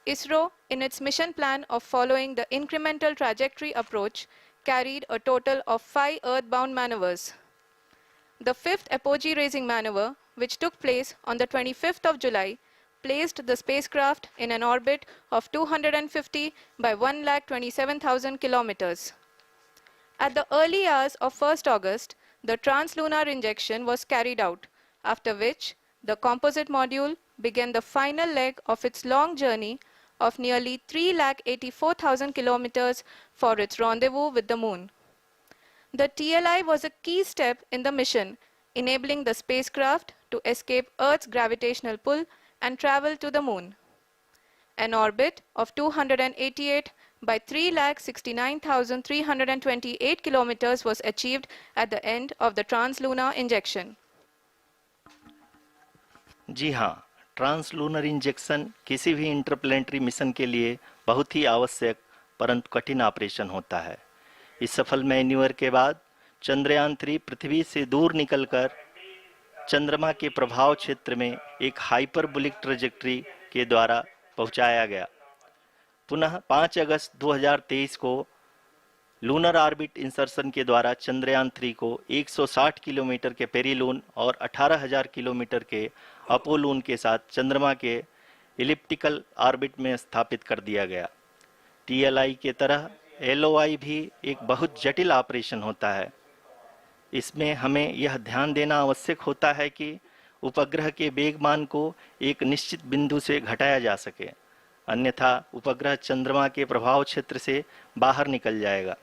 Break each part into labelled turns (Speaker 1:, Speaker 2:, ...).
Speaker 1: ISRO, in its mission plan of following the incremental trajectory approach, carried a total of 5 earthbound maneuvers. The fifth apogee raising maneuver, which took place on the 25th of July, placed the spacecraft in an orbit of 250 by 1,27,000 kilometers. At the early hours of 1st August, the translunar injection was carried out, after which the composite module began the final leg of its long journey of nearly 3,84,000 kilometers for its rendezvous with the Moon. The TLI was a key step in the mission, enabling the spacecraft to escape Earth's gravitational pull and travel to the Moon. An orbit of 288 by 3,69,328 kilometers was achieved at the end of the translunar injection.
Speaker 2: जी हाँ, translunar injection किसी भी interplanetary mission के लिए बहुत ही आवश्यक परंतु कठिन operation होता है। इस सफल मैन्यूवर के बाद चंद्रयान 3 पृथ्वी से दूर निकलकर चंद्रमा के प्रभाव क्षेत्र में एक हाइपरबोलिक ट्रेजेक्ट्री के द्वारा पहुंचाया गया। पुनः 5 अगस्त 2023 को लूनर ऑर्बिट इंसर्शन के द्वारा चंद्रयान 3 को 160 किलोमीटर के पेरीलून और 18,000 किलोमीटर के अपोलून के साथ चंद्रमा के इलिप्टिकल ऑर्बिट में स्थापित कर दिया गया। टीएलआई के तरह एलओआई भी एक बहुत जटिल ऑपरेशन होता है। इसमें हमें यह ध्यान देना आवश्यक होता है कि उपग्रह के वेगमान को एक निश्चित बिंदु से घटाया जा सके, अन्यथा उपग्रह चंद्रमा के प्रभाव क्षेत्र से बाहर निकल जाएगा।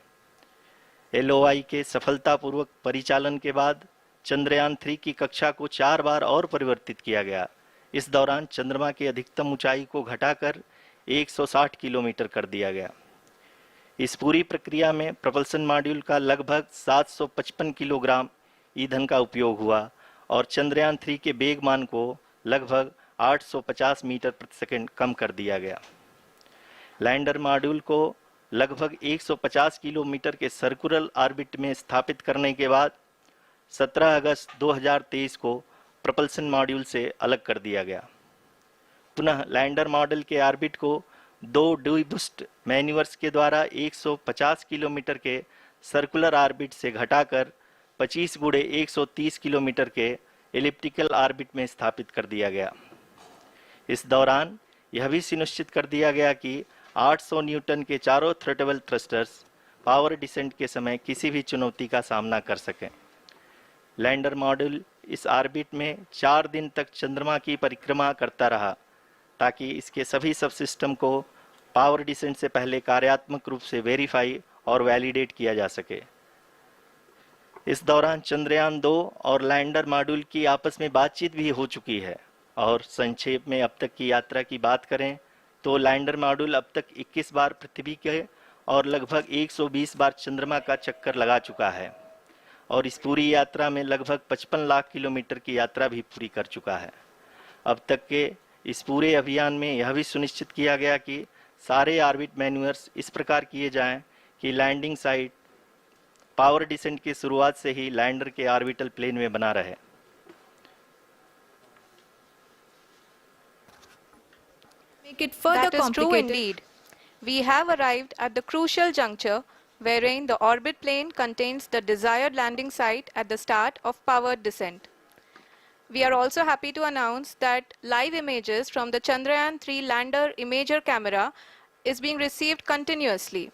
Speaker 2: एलओआई के सफलतापूर्वक परिचालन के बाद चंद्रयान 3 की कक्षा को 4 बार और परिवर्तित किया गया। इस दौरान चंद्रमा की अधिकतम ऊंचाई को घटाकर 160 किलोमीटर कर दिया गया। इस पूरी प्रक्रिया में प्रपल्सन मॉड्यूल का लगभग 755 किलोग्राम ईंधन का उपयोग हुआ और चंद्रयान 3 के वेगमान को लगभग 850 मीटर प्रति सेकंड कम कर दिया गया। लैंडर मॉड्यूल को लगभग 150 किलोमीटर के सर्कुलर ऑर्बिट में स्थापित करने के बाद 17 अगस्त 2023 को प्रपल्सन मॉड्यूल से अलग कर दिया गया। पुनः लैंडर मॉडल के ऑर्बिट को 2 डीबूस्ट मैन्यूवर्स के द्वारा 150 किलोमीटर के सर्कुलर ऑर्बिट से घटाकर 25 गुणे 130 किलोमीटर के एलिप्टिकल ऑर्बिट में स्थापित कर दिया गया। इस दौरान यह भी सुनिश्चित कर दिया गया कि 800 न्यूटन के चारों थ्रोटेबल थ्रस्टर्स पावर डिसेंट के समय किसी भी चुनौती का सामना कर सकें। लैंडर मॉड्यूल इस ऑर्बिट में 4 दिन तक चंद्रमा की परिक्रमा करता रहा ताकि इसके सभी सब सिस्टम को पावर डिसेंट से पहले कार्यात्मक रूप से वेरीफाई और वैलिडेट किया जा सके। इस दौरान चंद्रयान 2 और लैंडर मॉड्यूल की आपस में बातचीत भी हो चुकी है। और संक्षेप में अब तक की यात्रा की बात करें तो लैंडर मॉड्यूल अब तक 21 बार पृथ्वी के और लगभग 120 बार चंद्रमा का चक्कर लगा चुका है और इस पूरी यात्रा में लगभग 55 लाख किलोमीटर की यात्रा भी पूरी कर चुका है। अब तक के इस पूरे अभियान में यह भी सुनिश्चित किया गया कि सारे ऑर्बिट मैन्यूवर्स इस प्रकार किए जाएं कि लैंडिंग साइट पावर डिसेंट की शुरुआत से ही लैंडर के ऑर्बिटल प्लेन में बना रहे।
Speaker 1: Make it further complicated. That is true indeed. We have arrived at the crucial juncture wherein the orbit plane contains the desired landing site at the start of powered descent. We are also happy to announce that live images from the Chandrayaan 3 lander imager camera is being received continuously.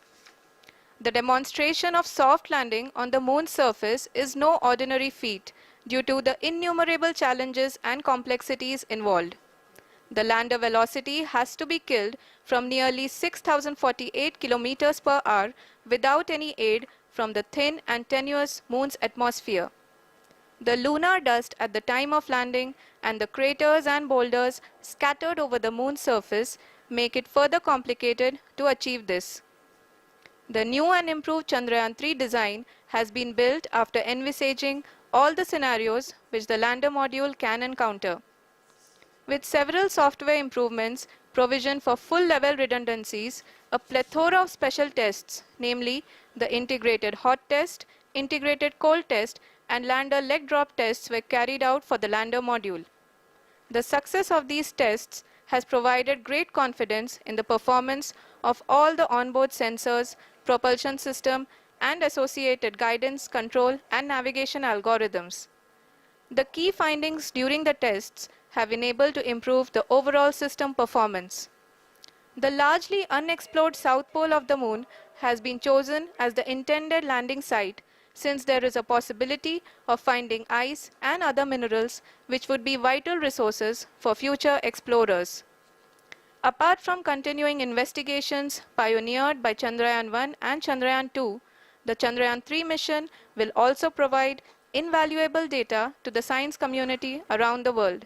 Speaker 1: The demonstration of soft landing on the moon's surface is no ordinary feat due to the innumerable challenges and complexities involved. The lander velocity has to be killed from nearly 6,048 kilometers per hour without any aid from the thin and tenuous moon's atmosphere. The lunar dust at the time of landing and the craters and boulders scattered over the moon's surface make it further complicated to achieve this. The new and improved Chandrayaan 3 design has been built after envisaging all the scenarios which the lander module can encounter. With several software improvements, provision for full-level redundancies, a plethora of special tests, namely the integrated hot test, integrated cold test, and lander leg drop tests were carried out for the lander module. The success of these tests has provided great confidence in the performance of all the onboard sensors, propulsion system, and associated guidance, control, and navigation algorithms. The key findings during the tests have enabled to improve the overall system performance. The largely unexplored south pole of the moon has been chosen as the intended landing site since there is a possibility of finding ice and other minerals which would be vital resources for future explorers. Apart from continuing investigations pioneered by Chandrayaan-1 and Chandrayaan-2, the Chandrayaan-3 mission will also provide invaluable data to the science community around the world.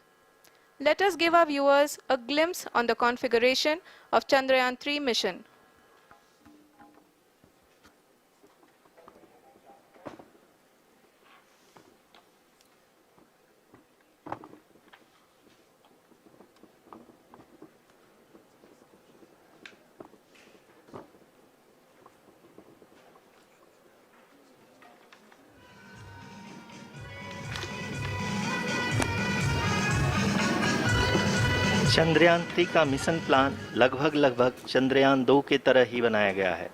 Speaker 1: Let us give our viewers a glimpse on the configuration of Chandrayaan-3 mission.
Speaker 2: Chandrayaan 3 का mission plan लगभग चंद्रयान 2 की तरह ही बनाया गया है।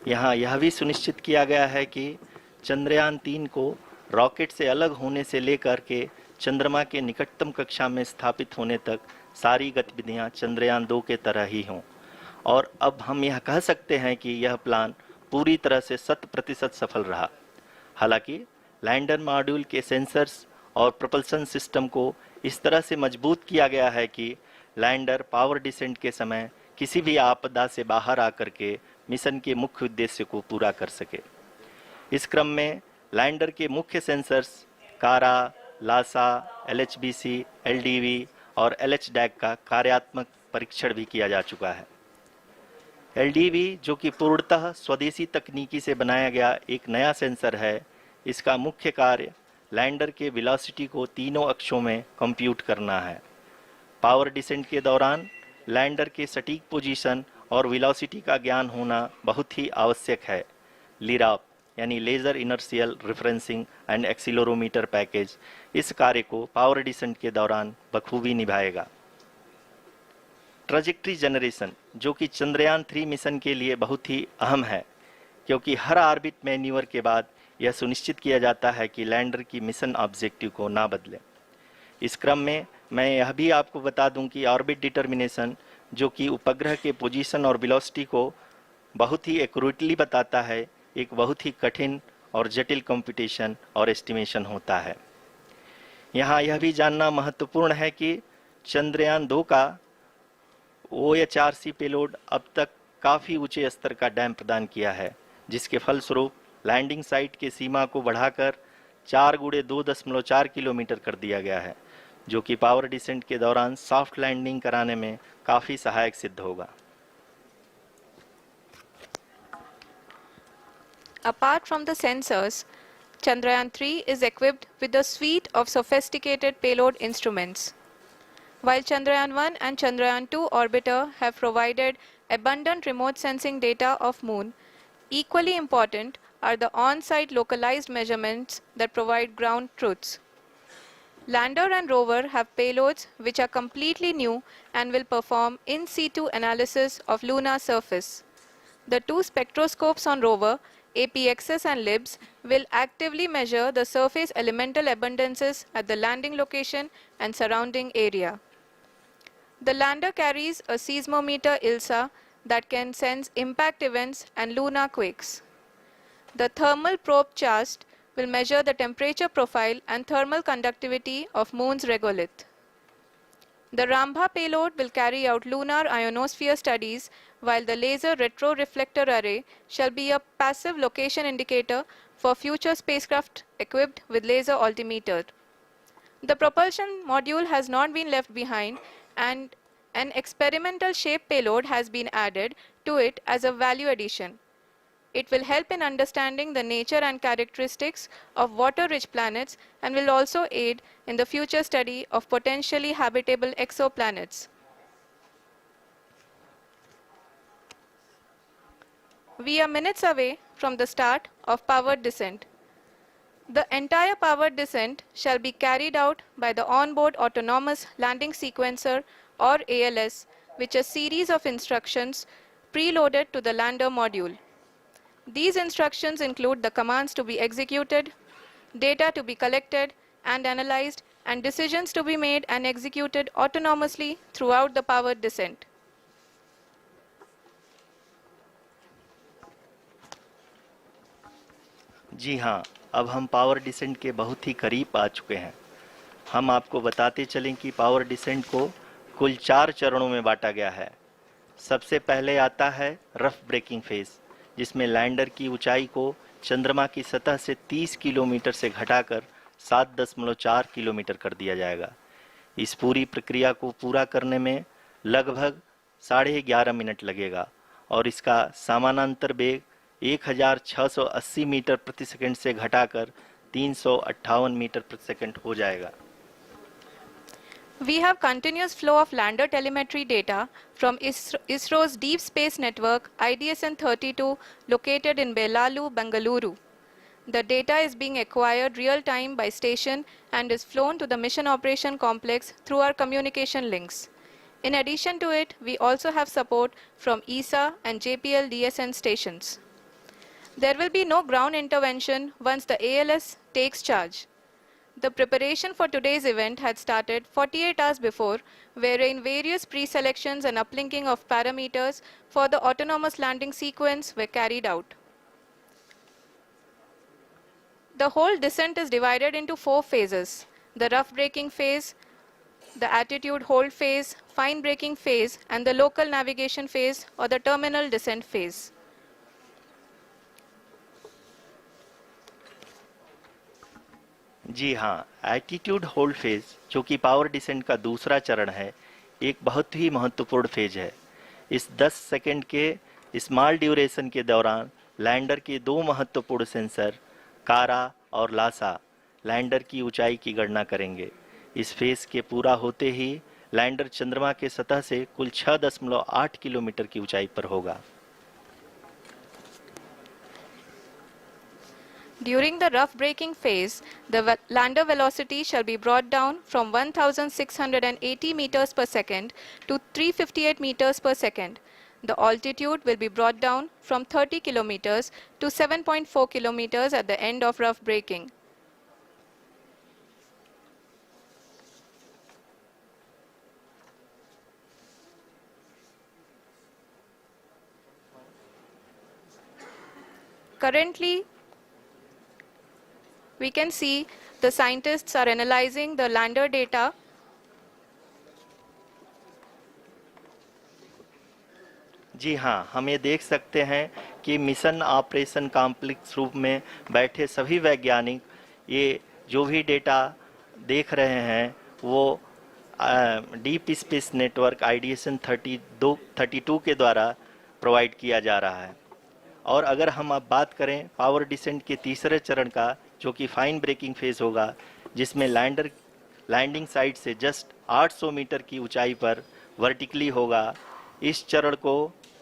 Speaker 2: यहाँ यह भी सुनिश्चित किया गया है कि चंद्रयान 3 को रॉकेट से अलग होने से लेकर के चंद्रमा के निकटतम कक्षा में स्थापित होने तक सारी गतिविधियाँ चंद्रयान 2 के तरह ही हों। और अब हम यह कह सकते हैं कि यह प्लान पूरी तरह से 100% सफल रहा। हालांकि लैंडर मॉड्यूल के सेंसर्स और प्रोपल्शन सिस्टम को इस तरह से मजबूत किया गया है कि लैंडर पावर डिसेंट के समय किसी भी आपदा से बाहर आकर के मिशन के मुख्य उद्देश्य को पूरा कर सके। इस क्रम में लैंडर के मुख्य सेंसर्स कारा, लासा, LHBC, LDV और LHDAC का कार्यात्मक परीक्षण भी किया जा चुका है। LDV जो कि पूर्णतः स्वदेशी तकनीकी से बनाया गया एक नया सेंसर है, इसका मुख्य कार्य लैंडर के वेलोसिटी को तीनों अक्षों में कंप्यूट करना है। पावर डिसेंट के दौरान लैंडर के सटीक पोजीशन और वेलोसिटी का ज्ञान होना बहुत ही आवश्यक है। लिराप यानी laser inertial referencing and accelerometer package इस कार्य को पावर डिसेंट के दौरान बखूबी निभाएगा। ट्रैजेक्टरी जनरेशन जो कि चंद्रयान 3 मिशन के लिए बहुत ही अहम है, क्योंकि हर ऑर्बिट मैन्यूवर के बाद यह सुनिश्चित किया जाता है कि लैंडर की मिशन ऑब्जेक्टिव को ना बदले। इस क्रम में मैं यह भी आपको बता दूं कि ऑर्बिट डिटर्मिनेशन जो कि उपग्रह के पोजीशन और वेलोसिटी को बहुत ही एक्यूरेटली बताता है, एक बहुत ही कठिन और जटिल कंप्यूटेशन और एस्टिमेशन होता है। यहाँ यह भी जानना महत्वपूर्ण है कि चंद्रयान 2 का OHRC पेलोड अब तक काफ़ी ऊंचे स्तर का डैम प्रदान किया है, जिसके फलस्वरूप लैंडिंग साइट के सीमा को बढ़ाकर 4 × 2.4 किलोमीटर कर दिया गया है, जो कि पावर डिसेंट के दौरान सॉफ्ट लैंडिंग कराने में काफ़ी सहायक सिद्ध होगा।
Speaker 1: Apart from the sensors, Chandrayaan 3 is equipped with a suite of sophisticated payload instruments. While Chandrayaan 1 and Chandrayaan 2 orbiter have provided abundant remote sensing data of Moon, equally important are the on-site localized measurements that provide ground truths. Lander and rover have payloads which are completely new and will perform in situ analysis of lunar surface. The two spectroscopes on rover, APXS and LIBS, will actively measure the surface elemental abundances at the landing location and surrounding area. The lander carries a seismometer ILSA that can sense impact events and lunar quakes. The thermal probe CHAST will measure the temperature profile and thermal conductivity of Moon's regolith. The Rambha payload will carry out lunar ionosphere studies, while the laser retroreflector array shall be a passive location indicator for future spacecraft equipped with laser altimeter. The propulsion module has not been left behind, and an experimental shape payload has been added to it as a value addition. It will help in understanding the nature and characteristics of water-rich planets and will also aid in the future study of potentially habitable exoplanets. We are minutes away from the start of powered descent. The entire powered descent shall be carried out by the onboard autonomous landing sequencer or ALS, which is a series of instructions preloaded to the lander module. These instructions include the commands to be executed, data to be collected and analyzed, and decisions to be made and executed autonomously throughout the powered descent.
Speaker 2: जी हाँ, अब हम power descent के बहुत ही करीब आ चुके हैं। हम आपको बताते चलें कि पावर डिसेंट को कुल 4 चरणों में बांटा गया है। सबसे पहले आता है रफ ब्रेकिंग फेज, जिसमें लैंडर की ऊंचाई को चंद्रमा की सतह से 30 किलोमीटर से घटाकर 7.4 किलोमीटर कर दिया जाएगा। इस पूरी प्रक्रिया को पूरा करने में लगभग 11.5 मिनट लगेगा और इसका समानांतर वेग 1680 मीटर प्रति सेकंड से घटाकर 358 मीटर प्रति सेकंड हो जाएगा।
Speaker 1: We have continuous flow of lander telemetry data from ISRO's Deep Space Network IDSN-32 located in Belalu, Bengaluru. The data is being acquired real-time by station and is flown to the Mission Operation Complex through our communication links. In addition to it, we also have support from ESA and JPL DSN stations. There will be no ground intervention once the ALS takes charge. The preparation for today's event had started 48 hours before, wherein various pre-selections and uplinking of parameters for the autonomous landing sequence were carried out. The whole descent is divided into 4 phases: the rough braking phase, the attitude hold phase, fine braking phase, and the local navigation phase or the terminal descent phase.
Speaker 2: जी हाँ, attitude hold phase, जो कि power descent का दूसरा चरण है, एक बहुत ही महत्वपूर्ण फेज है। इस 10 सेकंड के स्मॉल ड्यूरेशन के दौरान लैंडर के 2 महत्वपूर्ण सेंसर कारा और लासा लैंडर की ऊंचाई की गणना करेंगे। इस फेज के पूरा होते ही लैंडर चंद्रमा के सतह से कुल 6.8 किलोमीटर की ऊंचाई पर होगा।
Speaker 1: During the rough braking phase, the lander velocity shall be brought down from 1680 meters per second to 358 meters per second. The altitude will be brought down from 30 kilometers to 7.4 kilometers at the end of rough braking. Currently, we can see the scientists are analyzing the lander data.
Speaker 2: जी हाँ, हम ये देख सकते हैं कि mission operation complex रूप में बैठे सभी वैज्ञानिक ये जो भी डेटा देख रहे हैं वो डीप स्पेस नेटवर्क IDSN 32 के द्वारा प्रोवाइड किया जा रहा है। और अगर हम अब बात करें पावर डिसेंट के तीसरे चरण का, जो कि फाइन ब्रेकिंग फेज होगा, जिसमें लैंडर लैंडिंग साइट से जस्ट 800 मीटर की ऊंचाई पर वर्टिकली होगा। इस चरण को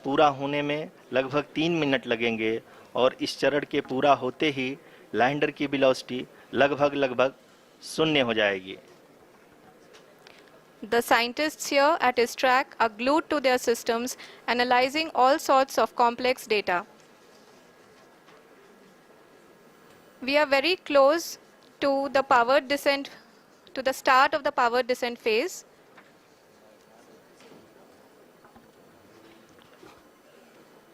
Speaker 2: पूरा होने में लगभग 3 मिनट लगेंगे और इस चरण के पूरा होते ही लैंडर की वेलोसिटी लगभग शून्य हो जाएगी।
Speaker 1: The scientists here at his track are glued to their systems, analyzing all sorts of complex data. We are very close to the powered descent, to the start of the powered descent phase.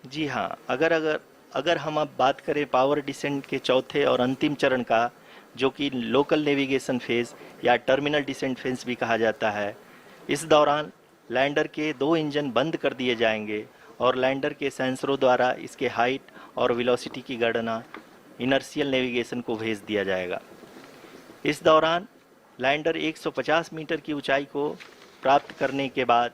Speaker 2: जी हाँ, अगर हम अब बात करें power descent के चौथे और अंतिम चरण का, जो कि लोकल नेविगेशन फेज या टर्मिनल डिसेंट फेज भी कहा जाता है, इस दौरान लैंडर के 2 इंजन बंद कर दिए जाएंगे और लैंडर के सेंसरों द्वारा इसके हाइट और वेलोसिटी की गणना इनर्शियल नेविगेशन को भेज दिया जाएगा। इस दौरान लैंडर 150 मीटर की ऊंचाई को प्राप्त करने के बाद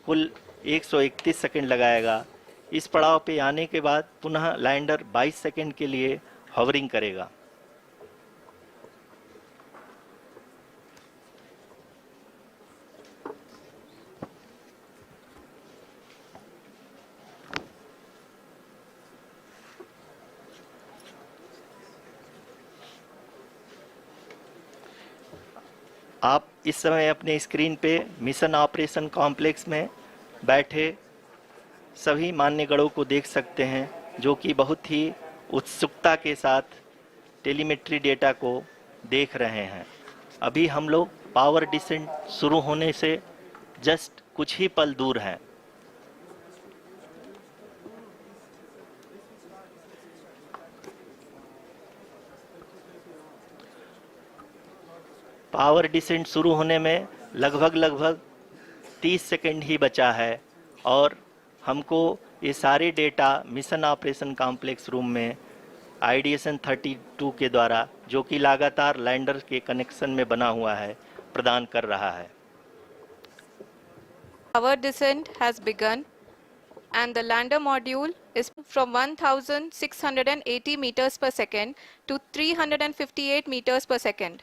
Speaker 2: कुल 131 सेकंड लगाएगा। इस पड़ाव पे आने के बाद पुनः लैंडर 22 सेकंड के लिए हॉवरिंग करेगा। आप इस समय अपने स्क्रीन पे मिशन ऑपरेशन कॉम्प्लेक्स में बैठे सभी मान्यगणों को देख सकते हैं, जो कि बहुत ही उत्सुकता के साथ टेलीमेट्री डेटा को देख रहे हैं। अभी हम लोग पावर डिसेंट शुरू होने से जस्ट कुछ ही पल दूर हैं। पावर डिसेंट शुरू होने में लगभग 30 सेकंड ही बचा है और हमको ये सारे data mission operation complex room में आईडीएसएन 32 के द्वारा, जो कि लगातार लैंडर के कनेक्शन में बना हुआ है, प्रदान कर रहा है।
Speaker 1: Power descent has begun and the lander module is from 1680 meters per second to 358 meters per second.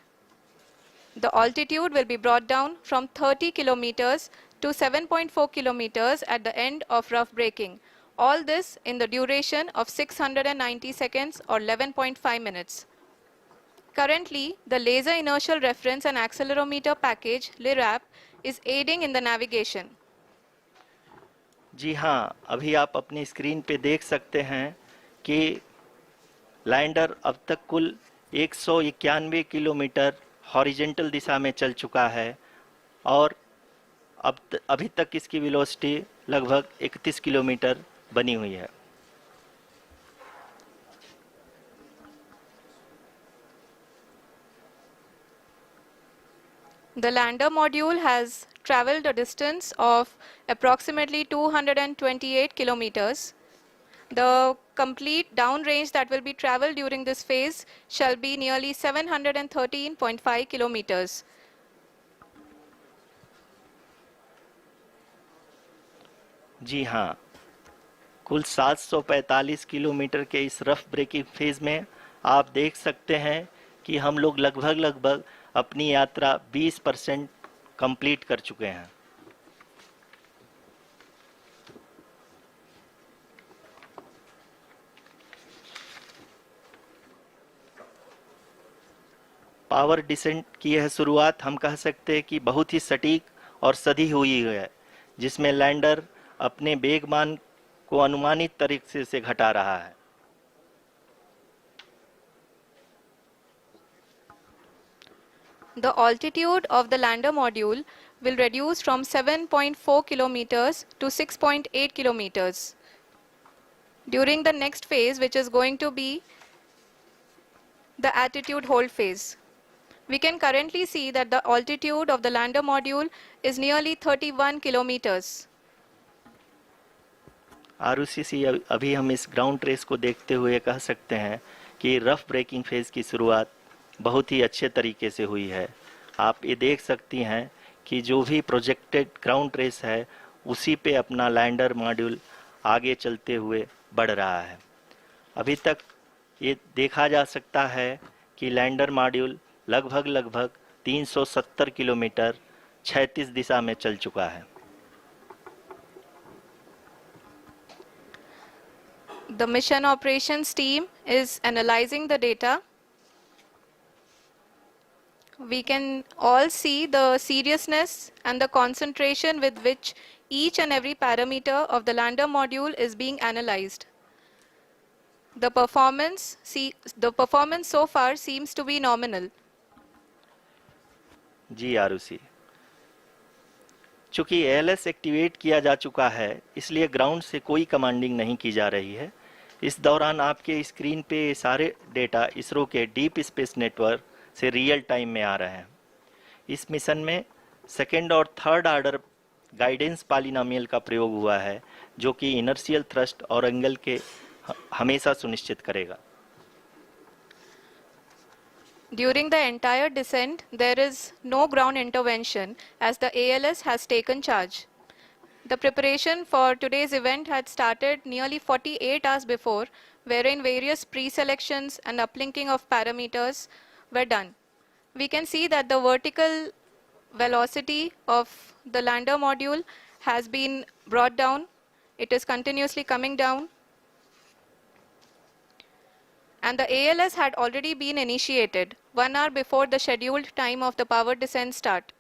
Speaker 1: The altitude will be brought down from 30 kilometers to 7.4 kilometers at the end of rough braking. All this in the duration of 690 seconds or 11.5 minutes. Currently, the Laser Inertial Reference and Accelerometer package (LIRAP) is aiding in the navigation.
Speaker 2: जी हाँ, अभी आप अपनी screen पे देख सकते हैं कि lander अब तक कुल 191 किलोमीटर हॉरिजेंटल दिशा में चल चुका है और अभी तक इसकी वेलोसिटी लगभग 31 किलोमीटर बनी हुई है।
Speaker 1: The lander module has traveled a distance of approximately 228 kilometers. The complete downrange that will be traveled during this phase shall be nearly 713.5 kilometers.
Speaker 2: जी हाँ, कुल 745 किलोमीटर के इस रफ ब्रेकिंग फेज में आप देख सकते हैं कि हम लोग लगभग अपनी यात्रा 20% कंप्लीट कर चुके हैं। पावर डिसेंट की यह शुरुआत हम कह सकते हैं कि बहुत ही सटीक और सधी हुई है, जिसमें लैंडर अपने वेगमान को अनुमानित तरीके से घटा रहा है।
Speaker 1: The altitude of the lander module will reduce from 7.4 kilometers to 6.8 kilometers. During the next phase, which is going to be the attitude hold phase. We can currently see that the altitude of the lander module is nearly 31 kilometers.
Speaker 2: Arushi, अभी हम इस ground trace को देखते हुए कह सकते हैं कि रफ ब्रेकिंग फेज की शुरुआत बहुत ही अच्छे तरीके से हुई है। आप ये देख सकती हैं कि जो भी प्रोजेक्टेड ग्राउंड ट्रेस है, उसी पे अपना लैंडर मॉड्यूल आगे चलते हुए बढ़ रहा है। अभी तक ये देखा जा सकता है कि लैंडर मॉड्यूल लगभग 370 किलोमीटर क्षैतिज दिशा में चल चुका है।
Speaker 1: The mission operations team is analyzing the data. We can all see the seriousness and the concentration with which each and every parameter of the lander module is being analyzed. The performance so far seems to be nominal.
Speaker 2: जी आरुषि, चूंकि ALS activate किया जा चुका है, इसलिए ground से कोई commanding नहीं की जा रही है। इस दौरान आपके स्क्रीन पे ये सारे डेटा इसरो के डीप स्पेस नेटवर्क से रियल टाइम में आ रहे हैं। इस मिशन में सेकेंड और थर्ड ऑर्डर गाइडेंस पॉलिनोमियल का प्रयोग हुआ है, जो कि इनर्शियल थ्रस्ट और एंगल के हमेशा सुनिश्चित करेगा।
Speaker 1: During the entire descent, there is no ground intervention as the ALS has taken charge. The preparation for today's event had started nearly 48 hours before, wherein various pre-selections and uplinking of parameters were done. We can see that the vertical velocity of the lander module has been brought down. It is continuously coming down. and the ALS had already been initiated 1 hour before the scheduled time of the power descent start.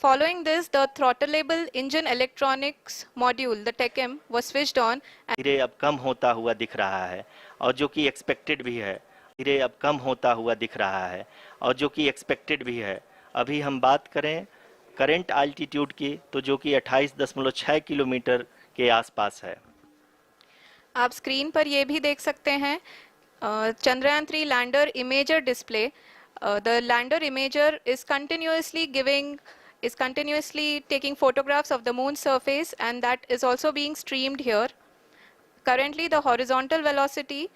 Speaker 1: Following this, the throttleable engine electronics module, the TECM, was switched on.
Speaker 2: धीरे अब कम होता हुआ दिख रहा है और जो कि एक्सपेक्टेड भी है, धीरे अब कम होता हुआ दिख रहा है और जो कि एक्सपेक्टेड भी है। अभी हम बात करें करंट आल्टीट्यूड की, तो जो कि 28.6 किलोमीटर के आसपास है।
Speaker 1: आप स्क्रीन पर ये भी देख सकते हैं Chandrayaan 3 lander imager display. The lander imager is continuously taking photographs of the moon's surface, and that is also being streamed here. Currently, the horizontal velocity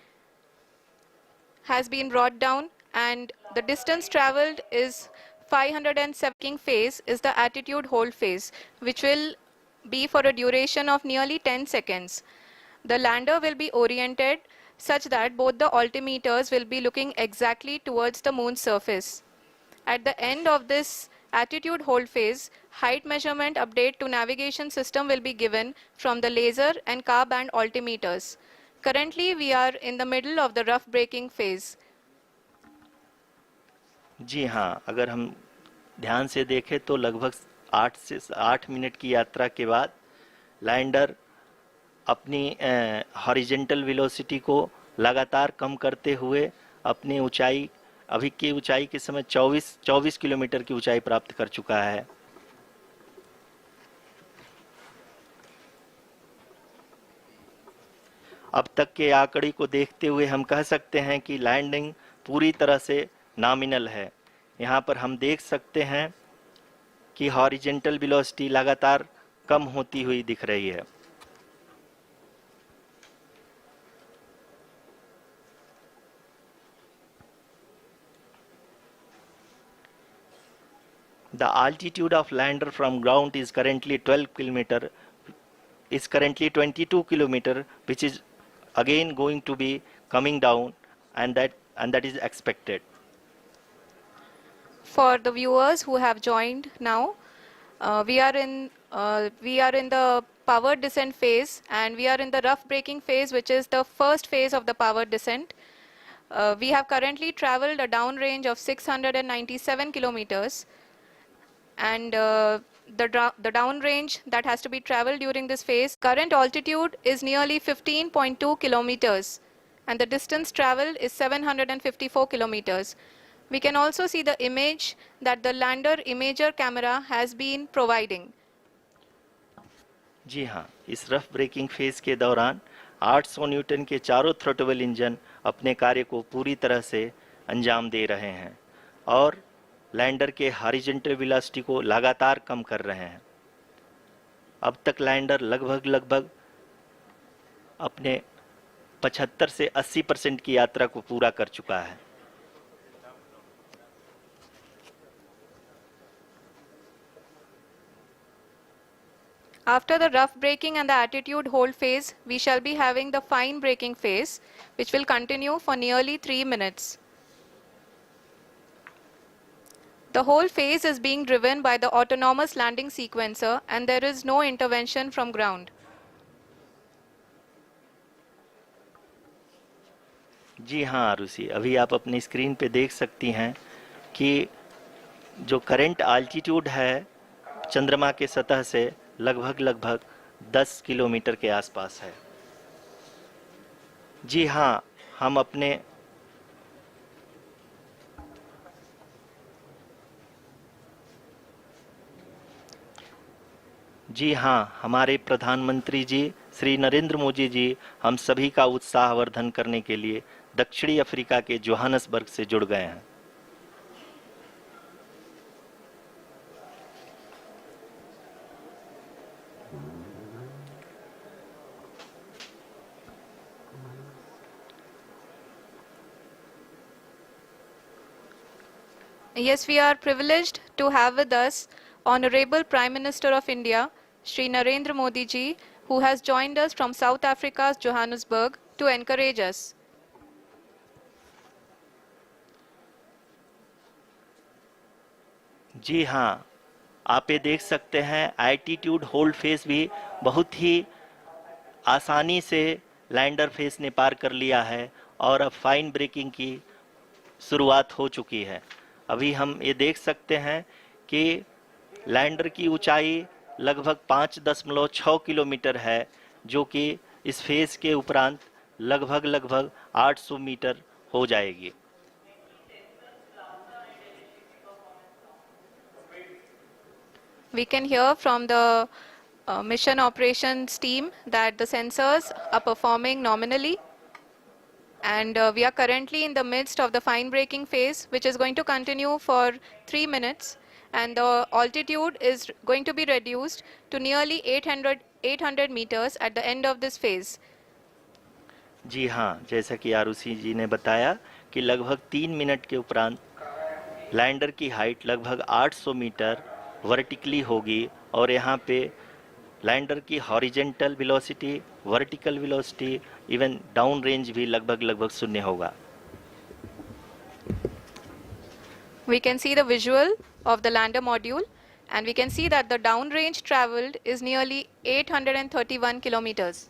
Speaker 1: has been brought down, and the distance traveled is 507 phase is the attitude hold phase, which will be for a duration of nearly 10 seconds. The lander will be oriented such that both the altimeters will be looking exactly towards the moon's surface. At the end of this attitude hold phase, height measurement update to navigation system will be given from the laser and car band altimeters. Currently, we are in the middle of the rough braking phase.
Speaker 2: जी हाँ, अगर हम ध्यान से देखें तो लगभग 8 minute की यात्रा के बाद लैंडर अपनी हॉरिजेंटल वेलोसिटी को लगातार कम करते हुए अपनी ऊंचाई, अभी की ऊंचाई के समय 24 किलोमीटर की ऊंचाई प्राप्त कर चुका है। अब तक के आंकड़े को देखते हुए हम कह सकते हैं कि लैंडिंग पूरी तरह से नॉमिनल है। यहाँ पर हम देख सकते हैं कि हॉरिजेंटल वेलोसिटी लगातार कम होती हुई दिख रही है। The altitude of lander from ground is currently 22 kilometer, which is again going to be coming down, and that is expected.
Speaker 1: For the viewers who have joined now, we are in the power descent phase, and we are in the rough braking phase, which is the first phase of the power descent. We have currently traveled a downrange of 697 kilometers, and the downrange that has to be traveled during this phase, current altitude is nearly 15.2 kilometers, and the distance traveled is 754 kilometers. We can also see the image that the lander imager camera has been providing.
Speaker 2: जी हाँ, इस rough breaking phase के दौरान 800 Newton के चारों throttle engine अपने कार्य को पूरी तरह से अंजाम दे रहे हैं और लैंडर के हॉरिजॉन्टल वेलोसिटी को लगातार कम कर रहे हैं। अब तक लैंडर लगभग अपने 75 से 80% की यात्रा को पूरा कर चुका है।
Speaker 1: After the rough braking and the attitude hold phase, we shall be having the fine braking phase, which will continue for nearly 3 minutes. The whole phase is being driven by the autonomous landing sequencer, and there is no intervention from ground.
Speaker 2: जी हाँ आरुषि, अभी आप अपनी screen पे देख सकती हैं कि जो करंट आल्टीट्यूड है चंद्रमा के सतह से लगभग 10 किलोमीटर के आसपास है। जी हाँ, हमारे प्रधानमंत्री जी श्री नरेंद्र मोदी जी हम सभी का उत्साहवर्धन करने के लिए दक्षिणी अफ्रीका के जोहानसबर्ग से जुड़ गए हैं।
Speaker 1: Yes, we are privileged to have with us Honorable Prime Minister of India, Shri Narendra Modi ji, who has joined us from South Africa's Johannesburg to encourage us.
Speaker 2: जी हाँ, आप ये देख सकते हैं एल्टीट्यूड होल्ड फेस भी बहुत ही आसानी से लैंडर फेस ने पार कर लिया है और अब फाइन ब्रेकिंग की शुरुआत हो चुकी है। अभी हम ये देख सकते हैं कि लैंडर की ऊंचाई लगभग 5.6 किलोमीटर है, जो कि इस फेज के उपरांत लगभग 800 मीटर हो जाएगी।
Speaker 1: We can hear from the mission operations team that the sensors are performing nominally, and we are currently in the midst of the fine braking phase, which is going to continue for 3 minutes, and the altitude is going to be reduced to nearly 800 meters at the end of this phase.
Speaker 2: जी हाँ, जैसा कि आरुषि जी ने बताया कि लगभग 3 minute के उपरांत lander की हाइट लगभग 800 मीटर वर्टिकली होगी और यहाँ पे लैंडर की horizontal velocity, vertical velocity, even down range भी लगभग शून्य होगा।
Speaker 1: We can see the visual of the lander module, and we can see that the downrange traveled is nearly 831 kilometers.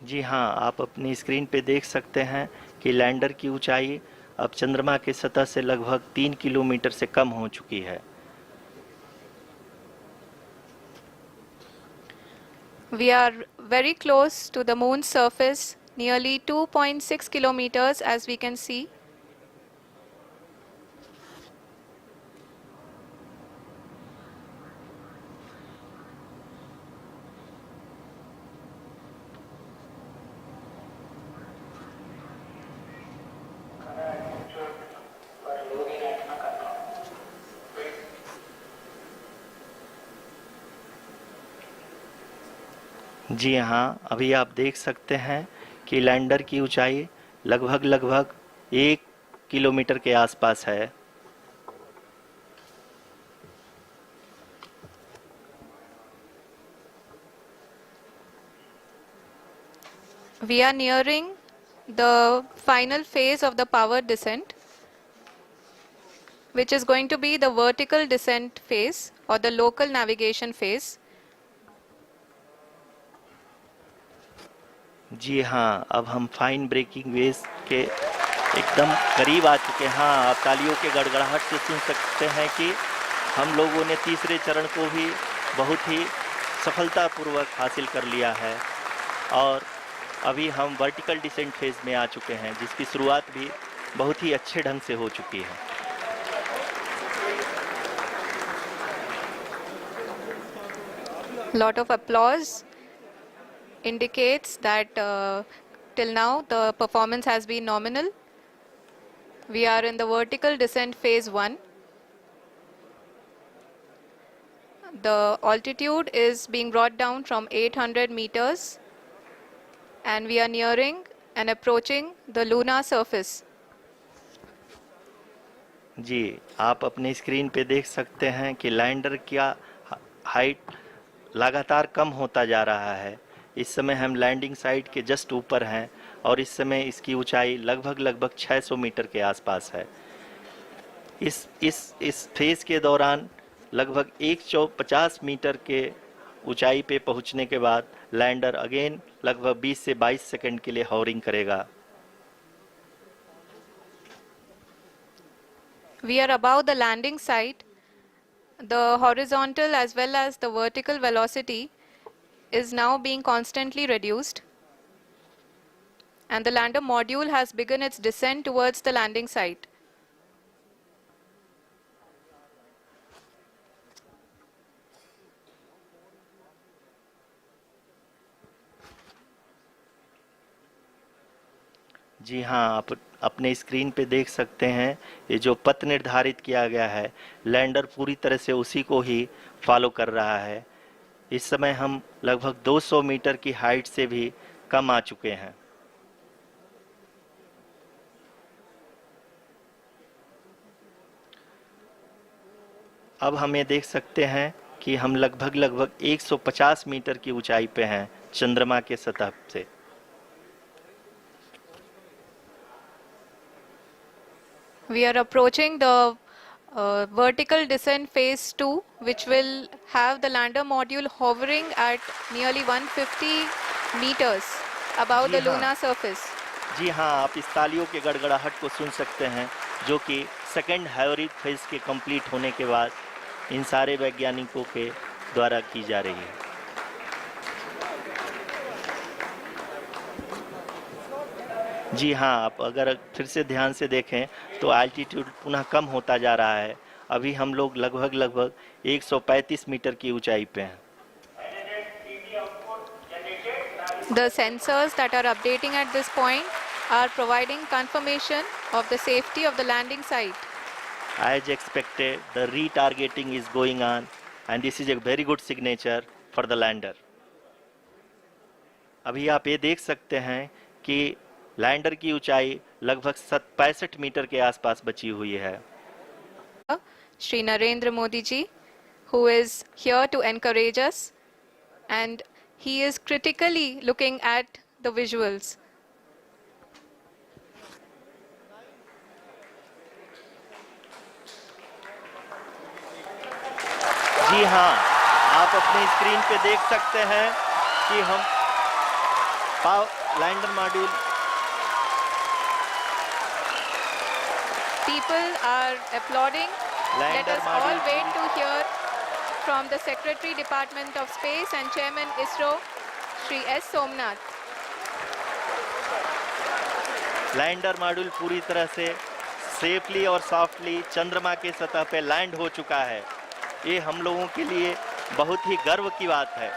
Speaker 2: जी हाँ, आप अपनी स्क्रीन पे देख सकते हैं कि लैंडर की ऊंचाई अब चंद्रमा की सतह से लगभग 3 किलोमीटर से कम हो चुकी है।
Speaker 1: We are very close to the moon's surface, nearly 2.6 kilometers as we can see.
Speaker 2: जी हाँ, अभी आप देख सकते हैं कि लैंडर की ऊंचाई लगभग 1 किलोमीटर के आसपास है।
Speaker 1: We are nearing the final phase of the power descent, which is going to be the vertical descent phase or the local navigation phase.
Speaker 2: जी हाँ, अब हम फाइन ब्रेकिंग वेव के एकदम करीब आ चुके हैं। हाँ, आप तालियों के गड़गड़ाहट से सुन सकते हैं कि हम लोगों ने तीसरे चरण को भी बहुत ही सफलतापूर्वक हासिल कर लिया है और अभी हम वर्टिकल डिसेंट फेज में आ चुके हैं, जिसकी शुरुआत भी बहुत ही अच्छे ढंग से हो चुकी है।
Speaker 1: Lot of applause indicates that till now the performance has been nominal. We are in the vertical descent phase 1. The altitude is being brought down from 800 meters, and we are nearing and approaching the lunar surface.
Speaker 2: जी, आप अपनी screen पे देख सकते हैं कि lander का height लगातार कम होता जा रहा है। इस समय हम लैंडिंग साइट के जस्ट ऊपर हैं और इस समय इसकी ऊंचाई लगभग 600 मीटर के आसपास है। इस फेज के दौरान लगभग 150 मीटर के ऊंचाई पे पहुंचने के बाद लैंडर अगेन लगभग 20 से 22 सेकंड के लिए हॉवरिंग करेगा।
Speaker 1: We are above the landing site. The horizontal as well as the vertical velocity is now being constantly reduced, and the lander module has begun its descent towards the landing site.
Speaker 2: जी हाँ, आप अपने screen पे देख सकते हैं ये जो पथ निर्धारित किया गया है, लैंडर पूरी तरह से उसी को ही फॉलो कर रहा है। इस समय हम लगभग 200 मीटर की हाइट से भी कम आ चुके हैं। अब हम ये देख सकते हैं कि हम लगभग 150 मीटर की ऊंचाई पे हैं चंद्रमा के सतह से।
Speaker 1: We are approaching the vertical descent phase 2, which will have the lander module hovering at nearly 150 meters above
Speaker 2: ji
Speaker 1: the
Speaker 2: हाँ,
Speaker 1: lunar surface.
Speaker 2: जी हाँ, आप इस तालियों के गड़गड़ाहट को सुन सकते हैं, जो कि सेकंड हाइब्रिड फेज के कंप्लीट होने के बाद इन सारे वैज्ञानिकों के द्वारा की जा रही है। जी हाँ, आप अगर फिर से ध्यान से देखें तो एल्टीट्यूड पुनः कम होता जा रहा है। अभी हम लोग लगभग 135 मीटर की ऊंचाई पे हैं।
Speaker 1: The sensors that are updating at this point are providing confirmation of the safety of the landing site.
Speaker 2: As expected, the retargeting is going on and this is a very good signature for the lander. अभी आप ये देख सकते हैं कि lander की ऊंचाई लगभग 65 मीटर के आसपास बची हुई है।
Speaker 1: Shri Narendra Modi ji, who is here to encourage us, and he is critically looking at the visuals.
Speaker 2: जी हाँ, आप अपनी स्क्रीन पे देख सकते हैं कि हम lander module
Speaker 1: People are applauding. Let us all wait to hear from the Secretary Department of Space and Chairman ISRO, Shri S. Somnath.
Speaker 2: Lander module पूरी तरह से सेफली और सॉफ्टली चंद्रमा के सतह पे लैंड हो चुका है। ये हम लोगों के लिए बहुत ही गर्व की बात है।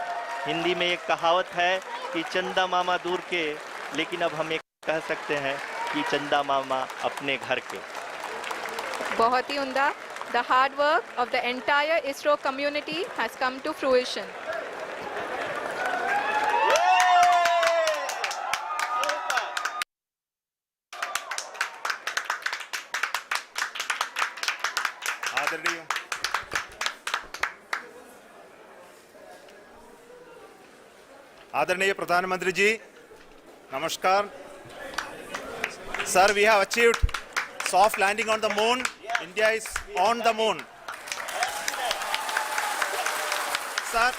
Speaker 2: हिंदी में एक कहावत है कि चंदा मामा दूर के, लेकिन अब हम ये कह सकते हैं कि चंदा मामा अपने घर के।
Speaker 1: बहुत ही उम्दा. The hard work of the entire ISRO community has come to fruition.
Speaker 3: आदरणीय प्रधानमंत्री जी, नमस्कार. Sir, we have achieved soft landing on the moon. India is on the moon. Sir,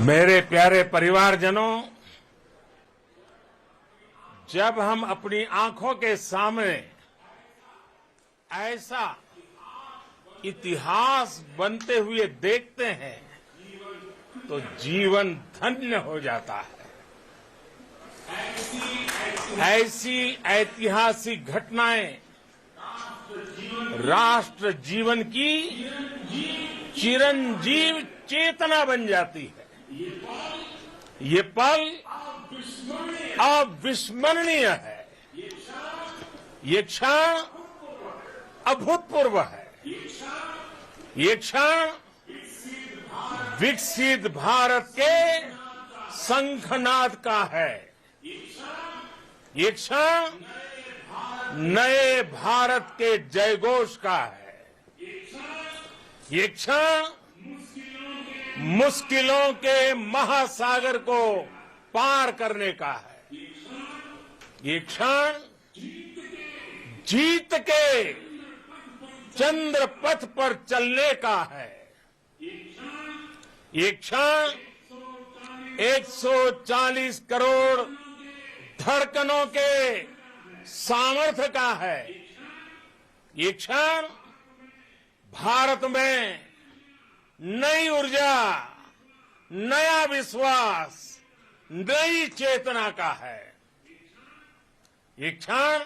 Speaker 4: मेरे प्यारे परिवारजनों, जब हम अपनी आंखों के सामने ऐसा इतिहास बनते हुए देखते हैं तो जीवन धन्य हो जाता है। ऐसी ऐतिहासिक घटनाएं राष्ट्र जीवन की चिरंजीव चेतना बन जाती है। ये पल अविस्मरणीय है। ये क्षण अभूतपूर्व है। ये क्षण विकसित भारत के शंखनाद का है। ये क्षण नए भारत के जयघोष का है। ये क्षण मुश्किलों के महासागर को पार करने का है। ये क्षण जीत के चंद्र पथ पर चलने का है। ये क्षण 140 करोड़ धड़कनों के सामर्थ्य का है। ये क्षण भारत में नई ऊर्जा, नया विश्वास, नई चेतना का है। ये क्षण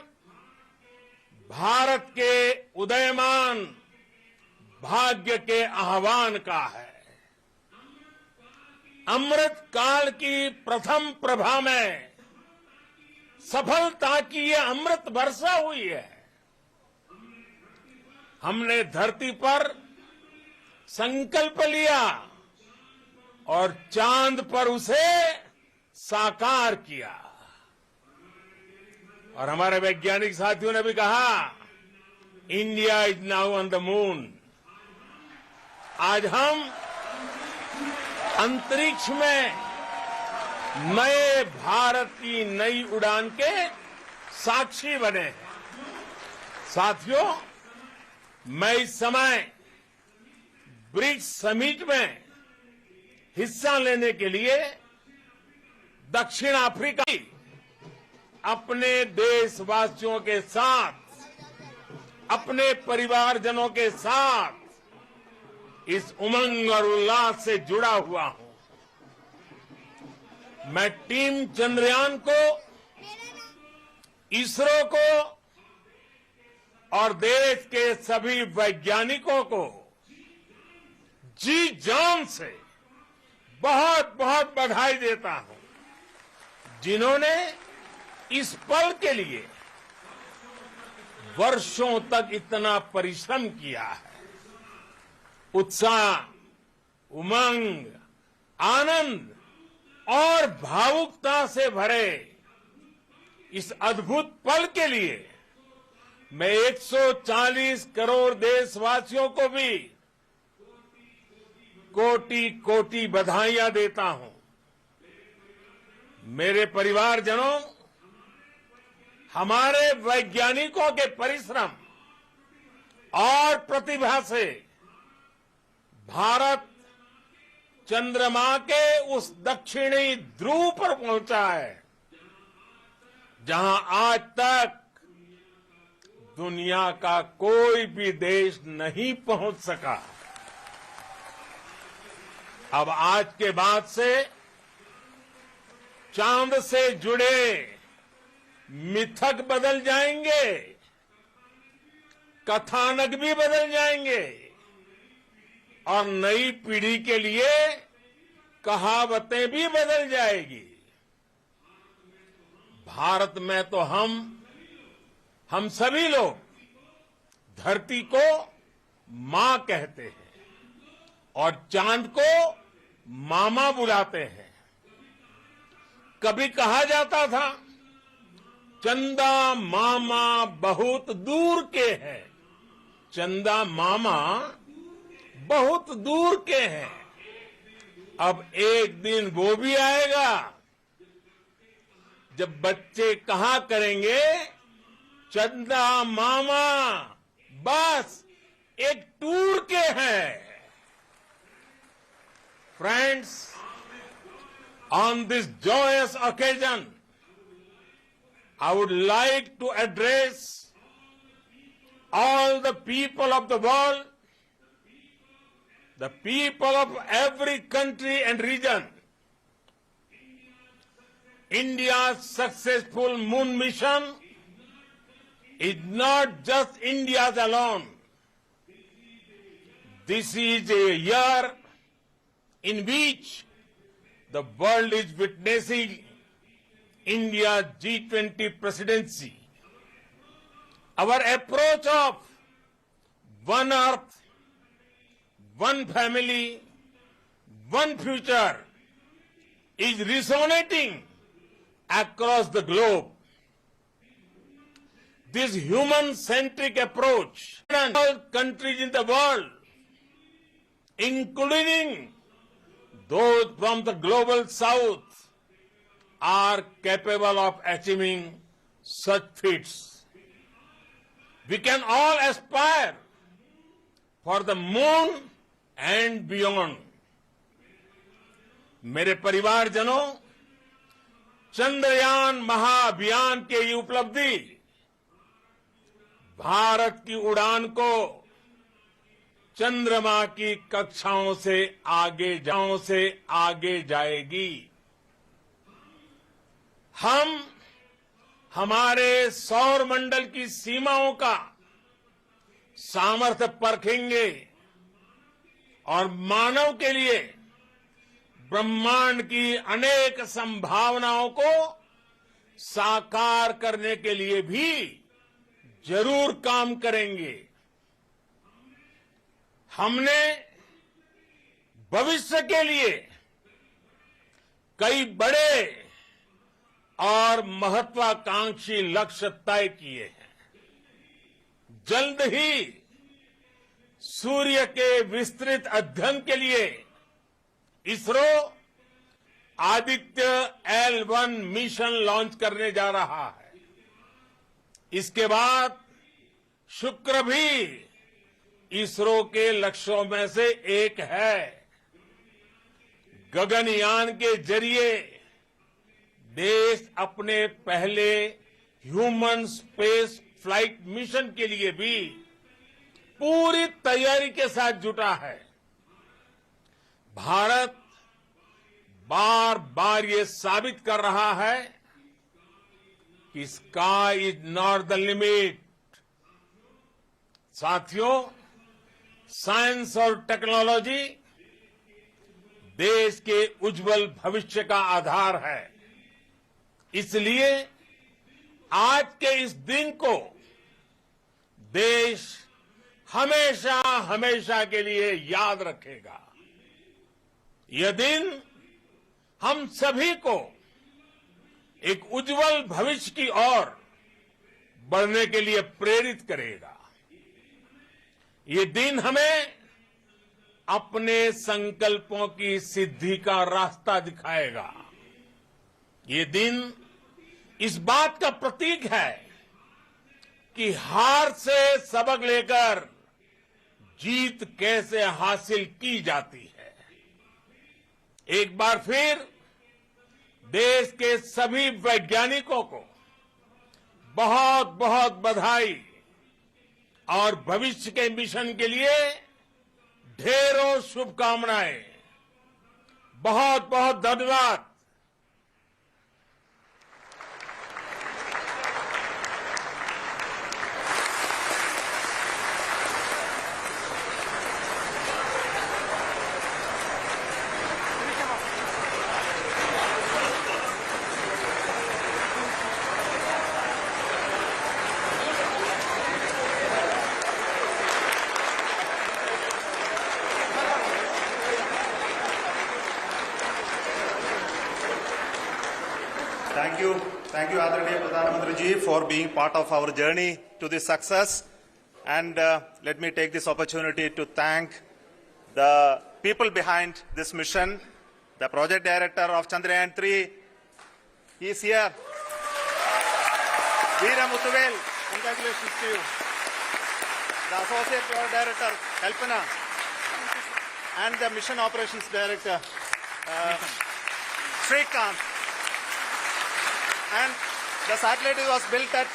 Speaker 4: भारत के उदयमान भाग्य के आह्वान का है। अमृत काल की प्रथम प्रभा में सफलता की ये अमृत वर्षा हुई है। हमने धरती पर संकल्प लिया और चांद पर उसे साकार किया। और हमारे वैज्ञानिक साथियों ने भी कहा, India is now on the moon. आज हम अंतरिक्ष में नए भारत की नई उड़ान के साक्षी बने हैं। साथियों, मैं इस समय ब्रिक्स समिट में हिस्सा लेने के लिए दक्षिण अफ्रीका अपने देशवासियों के साथ, अपने परिवारजनों के साथ इस उमंग और उल्लास से जुड़ा हुआ हूं। मैं टीम चंद्रयान को, इसरो को और देश के सभी वैज्ञानिकों को जी जान से बहुत बहुत बधाई देता हूं, जिन्होंने इस पल के लिए वर्षों तक इतना परिश्रम किया है। उत्साह, उमंग, आनंद और भावुकता से भरे इस अद्भुत पल के लिए मैं 140 करोड़ देशवासियों को भी कोटि कोटि बधाइयां देता हूं। मेरे परिवारजनों, हमारे वैज्ञानिकों के परिश्रम और प्रतिभा से भारत चंद्रमा के उस दक्षिणी ध्रुव पर पहुंचा है, जहां आज तक दुनिया का कोई भी देश नहीं पहुंच सका। अब आज के बाद से चांद से जुड़े मिथक बदल जाएंगे, कथानक भी बदल जाएंगे और नई पीढ़ी के लिए कहावतें भी बदल जाएगी। भारत में तो हम सभी लोग धरती को मां कहते हैं और चांद को मामा बुलाते हैं। कभी कहा जाता था, चंदा मामा बहुत दूर के हैं। चंदा मामा बहुत दूर के हैं। अब एक दिन वो भी आएगा जब बच्चे कहा करेंगे, चंदा मामा बस एक टूर के हैं। Friends, on this joyous occasion, I would like to address all the people of the world, the people of every country and region. India's successful moon mission is not just India's alone. This is a year in which the world is witnessing India's G20 presidency. Our approach of one Earth, one family, one future is resonating across the globe. This human-centric approach, all countries in the world, including those from the global south, are capable of achieving such feats. We can all aspire for the moon and beyond. मेरे परिवारजनों, चंद्रयान महाअभियान की ये उपलब्धि भारत की उड़ान को चंद्रमा की कक्षाओं से आगे जाएगी। हम हमारे सौर मंडल की सीमाओं का सामर्थ्य परखेंगे और मानव के लिए ब्रह्मांड की अनेक संभावनाओं को साकार करने के लिए भी जरूर काम करेंगे। हमने भविष्य के लिए कई बड़े और महत्वाकांक्षी लक्ष्य तय किए हैं। जल्द ही सूर्य के विस्तृत अध्ययन के लिए ISRO Aditya L1 mission launch करने जा रहा है। इसके बाद शुक्र भी इसरो के लक्ष्यों में से एक है। गगनयान के जरिए देश अपने पहले ह्यूमन स्पेस फ्लाइट मिशन के लिए भी पूरी तैयारी के साथ जुटा है। भारत बार बार ये साबित कर रहा है कि sky is not the limit. साथियों, साइंस और टेक्नोलॉजी देश के उज्जवल भविष्य का आधार है। इसलिए आज के इस दिन को देश हमेशा हमेशा के लिए याद रखेगा। यह दिन हम सभी को एक उज्जवल भविष्य की ओर बढ़ने के लिए प्रेरित करेगा। ये दिन हमें अपने संकल्पों की सिद्धि का रास्ता दिखाएगा। ये दिन इस बात का प्रतीक है कि हार से सबक लेकर जीत कैसे हासिल की जाती है। एक बार फिर देश के सभी वैज्ञानिकों को बहुत बहुत बधाई और भविष्य के मिशन के लिए ढेरों शुभकामनाएं। बहुत बहुत धन्यवाद।
Speaker 3: Thank you, Adharaniya Pradhan Mantri ji, for being part of our journey to this success. And let me take this opportunity to thank the people behind this mission, the project director of Chandrayaan 3. He is here. Vikram, congratulations to you. The associate project director, Kalpana, and the mission operations director, Srikanth. And the satellite was built at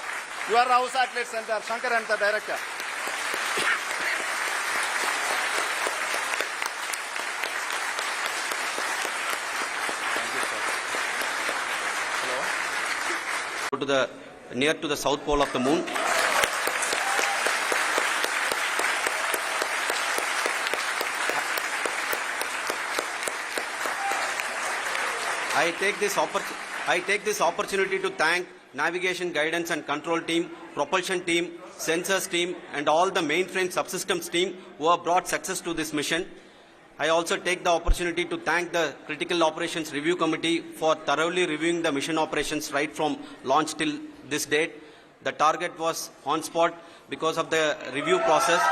Speaker 3: your house satellite center, Shankar and the director. Thank you, sir. Hello.
Speaker 5: Go to the near to the south pole of the moon. I take this opportunity to thank navigation, guidance and control team, propulsion team, sensors team and all the mainframe subsystems team who have brought success to this mission. I also take the opportunity to thank the Critical Operations Review Committee for thoroughly reviewing the mission operations right from launch till this date. The target was on spot because of the review process.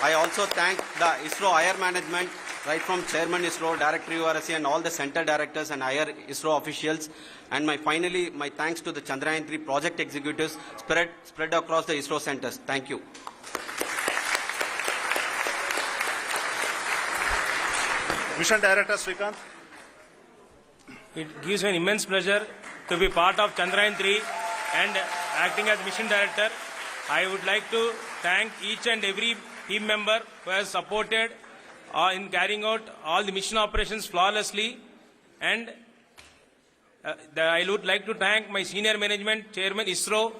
Speaker 5: I also thank the ISRO higher management, right from Chairman ISRO, Director URSC and all the center directors and higher ISRO officials. And finally, my thanks to the Chandrayaan 3 project executives spread across the ISRO centers. Thank you.
Speaker 3: Mission Director Srikanth.
Speaker 6: It gives me an immense pleasure to be part of Chandrayaan 3 and acting as Mission Director. I would like to thank each and every team member who has supported in carrying out all the mission operations flawlessly. And I would like to thank my senior management, Chairman ISRO,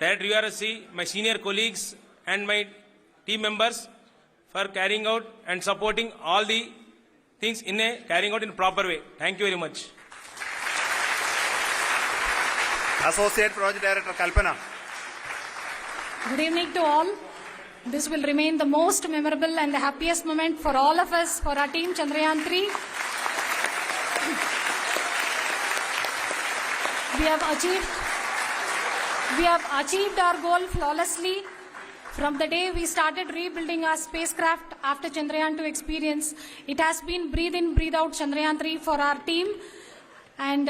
Speaker 6: Director URSC, my senior colleagues and my team members for carrying out and supporting all the things carrying out in a proper way. Thank you very much.
Speaker 3: Associate Project Director Kalpana.
Speaker 7: Good evening to all. This will remain the most memorable and the happiest moment for all of us, for our team Chandrayaan 3. We have achieved our goal flawlessly From the day we started rebuilding our spacecraft after Chandrayaan 2 experience, it has been breathe in, breathe out Chandrayaan 3 for our team. And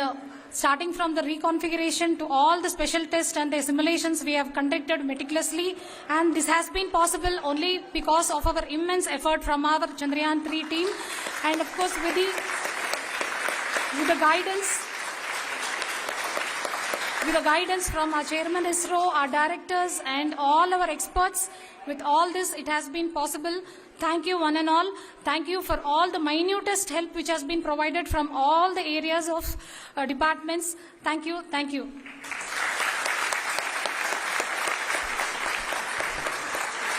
Speaker 7: starting from the reconfiguration to all the special tests and the simulations we have conducted meticulously. And this has been possible only because of our immense effort from our Chandrayaan 3 team. And of course, with the guidance from our Chairman ISRO, our directors, and all our experts. With all this, it has been possible. Thank you, one and all. Thank you for all the minutest help which has been provided from all the areas of departments. Thank you. Thank you.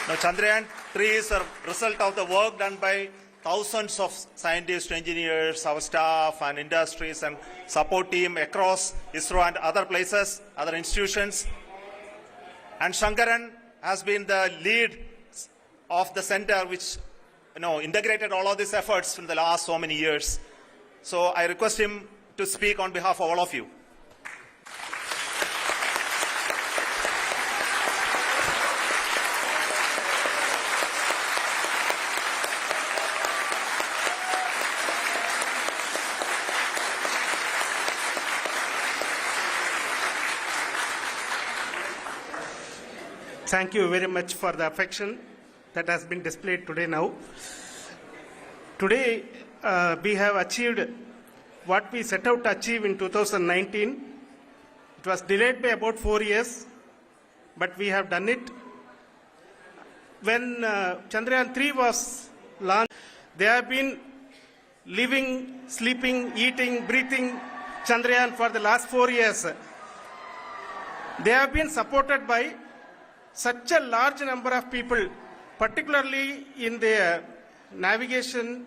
Speaker 3: Now, Chandrayaan 3 is a result of the work done by thousands of scientists, engineers, our staff and industries and support team across ISRO and other places, other institutions. And Shankaran has been the lead of the center which integrated all of these efforts in the last so many years. So I request him to speak on behalf of all of you.
Speaker 8: Thank you very much for the affection that has been displayed today now. Today, we have achieved what we set out to achieve in 2019. It was delayed by about 4 years, but we have done it. When Chandrayaan 3 was launched, they have been living, sleeping, eating, breathing Chandrayaan for the last 4 years. They have been supported by such a large number of people, particularly in the navigation,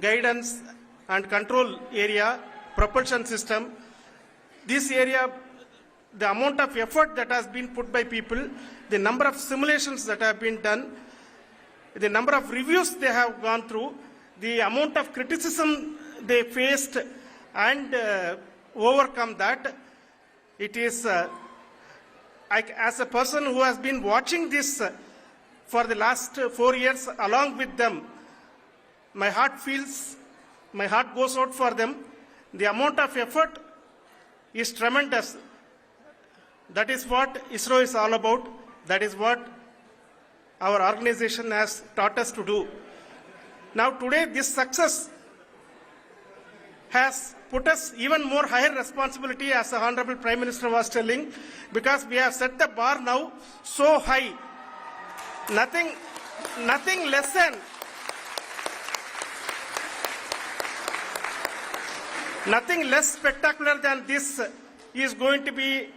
Speaker 8: guidance and control area, propulsion system. This area, the amount of effort that has been put by people, the number of simulations that have been done, the number of reviews they have gone through, the amount of criticism they faced and overcome that, it is as a person who has been watching this for the last 4 years along with them, my heart goes out for them. The amount of effort is tremendous. That is what ISRO is all about. That is what our organization has taught us to do. Now today this success has put us even more higher responsibility, as the Honorable Prime Minister was telling, because we have set the bar now so high. Nothing less spectacular than this is going to be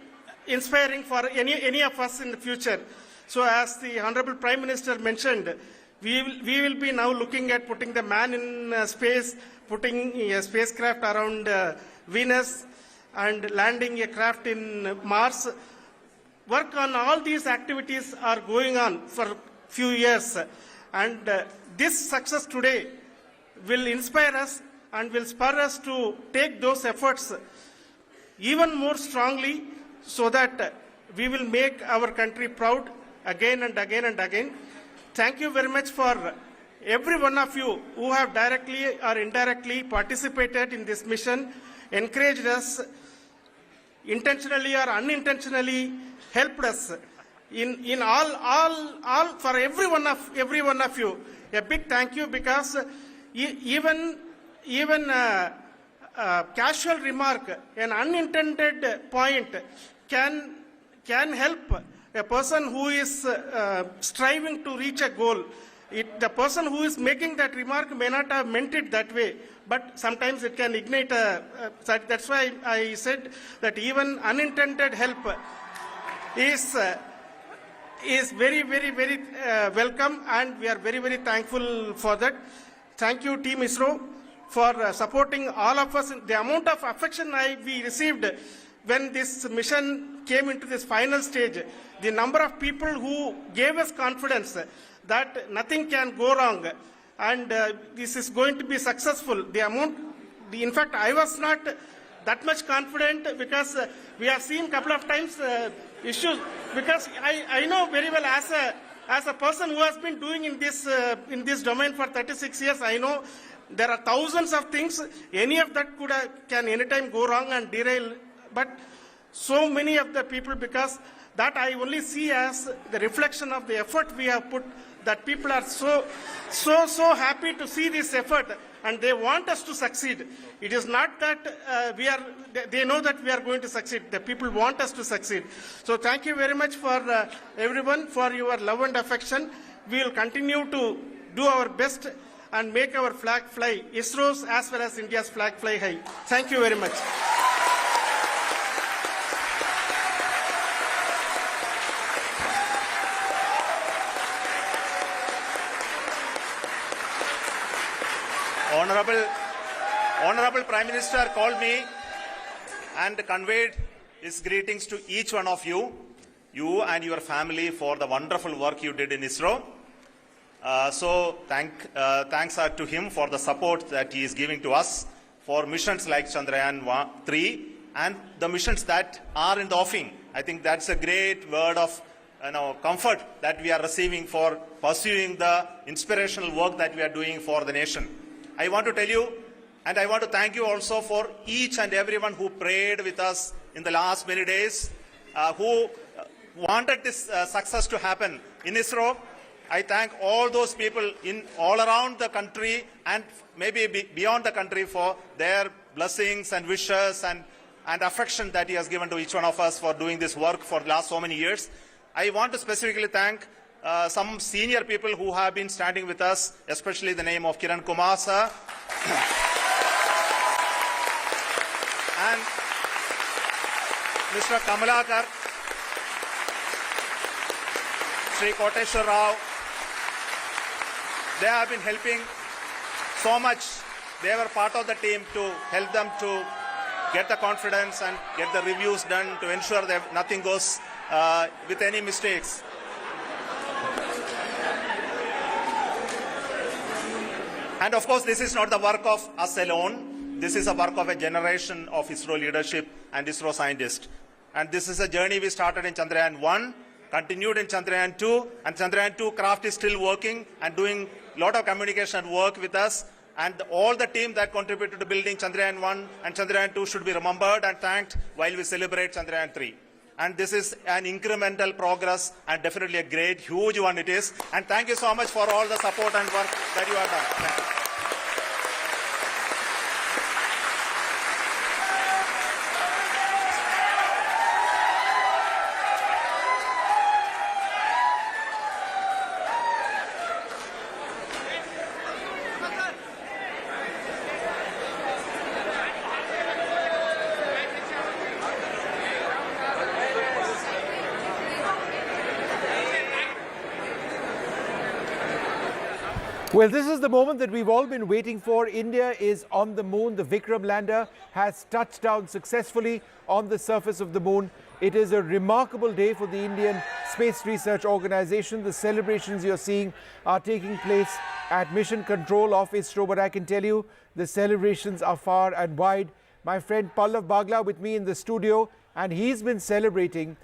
Speaker 8: inspiring for any of us in the future. So as the Honorable Prime Minister mentioned, we will be now looking at putting the man in space, putting a spacecraft around Venus and landing a craft in Mars. Work on all these activities are going on for a few years, and this success today will inspire us and will spur us to take those efforts even more strongly, so that we will make our country proud again and again and again. Thank you very much for every one of you who have directly or indirectly participated in this mission, encouraged us, intentionally or unintentionally helped us in all for every one of you. A big thank you, because even casual remark, an unintended point can help a person who is striving to reach a goal. The person who is making that remark may not have meant it that way, but sometimes it can ignite that's why I said that even unintended help is very, very, very welcome, and we are very, very thankful for that. Thank you, Team ISRO, for supporting all of us. The amount of affection we received when this mission came into this final stage, the number of people who gave us confidence that nothing can go wrong and this is going to be successful. In fact, I was not that much confident because we have seen a couple of times issues. Because I know very well as a person who has been doing in this domain for 36 years, I know there are thousands of things. Any of that can anytime go wrong and derail. But so many of the people, because that I only see as the reflection of the effort we have put, that people are so happy to see this effort and they want us to succeed. It is not that they know that we are going to succeed. The people want us to succeed. So thank you very much for everyone for your love and affection. We will continue to do our best and make our flag fly, ISRO's as well as India's flag fly high. Thank you very much.
Speaker 3: Honorable Prime Minister called me and conveyed his greetings to each one of you and your family for the wonderful work you did in ISRO. So thanks are to him for the support that he is giving to us for missions like Chandrayaan 3 and the missions that are in the offing. I think that's a great word of comfort that we are receiving for pursuing the inspirational work that we are doing for the nation. I want to tell you, and I want to thank you also for each and everyone who prayed with us in the last many days, who wanted this success to happen in ISRO. I thank all those people all around the country and maybe beyond the country for their blessings and wishes and affection that he has given to each one of us for doing this work for the last so many years. I want to specifically thank some senior people who have been standing with us, especially the name of Kiran Kumar sir and Mr. Kamalakar, Sri Koteshwar Rao. They have been helping so much. They were part of the team to help them to get the confidence and get the reviews done to ensure that nothing goes with any mistakes. And of course, this is not the work of us alone. This is a work of a generation of ISRO leadership and ISRO scientists. And this is a journey we started in Chandrayaan 1, continued in Chandrayaan 2, and Chandrayaan 2 craft is still working and doing a lot of communication work with us. And all the team that contributed to building Chandrayaan 1 and Chandrayaan 2 should be remembered and thanked while we celebrate Chandrayaan 3. And this is an incremental progress and definitely a great, huge one it is. And thank you so much for all the support and work that you have done. Thank you.
Speaker 9: Well, this is the moment that we've all been waiting for. India is on the moon. The Vikram lander has touched down successfully on the surface of the moon. It is a remarkable day for the Indian Space Research Organization. The celebrations you're seeing are taking place at Mission Control of ISRO, but I can tell you the celebrations are far and wide. My friend Pallav Bagla with me in the studio, and he's been celebrating.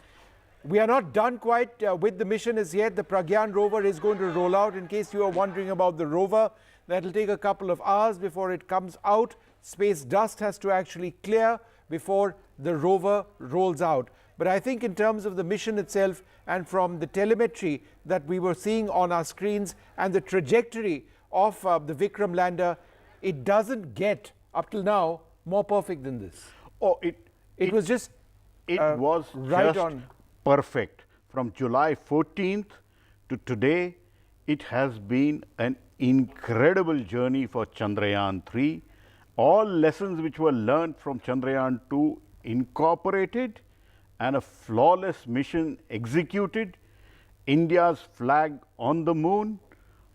Speaker 9: We are not done quite with the mission as yet. The Pragyan rover is going to roll out. In case you are wondering about the rover, that will take a couple of hours before it comes out. Space dust has to actually clear before the rover rolls out. But I think in terms of the mission itself and from the telemetry that we were seeing on our screens and the trajectory of the Vikram lander, it doesn't get, up till now, more perfect than this.
Speaker 10: Oh,
Speaker 9: it was just
Speaker 10: was
Speaker 9: right
Speaker 10: just
Speaker 9: on.
Speaker 10: Perfect. From July 14th to today, it has been an incredible journey for Chandrayaan 3. All lessons which were learned from Chandrayaan 2 incorporated and a flawless mission executed. India's flag on the moon,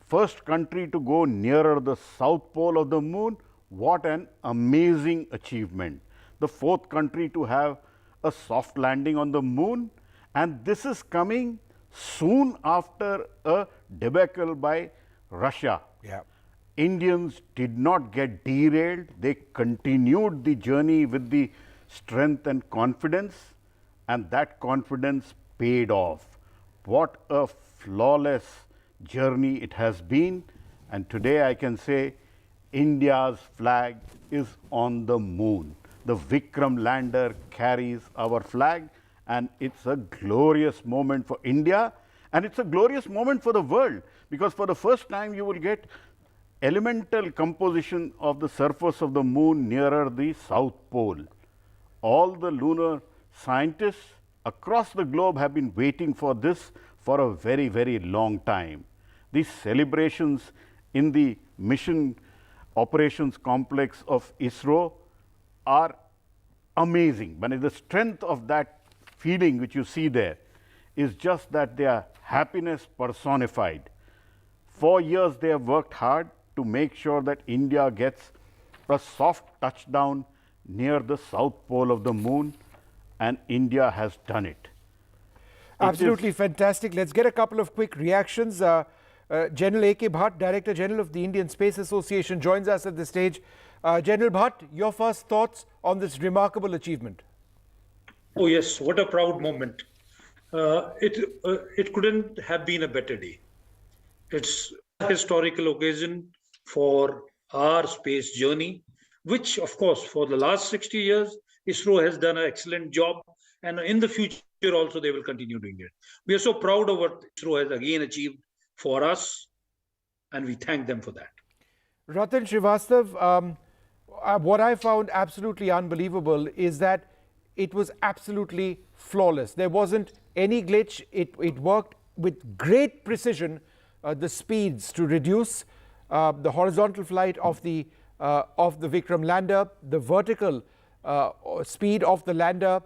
Speaker 10: first country to go nearer the south pole of the moon. What an amazing achievement. The fourth country to have a soft landing on the moon. And this is coming soon after a debacle by Russia.
Speaker 9: Yeah.
Speaker 10: Indians did not get derailed. They continued the journey with the strength and confidence, and that confidence paid off. What a flawless journey it has been. And today I can say India's flag is on the moon. The Vikram lander carries our flag, and it's a glorious moment for India, and it's a glorious moment for the world, because for the first time you will get elemental composition of the surface of the moon nearer the South Pole. All the lunar scientists across the globe have been waiting for this for a very, very long time. These celebrations in the mission operations complex of ISRO are amazing. But the strength of that feeling which you see there is just that they are happiness personified. 4 years they have worked hard to make sure that India gets a soft touchdown near the South Pole of the moon, and India has done it.
Speaker 9: Absolutely fantastic. Let's get a couple of quick reactions. General A.K. Bhatt, Director General of the Indian Space Association, joins us at the stage. General Bhatt, your first thoughts on this remarkable achievement?
Speaker 11: Oh yes, what a proud moment. It couldn't have been a better day. It's a historical occasion for our space journey, which of course for the last 60 years, ISRO has done an excellent job, and in the future also they will continue doing it. We are so proud of what ISRO has again achieved for us, and we thank them for that.
Speaker 9: Ratan Srivastav, what I found absolutely unbelievable is that it was absolutely flawless. There wasn't any glitch. It worked with great precision, the speeds to reduce the horizontal flight of the Vikram lander, the vertical speed of the lander,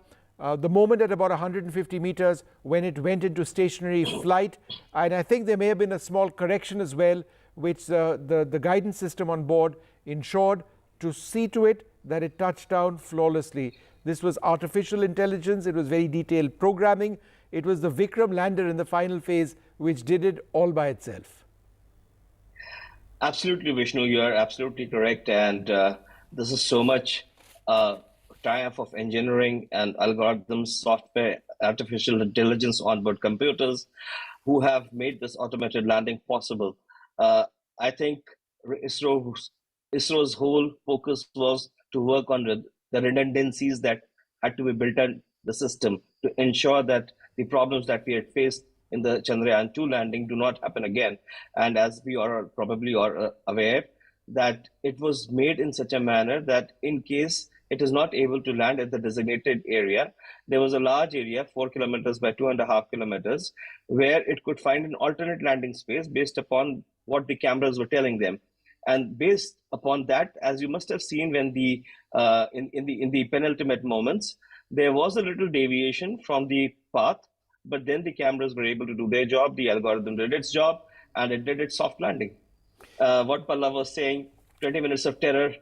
Speaker 9: the moment at about 150 meters when it went into stationary flight. And I think there may have been a small correction as well, which the guidance system on board ensured to see to it that it touched down flawlessly. This was artificial intelligence. It was very detailed programming. It was the Vikram lander in the final phase which did it all by itself.
Speaker 12: Absolutely, Vishnu, you are absolutely correct. And this is so much triumph of engineering and algorithms, software, artificial intelligence onboard computers who have made this automated landing possible. I think ISRO's whole focus was to work on the redundancies that had to be built in the system to ensure that the problems that we had faced in the Chandrayaan 2 landing do not happen again. And as we are probably aware, that it was made in such a manner that in case it is not able to land at the designated area, there was a large area, 4 kilometers by 2.5 kilometers, where it could find an alternate landing space based upon what the cameras were telling them. And based upon that, as you must have seen when in the penultimate moments, there was a little deviation from the path, but then the cameras were able to do their job, the algorithm did its job, and it did its soft landing. What Palla was saying, 20 minutes of terror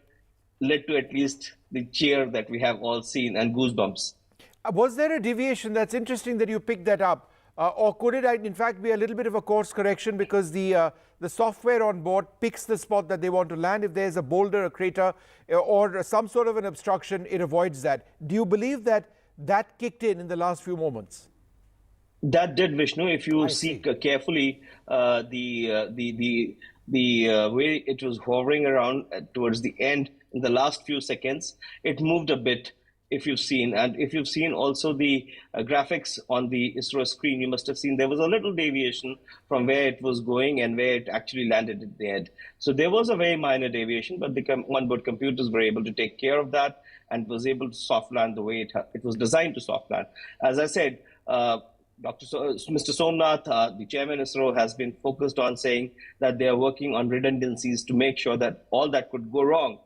Speaker 12: led to at least the cheer that we have all seen and goosebumps.
Speaker 9: Was there a deviation? That's interesting that you picked that up. Or could it in fact be a little bit of a course correction because the software on board picks the spot that they want to land? If there's a boulder, a crater, or some sort of an obstruction, it avoids that. Do you believe that that kicked in the last few moments?
Speaker 12: That did, Vishnu. If you see carefully the way it was hovering around towards the end in the last few seconds, it moved a bit. If you've seen, and if you've seen also the graphics on the ISRO screen, you must have seen there was a little deviation from where it was going and where it actually landed at the end. So there was a very minor deviation, but the onboard computers were able to take care of that and was able to soft land the way it was designed to soft land. As I said, Mr. Somnath, the chairman ISRO, has been focused on saying that they are working on redundancies to make sure that all that could go wrong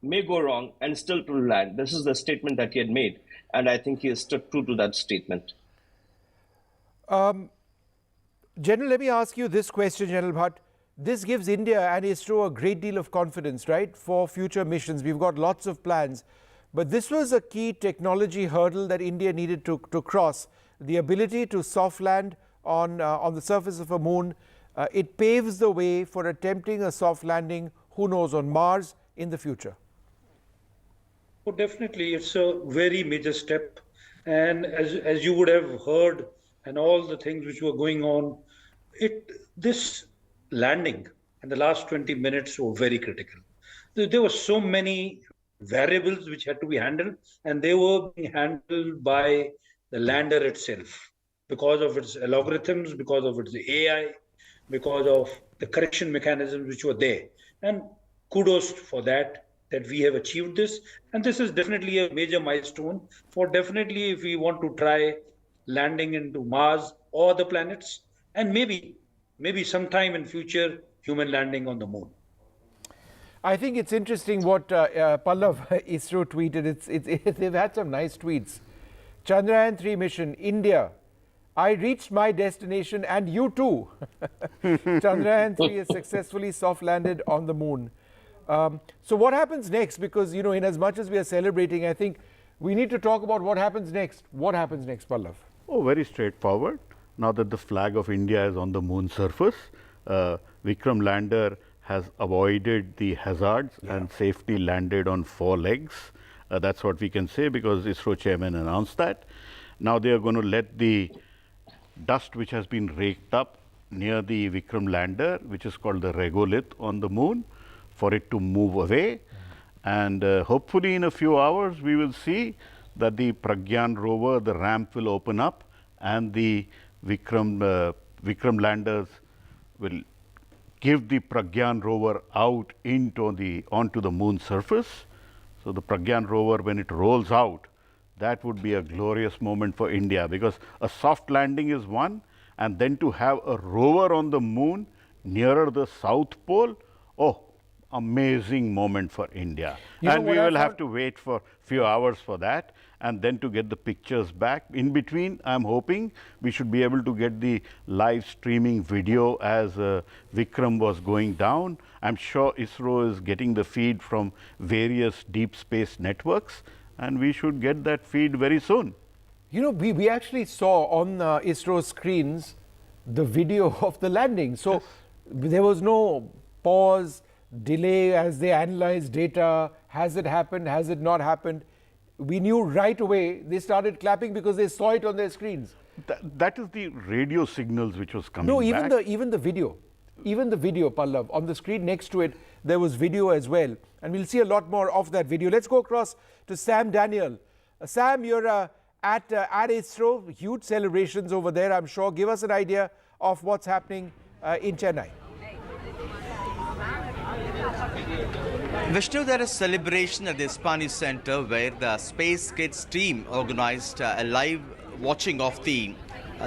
Speaker 12: may go wrong and still to land. This is the statement that he had made, and I think he has stuck true to that statement.
Speaker 9: General, let me ask you this question, General Bhatt. This gives India and ISRO a great deal of confidence, right, for future missions. We've got lots of plans, but this was a key technology hurdle that India needed to cross. The ability to soft land on the surface of a moon It paves the way for attempting a soft landing, who knows, on Mars in the future.
Speaker 11: Oh, definitely, it's a very major step. And as you would have heard, and all the things which were going on, this landing and the last 20 minutes were very critical. There were so many variables which had to be handled, and they were being handled by the lander itself because of its algorithms, because of its AI, because of the correction mechanisms which were there. And kudos for that we have achieved this. And this is definitely a major milestone for definitely if we want to try landing into Mars or the planets, and maybe sometime in future, human landing on the moon.
Speaker 9: I think it's interesting what Pallav ISRO tweeted. They've had some nice tweets. Chandrayaan 3 mission, India. I reached my destination and you too. Chandrayaan 3 has successfully soft landed on the moon. So what happens next? Because, you know, in as much as we are celebrating, I think we need to talk about what happens next. What happens next, Pallav?
Speaker 10: Oh, very straightforward. Now that the flag of India is on the moon surface, Vikram lander has avoided the hazards and safely landed on 4 legs. That's what we can say because ISRO chairman announced that. Now they are going to let the dust which has been raked up near the Vikram lander, which is called the regolith on the moon, for it to move away. And hopefully in a few hours we will see that the Pragyan rover, the ramp will open up and the Vikram landers will give the Pragyan rover out onto the moon surface. So the Pragyan rover, when it rolls out, that would be a glorious moment for India, because a soft landing is one, and then to have a rover on the moon nearer the South Pole, oh, amazing moment for India. And we will have to wait for a few hours for that, and then to get the pictures back. In between, I'm hoping we should be able to get the live streaming video as Vikram was going down. I'm sure ISRO is getting the feed from various deep space networks, and we should get that feed very soon.
Speaker 9: You know, we actually saw on ISRO screens the video of the landing. So there was no pause, delay as they analyzed data. Has it happened? Has it not happened? We knew right away. They started clapping because they saw it on their screens.
Speaker 10: That is the radio signals which was coming back.
Speaker 9: No, even the video, Pallav, on the screen next to it, there was video as well. And we'll see a lot more of that video. Let's go across to Sam Daniel. Sam, you're at ISRO, huge celebrations over there, I'm sure. Give us an idea of what's happening in Chennai.
Speaker 13: Vishnu, there is celebration at the Ispani Center where the Space Kids team organized a live watching of the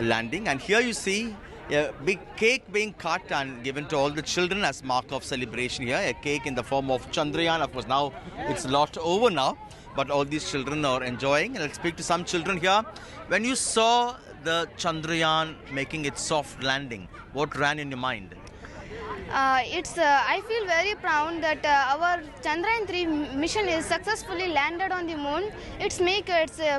Speaker 13: landing. And here you see a big cake being cut and given to all the children as mark of celebration here. A cake in the form of Chandrayaan. Of course, now it's a lot over now, but all these children are enjoying. And let's speak to some children here. When you saw the Chandrayaan making its soft landing, what ran in your mind?
Speaker 14: I feel very proud that our Chandrayaan 3 mission is successfully landed on the moon. It's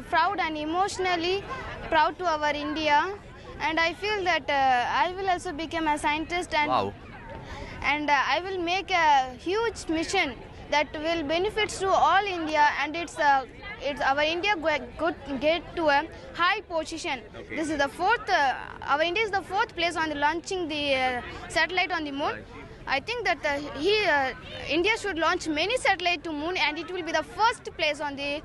Speaker 14: proud and emotionally proud to our India. And I feel that I will also become a scientist and I will make a huge mission that will benefit to all India, and it's our India get to a high position. Okay. This is the fourth. Our India is the 4th place on the launching the satellite on the moon. Right. I think that India should launch many satellites to moon, and it will be the first place on the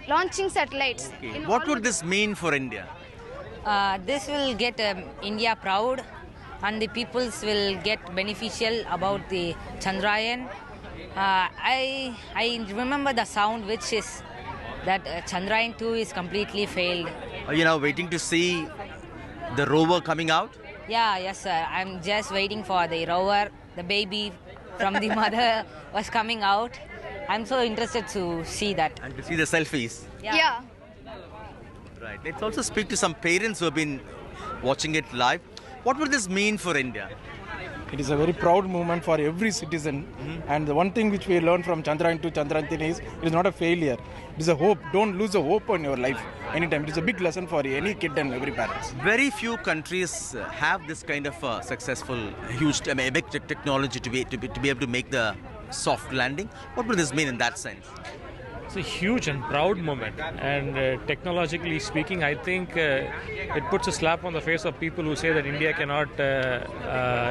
Speaker 14: launching satellites.
Speaker 13: Okay. What would this mean for India?
Speaker 15: This will get India proud, and the peoples will get beneficial about the Chandrayaan. I remember the sound which is that Chandrayaan 2 is completely failed.
Speaker 13: Are you now waiting to see the rover coming out?
Speaker 15: Yeah, yes sir. I'm just waiting for the rover. The baby from the mother was coming out. I'm so interested to see that.
Speaker 13: And to see the selfies?
Speaker 14: Yeah.
Speaker 13: Right. Let's also speak to some parents who have been watching it live. What will this mean for India?
Speaker 16: It is a very proud moment for every citizen. And the one thing which we learned from Chandrayaan 2, Chandrayaan 3 is it is not a failure. It is a hope. Don't lose a hope on your life. anytime. It's a big lesson for any kid and every parents.
Speaker 13: Very few countries have this kind of successful, huge, big technology to be able to make the soft landing. What will this mean in that sense?
Speaker 17: It's a huge and proud moment, and technologically speaking, I think it puts a slap on the face of people who say that India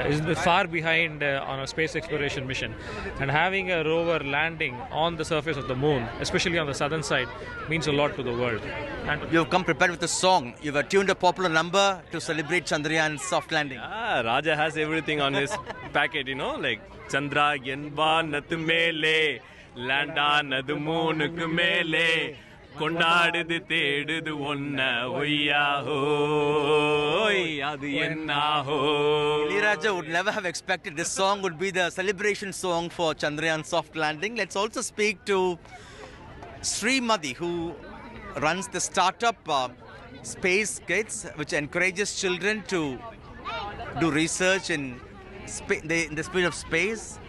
Speaker 17: is far behind on a space exploration mission. And having a rover landing on the surface of the moon, especially on the southern side, means a lot to the world. And
Speaker 13: you've come prepared with a song. You've tuned a popular number to celebrate Chandrayaan's soft landing.
Speaker 18: Raja has everything on his packet, like Chandrayaan vanat mele. Landanadu moonuku mele kondaadudhu thedudhu onna oyya hoy adu enna hoy.
Speaker 13: Raja would never have expected this song would be the celebration song for Chandrayaan soft landing. Let's also speak to Srimati, who runs the startup Space Kids, which encourages children to do research in the spirit of space.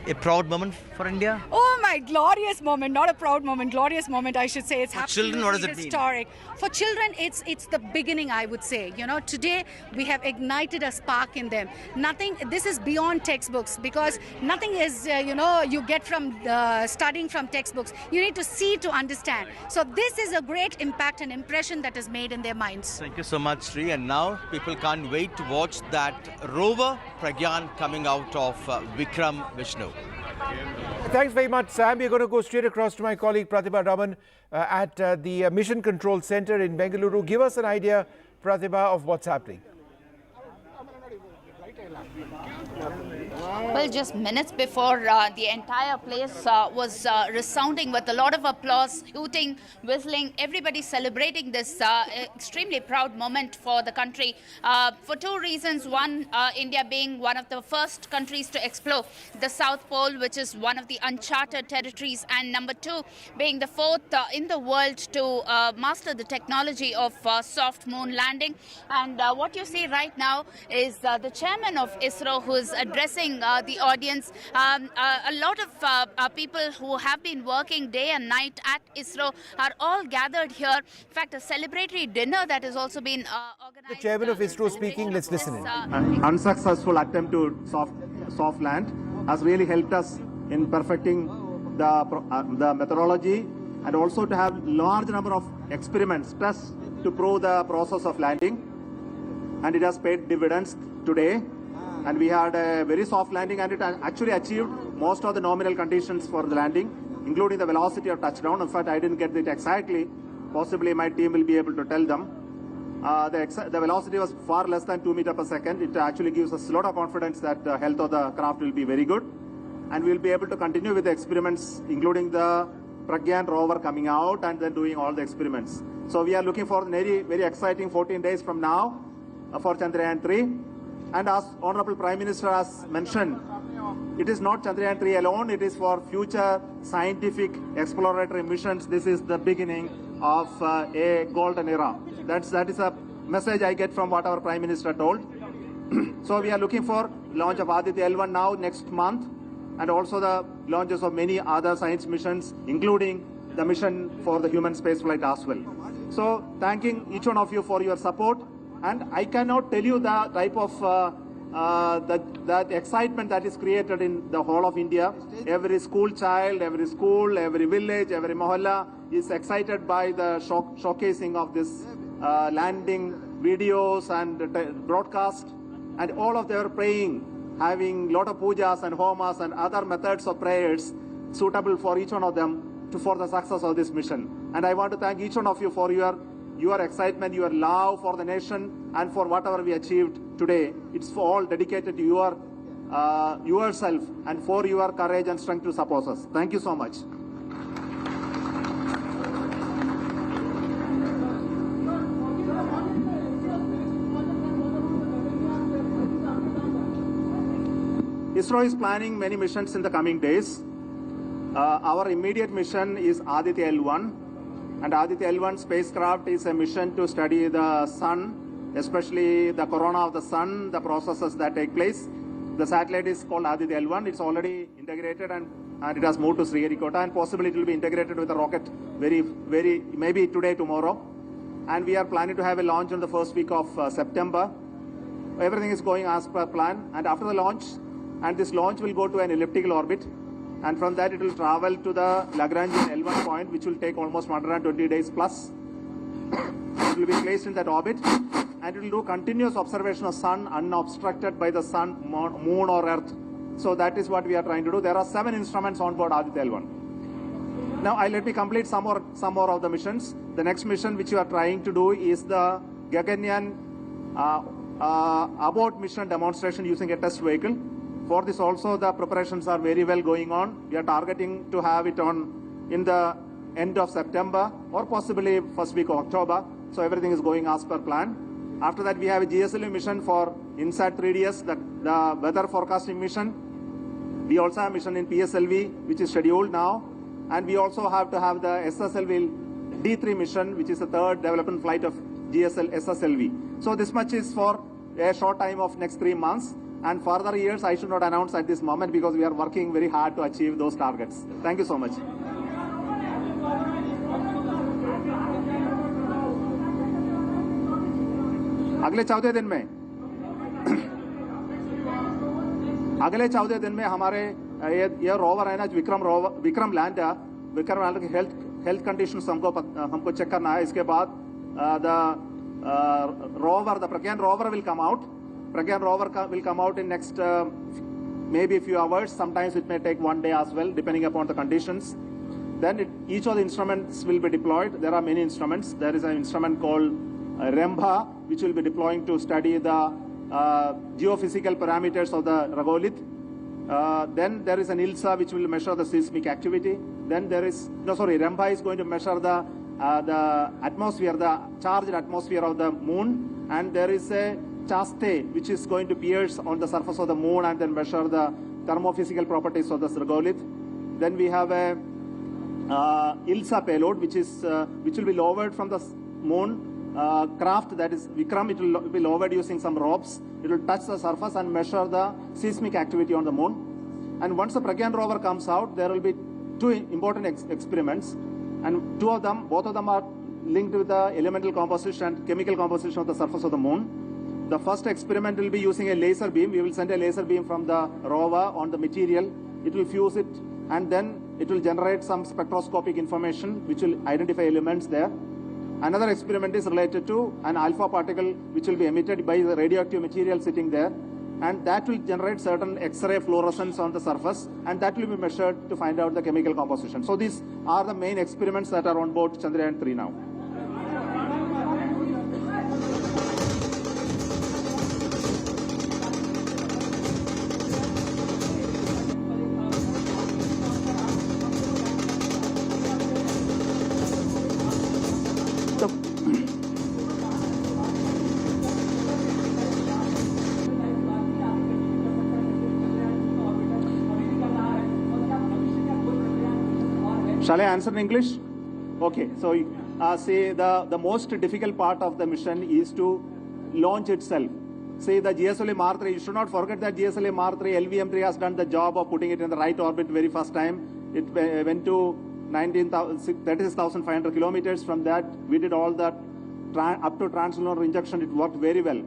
Speaker 13: A proud moment for India?
Speaker 19: Oh my, glorious moment, not a proud moment, glorious moment I should say. It's
Speaker 13: for children, what does it
Speaker 19: historic. For children, it's the beginning, I would say. Today we have ignited a spark in them. This is beyond textbooks, because nothing is, you get from studying from textbooks. You need to see to understand. So this is a great impact and impression that is made in their minds.
Speaker 13: Thank you so much, Sri. And now people can't wait to watch that rover Pragyan coming out of Vikram Vishnu.
Speaker 9: Thanks very much, Sam. We're going to go straight across to my colleague Pratibha Raman at the Mission Control Center in Bengaluru. Give us an idea, Pratibha, of what's happening.
Speaker 20: Well, just minutes before the entire place was resounding with a lot of applause, hooting, whistling, everybody celebrating this extremely proud moment for the country for two reasons. One, India being one of the first countries to explore the South Pole, which is one of the uncharted territories, and number two, being the fourth in the world to master the technology of soft moon landing. And what you see right now is the chairman of ISRO, who is addressing the audience. A lot of people who have been working day and night at ISRO are all gathered here. In fact, a celebratory dinner that has also been organized.
Speaker 9: The chairman of ISRO speaking. Let's listen in.
Speaker 21: An unsuccessful attempt to soft land has really helped us in perfecting the methodology, and also to have large number of experiments, tests to prove the process of landing. And it has paid dividends today. And we had a very soft landing, and it actually achieved most of the nominal conditions for the landing, including the velocity of touchdown. In fact, I didn't get it exactly. Possibly my team will be able to tell them. The velocity was far less than 2 meters per second. It actually gives us a lot of confidence that the health of the craft will be very good. And we'll be able to continue with the experiments, including the Pragyan rover coming out and then doing all the experiments. So we are looking for very, very exciting 14 days from now for Chandrayaan 3. And as Honorable Prime Minister has mentioned, it is not Chandrayaan 3 alone, it is for future scientific exploratory missions. This is the beginning of a golden era. That is a message I get from what our Prime Minister told. So we are looking for launch of Aditya L1 now next month, and also the launches of many other science missions, including the mission for the human spaceflight as well. So thanking each one of you for your support. And I cannot tell you the type of that excitement that is created in the whole of India. Every school child, every school, every village, every mohalla is excited by the showcasing of this landing videos and broadcast. And all of them are praying, having lot of pujas and homas and other methods of prayers suitable for each one of them for the success of this mission. And I want to thank each one of you for your excitement, your love for the nation, and for whatever we achieved today. It's all dedicated to yourself and for your courage and strength to support us. Thank you so much. ISRO is planning many missions in the coming days. Our immediate mission is Aditya L1. And Aditya L1 spacecraft is a mission to study the sun, especially the corona of the sun, the processes that take place. The satellite is called Aditya L1. It's already integrated and it has moved to Sriharikota, and possibly it will be integrated with a rocket maybe today, tomorrow. and we are planning to have a launch on the first week of September. Everything is going as per plan, and after the launch, and this launch will go to an elliptical orbit, and from that it will travel to the Lagrangian L1 point, which will take almost 120 days plus. It will be placed in that orbit, and it will do continuous observation of sun unobstructed by the sun, moon or earth. So that is what we are trying to do. There are 7 instruments on board Aditya L1. Now let me complete some more of the missions. The next mission which you are trying to do is the Gaganyaan abort mission demonstration using a test vehicle. For this also the preparations are very well going on. We are targeting to have it on in the end of September or possibly first week of October. So everything is going as per plan. After that we have a GSLV mission for INSAT 3DS, the weather forecasting mission. We also have a mission in PSLV which is scheduled now. And we also have to have the SSLV D3 mission, which is the third development flight of SSLV. So this much is for a short time of next 3 months. And further years I should not announce at this moment because we are working very hard to achieve those targets. Thank you so much. अगले 14 दिन में हमारे ये rover है ना, Vikram lander की health conditions हमको check करना है. इसके बाद the Pragyan rover will come out. Pragyan rover will come out in next maybe a few hours. Sometimes it may take 1 day as well, depending upon the conditions. Then each of the instruments will be deployed. There are many instruments. There is an instrument called REMBA, which will be deploying to study the geophysical parameters of the regolith. Then there is an ILSA which will measure the seismic activity. Then there is, REMBA is going to measure the atmosphere, the charged atmosphere of the moon. And there is a chaste which is going to pierce on the surface of the moon and then measure the thermophysical properties of the regolith. Then we have a ILSA payload which will be lowered from the moon. Craft, that is Vikram, it will be lowered using some ropes. It will touch the surface and measure the seismic activity on the moon. And once the Pragyan rover comes out, there will be 2 important experiments. And both of them are linked with the elemental composition and chemical composition of the surface of the moon. The first experiment will be using a laser beam. We will send a laser beam from the rover on the material. It will fuse it, and then it will generate some spectroscopic information which will identify elements there. Another experiment is related to an alpha particle which will be emitted by the radioactive material sitting there, and that will generate certain X-ray fluorescence on the surface, and that will be measured to find out the chemical composition. So these are the main experiments that are on board Chandrayaan 3 now. Shall I answer in English? Okay, so see the most difficult part of the mission is to launch itself. See the GSLV Mark 3, you should not forget that GSLV Mark 3, LVM3 has done the job of putting it in the right orbit very first time. It went to 36,500 kilometers. From that, we did all that up to translunar injection. It worked very well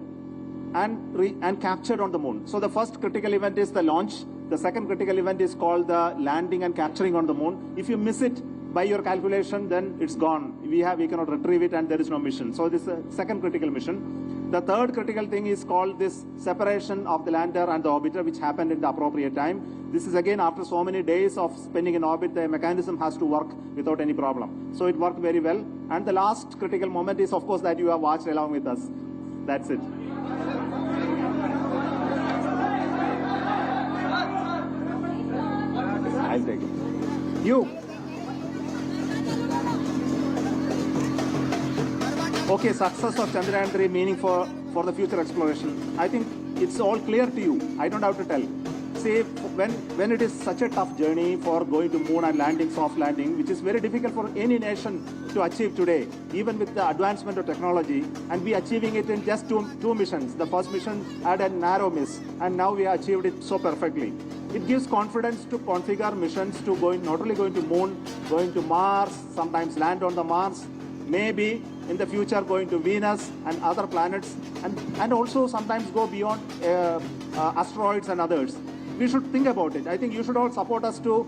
Speaker 21: and captured on the moon. So the first critical event is the launch. The second critical event is called the landing and capturing on the moon. If you miss it by your calculation, then it's gone. We cannot retrieve it and there is no mission. So this is the second critical mission. The third critical thing is called this separation of the lander and the orbiter, which happened in the appropriate time. This is again after so many days of spending in orbit, the mechanism has to work without any problem. So it worked very well. And the last critical moment is, of course, that you have watched along with us. That's it. I'll take it. You. Okay, success of Chandrayaan 3 meaning for the future exploration. I think it's all clear to you. I don't have to tell. See, when it is such a tough journey for going to moon and landing, soft landing, which is very difficult for any nation to achieve today, even with the advancement of technology, and we achieving it in just two missions. The first mission had a narrow miss, and now we achieved it so perfectly. It gives confidence to configure missions to not only going to moon, going to Mars, sometimes land on the Mars, maybe in the future going to Venus and other planets, and also sometimes go beyond asteroids and others. We should think about it. I think you should all support us to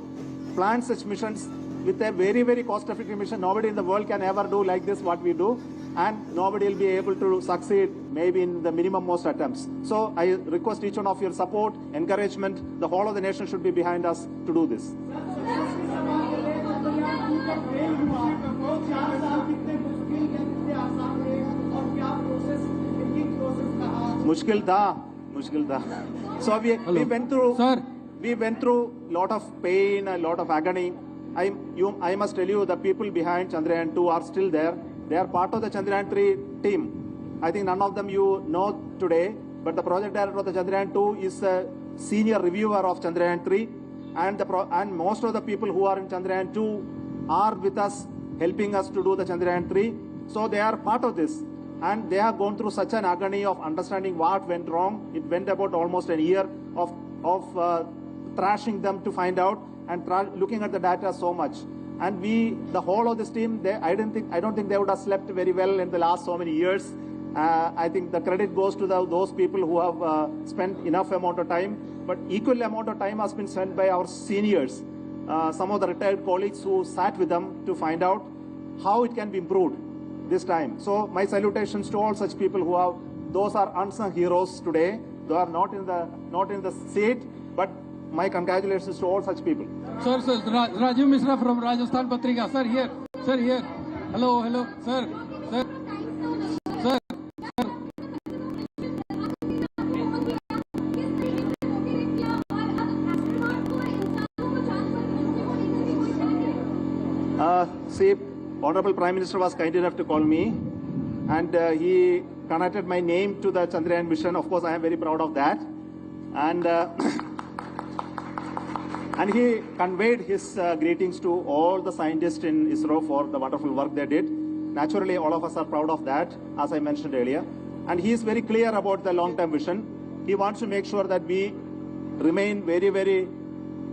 Speaker 21: plan such missions with a very, very cost-effective mission. Nobody in the world can ever do like this what we do, and nobody will be able to succeed maybe in the minimum most attempts. So I request each one of your support, encouragement. The whole of the nation should be behind us to do this. मुश्किल था. So we went through. Sir. We went through a lot of pain, a lot of agony. I must tell you, the people behind Chandrayaan 2 are still there. They are part of the Chandrayaan 3 team. I think none of them you know today, but the project director of the Chandrayaan 2 is a senior reviewer of Chandrayaan 3, and most of the people who are in Chandrayaan 2 are with us, helping us to do the Chandrayaan 3. So they are part of this, and they have gone through such an agony of understanding what went wrong. It went about almost a year of thrashing them to find out and looking at the data so much. And the whole of this team, I don't think they would have slept very well in the last so many years. I think the credit goes to those people who have spent enough amount of time, but equal amount of time has been spent by our seniors, some of the retired colleagues who sat with them to find out how it can be improved this time. So my salutations to all such people those are unsung heroes today. They are not in the seat, but my congratulations to all such people.
Speaker 2: Sir, Rajiv Mishra from Rajasthan Patrika. Sir, here. Hello, sir.
Speaker 21: See, Honorable Prime Minister was kind enough to call me, and he connected my name to the Chandrayaan mission. Of course, I am very proud of that. And he conveyed his greetings to all the scientists in ISRO for the wonderful work they did. Naturally, all of us are proud of that, as I mentioned earlier. And he is very clear about the long-term vision. He wants to make sure that we remain very, very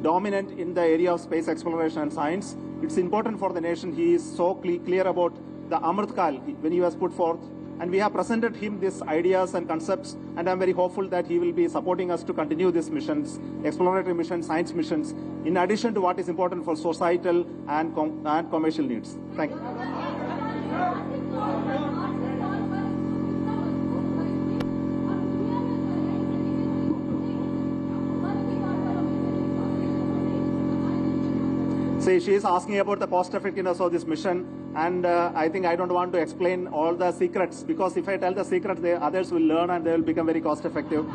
Speaker 21: dominant in the area of space exploration and science. It's important for the nation. He is so clear about the Amrit Kal when he was put forth. And we have presented him these ideas and concepts, and I'm very hopeful that he will be supporting us to continue these missions, exploratory missions, science missions, in addition to what is important for societal and commercial needs. Thank you. See, she is asking about the cost effectiveness of this mission, and I think I don't want to explain all the secrets, because if I tell the secrets, the others will learn and they will become very cost effective.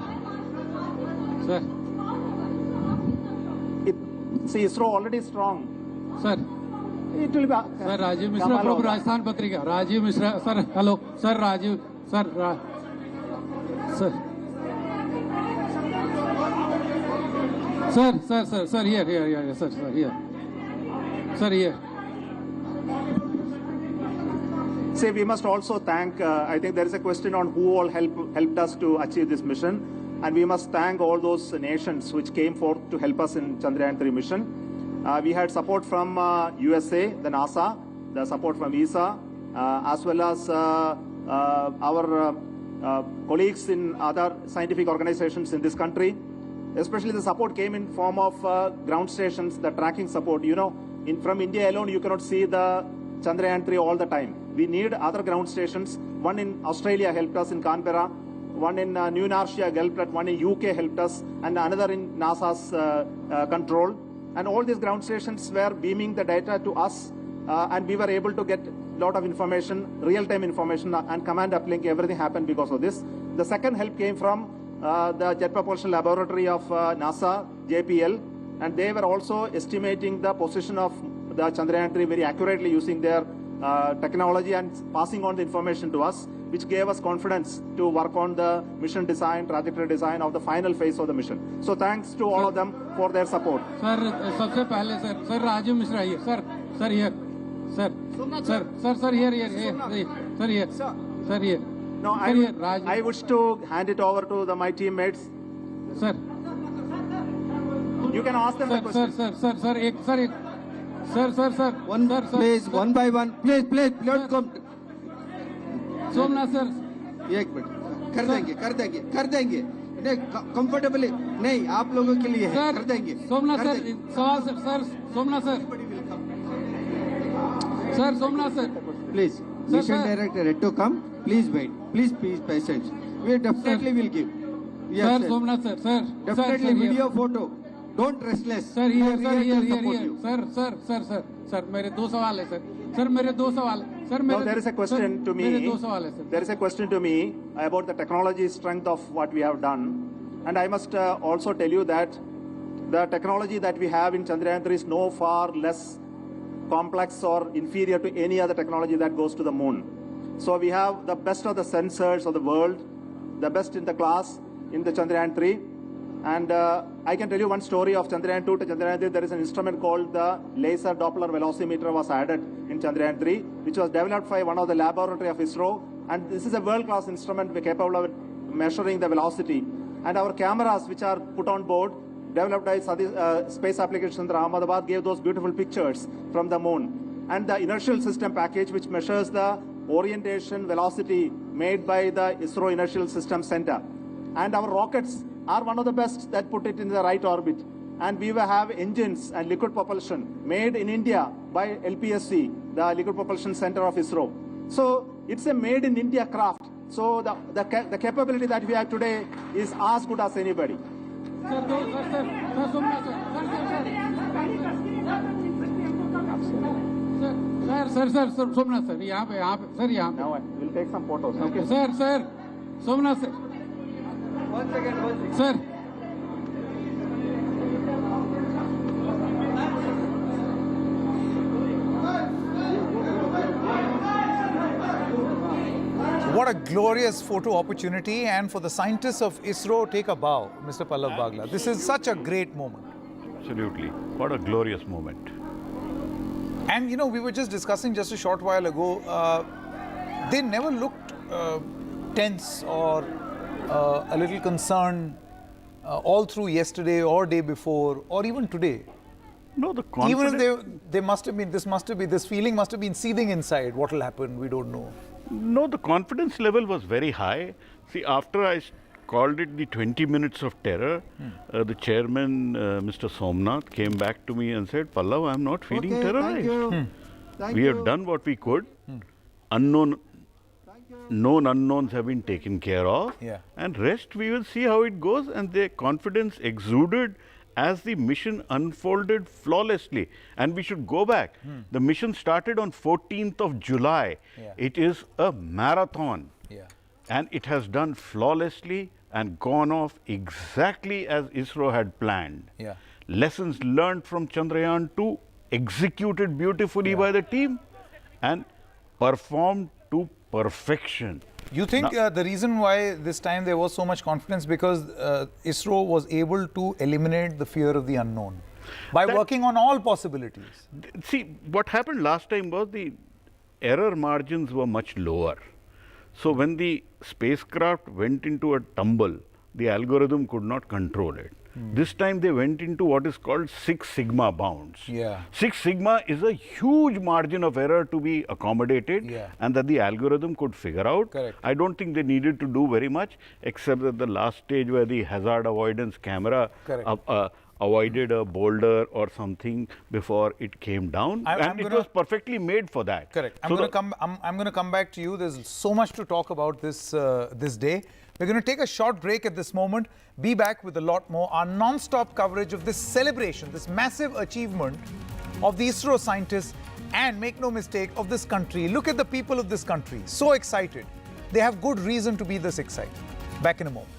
Speaker 2: Sir.
Speaker 21: See, ISRO already strong.
Speaker 2: Sir.
Speaker 21: It will be.
Speaker 2: Sir, Rajiv Mishra from Rajasthan Patrika. Rajiv Mishra, sir, hello. Sir, Rajiv, sir, sir, here, sir, here. Sir, here.
Speaker 21: See, we must also thank, I think there is a question on who all helped us to achieve this mission. And we must thank all those nations which came forth to help us in Chandrayaan 3 mission. We had support from USA, the NASA, the support from ESA, as well as our colleagues in other scientific organizations in this country. Especially the support came in form of ground stations, the tracking support. You know, from India alone, you cannot see the Chandrayaan 3 all the time. We need other ground stations. One in Australia helped us in Canberra, one in New Inertia helped us, one in UK helped us, and another in NASA's control. And all these ground stations were beaming the data to us, and we were able to get a lot of information, real-time information, and command uplink. Everything happened because of this. The second help came from the Jet Propulsion Laboratory of NASA, JPL, and they were also estimating the position of the Chandrayaan 3 very accurately using their technology and passing on the information to us, which gave us confidence to work on the mission design, trajectory design of the final phase of the mission. So thanks to all of them for their support.
Speaker 2: Sir, सबसे पहले sir Rajiv Mishra here, sir here, sir here.
Speaker 21: No, I wish to hand it over to my teammates.
Speaker 2: Sir.
Speaker 21: You can ask them the question.
Speaker 2: Sir.
Speaker 22: Please, one by one. Please, don't come.
Speaker 2: Somnath sir
Speaker 1: एक minute कर देंगे नहीं comfortably नहीं आप लोगों के लिए है कर देंगे
Speaker 2: सोमनाथ सर सवाल sir Somnath sir Somnath sir
Speaker 1: please mission director to come please wait please patience we definitely will give
Speaker 2: sir Somnath sir
Speaker 1: definitely video photo don't restless
Speaker 2: sir here sir मेरे दो सवाल है सर मेरे दो सवाल sir
Speaker 21: No, there is a question to me.
Speaker 2: मेरे दो सवाल है sir
Speaker 21: There is a question to me about the technology strength of what we have done, and I must also tell you that the technology that we have in Chandrayaan 3 is no far less complex or inferior to any other technology that goes to the moon. So we have the best of the sensors of the world, the best in the class in the Chandrayaan 3. And I can tell you one story of Chandrayaan 2 to Chandrayaan 3. There is an instrument called the laser Doppler velocimeter was added in Chandrayaan 3, which was developed by one of the laboratory of ISRO. And this is a world-class instrument capable of measuring the velocity. And our cameras, which are put on board, developed by Space Applications Center Ahmedabad, gave those beautiful pictures from the moon. And the inertial system package, which measures the orientation velocity made by the ISRO Inertial System Center. And our rockets are one of the best that put it in the right orbit. And we will have engines and liquid propulsion made in India by LPSC, the Liquid Propulsion Center of ISRO. So it's a made in India craft. So the capability that we have today is as good as anybody.
Speaker 2: Sir Somnath sir Somnath sir यहाँ पे sir यहाँ
Speaker 21: Now we'll take some photos.
Speaker 2: Okay. Sir Somnath sir sir
Speaker 22: What a glorious photo opportunity, and for the scientists of ISRO, take a bow, Mr. Pallav Bagla. This is such a great moment.
Speaker 10: Absolutely. What a glorious moment.
Speaker 22: And you know, we were just discussing just a short while ago, they never looked tense or a little concerned all through yesterday or day before or even today.
Speaker 10: No, the confidence...
Speaker 22: Even if they must have been, this feeling must have been seething inside. What will happen, we don't know.
Speaker 10: No, the confidence level was very high. See, after I called it the 20 minutes of terror, the chairman, Mr. Somnath, came back to me and said, Pallav, I am not feeling terrorized. We have done what we could. Known unknowns have been taken care of. And rest, we will see how it goes. And their confidence exuded as the mission unfolded flawlessly. And we should go back. The mission started on 14th of July. It is a marathon. And it has done flawlessly and gone off exactly as ISRO had planned. Lessons learned from Chandrayaan 2 executed beautifully by the team and performed to perfection.
Speaker 22: You think the reason why this time there was so much confidence because ISRO was able to eliminate the fear of the unknown by working on all possibilities?
Speaker 10: See, what happened last time was the error margins were much lower. So when the spacecraft went into a tumble, the algorithm could not control it. This time they went into what is called 6 sigma bounds. 6 sigma is a huge margin of error to be accommodated and that the algorithm could figure out. I don't think they needed to do very much except at the last stage where the hazard avoidance camera avoided a boulder or something before it came down, and it was perfectly made for that.
Speaker 22: I'm going to come back to you. There's so much to talk about this this day. We're going to take a short break at this moment. Be back with a lot more. Our non-stop coverage of this celebration, this massive achievement of the ISRO scientists, and make no mistake, of this country. Look at the people of this country, so excited. They have good reason to be this excited. Back in a moment.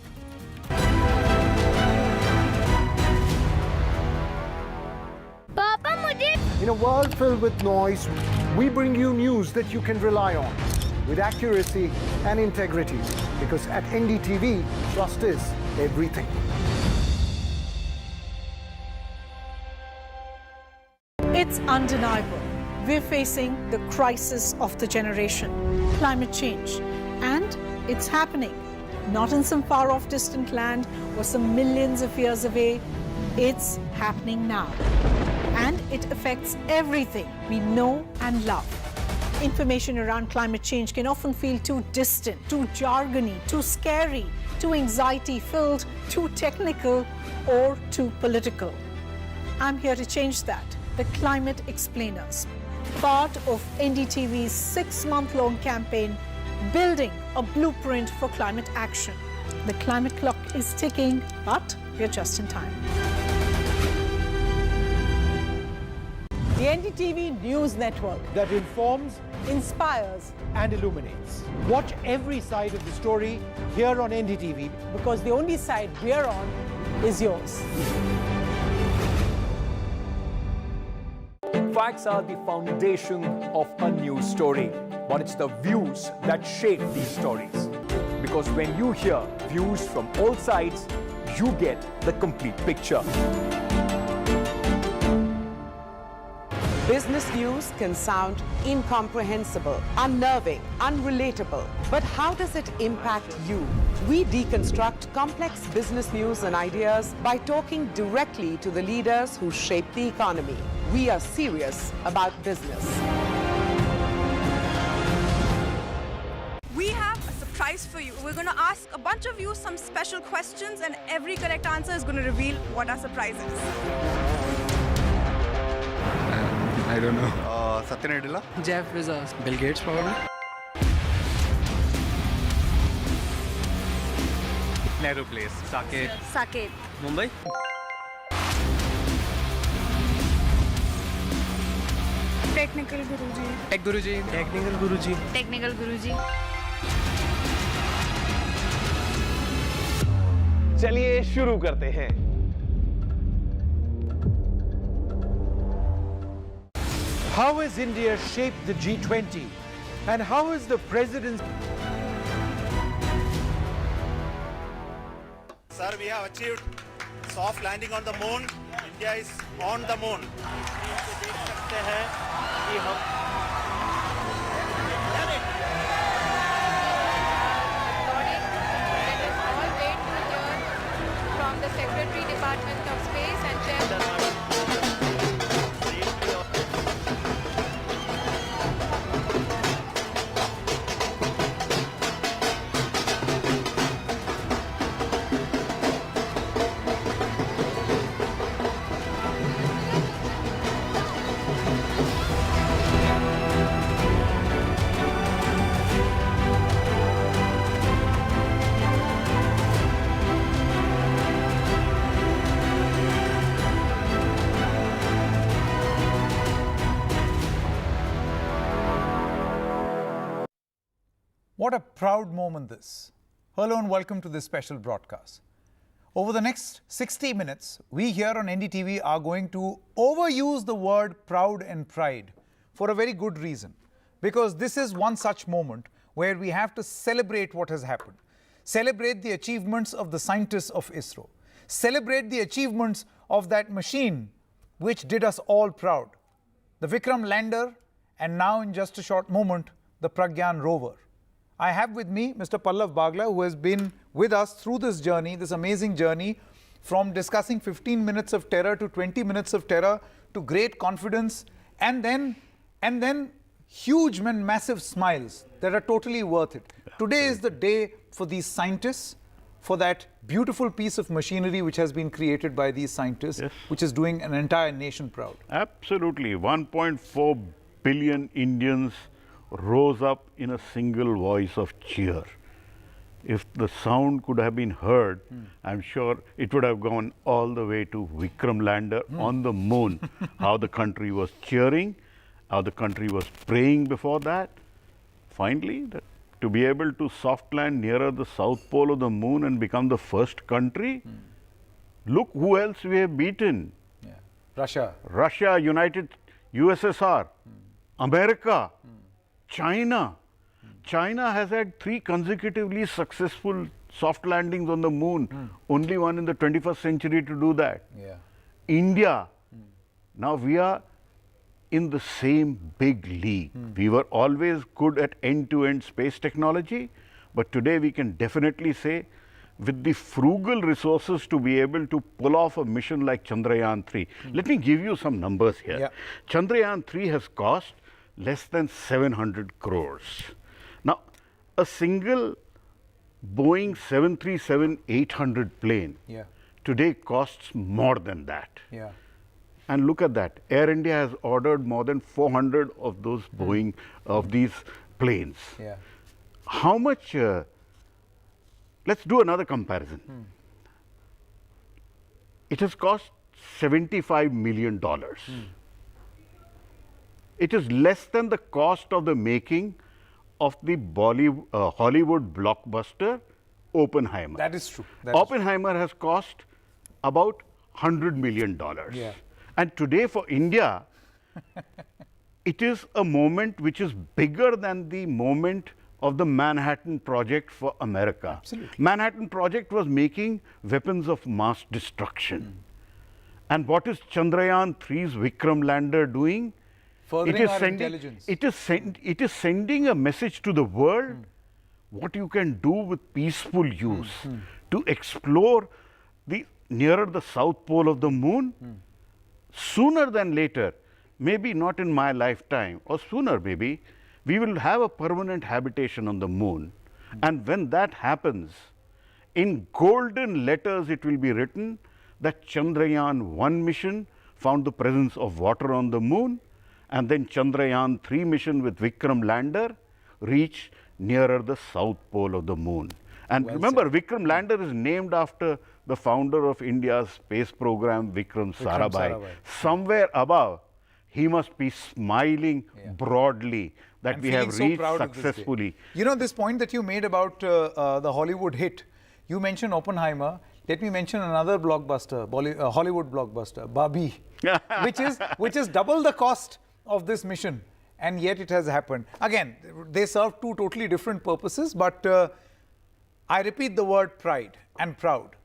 Speaker 23: In a world filled with noise, we bring you news that you can rely on with accuracy and integrity. Because at NDTV, trust is everything.
Speaker 24: It's undeniable. We're facing the crisis of the generation, climate change. And it's happening. Not in some far-off distant land or some millions of years away. It's happening now. And it affects everything we know and love. Information around climate change can often feel too distant, too jargony, too scary, too anxiety-filled, too technical, or too political. I'm here to change that. The Climate Explainers, part of NDTV's 6-month-long campaign, building a blueprint for climate action. The climate clock is ticking, but we're just in time. The NDTV News Network
Speaker 9: that informs,
Speaker 24: inspires,
Speaker 9: and illuminates. Watch every side of the story here on NDTV.
Speaker 24: because the only side we're on is yours.
Speaker 4: Facts are the foundation of a news story, but it's the views that shape these stories. Because when you hear views from all sides, you get the complete picture.
Speaker 5: Business news can sound incomprehensible, unnerving, unrelatable. But how does it impact you? We deconstruct complex business news and ideas by talking directly to the leaders who shape the economy. We are serious about business.
Speaker 6: We have a surprise for you. We're going to ask a bunch of you some special questions, and every correct answer is going to reveal what our surprise is.
Speaker 7: I don't know. Satya Nadella?
Speaker 25: Jeff Bezos. Bill Gates, probably.
Speaker 7: Nehru Place. Saket.
Speaker 6: Saket.
Speaker 7: Mumbai?
Speaker 6: Technical Guruji.
Speaker 7: Tech Guruji. Technical Guruji.
Speaker 6: Technical Guruji.
Speaker 4: चलिए शुरू करते हैं।
Speaker 9: How has India shaped the G20? And how is the president...
Speaker 3: Sir, we have achieved soft landing on the moon. India is on the moon.
Speaker 26: From the Secretary Department of Space and Chairman.
Speaker 22: What a proud moment this. Hello and welcome to this special broadcast. Over the next 60 minutes, we here on NDTV are going to overuse the word proud and pride for a very good reason. Because this is one such moment where we have to celebrate what has happened. Celebrate the achievements of the scientists of ISRO. Celebrate the achievements of that machine which did us all proud. The Vikram lander, and now in just a short moment, the Chandrayaan rover. I have with me Mr. Pallav Bagla, who has been with us through this journey, this amazing journey, from discussing 15 minutes of terror to 20 minutes of terror to great confidence, and then huge and massive smiles that are totally worth it. Today is the day for these scientists, for that beautiful piece of machinery which has been created by these scientists, which is doing an entire nation proud.
Speaker 10: Absolutely. 1.4 billion Indians rose up in a single voice of cheer. If the sound could have been heard, I'm sure it would have gone all the way to Vikram lander on the moon. How the country was cheering, how the country was praying before that. Finally, to be able to soft land nearer the south pole of the moon and become the first country. Look who else we have beaten.
Speaker 22: Russia.
Speaker 10: Russia, USSR, America, China. China has had 3 consecutively successful soft landings on the moon. Only one in the 21st century to do that. India. Now we are in the same big league. We were always good at end-to-end space technology, but today we can definitely say, with the frugal resources to be able to pull off a mission like Chandrayaan 3. Let me give you some numbers here. Chandrayaan 3 has cost less than 700 crores. Now, a single Boeing 737-800 plane today costs more than that.
Speaker 22: Yeah.
Speaker 10: And look at that. Air India has ordered more than 400 of those Boeing, of these planes.
Speaker 22: Yeah.
Speaker 10: How much, let's do another comparison. It has cost $75 million. It is less than the cost of the making of the Hollywood blockbuster Oppenheimer.
Speaker 22: That is true.
Speaker 10: Oppenheimer has cost about $100 million.
Speaker 22: Yeah.
Speaker 10: And today for India, it is a moment which is bigger than the moment of the Manhattan Project for America.
Speaker 22: Absolutely.
Speaker 10: Manhattan Project was making weapons of mass destruction. And what is Chandrayaan 3's Vikram lander doing?
Speaker 22: Furthering our intelligence.
Speaker 10: It is sending a message to the world what you can do with peaceful use to explore nearer the south pole of the moon. Sooner than later, maybe not in my lifetime, or sooner maybe, we will have a permanent habitation on the moon. And when that happens, in golden letters it will be written that Chandrayaan 1 mission found the presence of water on the moon, and then Chandrayaan 3 mission with Vikram lander reached nearer the south pole of the moon. And remember, Vikram lander is named after the founder of India's space program, Vikram Sarabhai. Somewhere above, he must be smiling broadly that
Speaker 22: I'm
Speaker 10: we have
Speaker 22: feeling
Speaker 10: reached
Speaker 22: so proud of this day.
Speaker 10: successfully.
Speaker 22: You know, this point that you made about the Hollywood hit, you mentioned Oppenheimer. Let me mention another blockbuster, Hollywood blockbuster, Barbie, which is double the cost of this mission, and yet it has happened. Again, they serve two totally different purposes, but I repeat the word pride and proud.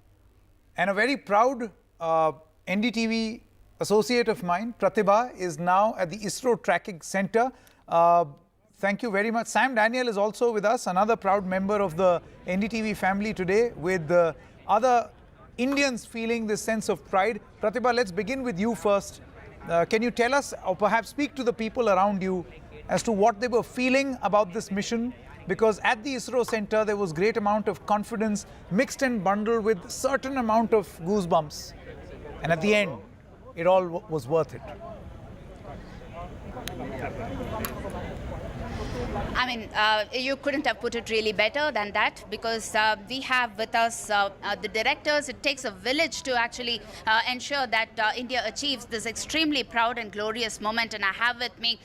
Speaker 22: And a very proud NDTV associate of mine, Pratibha, is now at the ISRO Tracking Center. Thank you very much. Sam Daniel is also with us, another proud member of the NDTV family today, with other Indians feeling this sense of pride. Pratibha, let's begin with you first. Can you tell us, or perhaps speak to the people around you, as to what they were feeling about this mission? Because at the ISRO Center, there was great amount of confidence mixed and bundled with certain amount of goosebumps. And at the end, it all was worth it.
Speaker 20: I mean, you couldn't have put it really better than that, because we have with us the directors. It takes a village to actually ensure that India achieves this extremely proud and glorious moment. And I have with me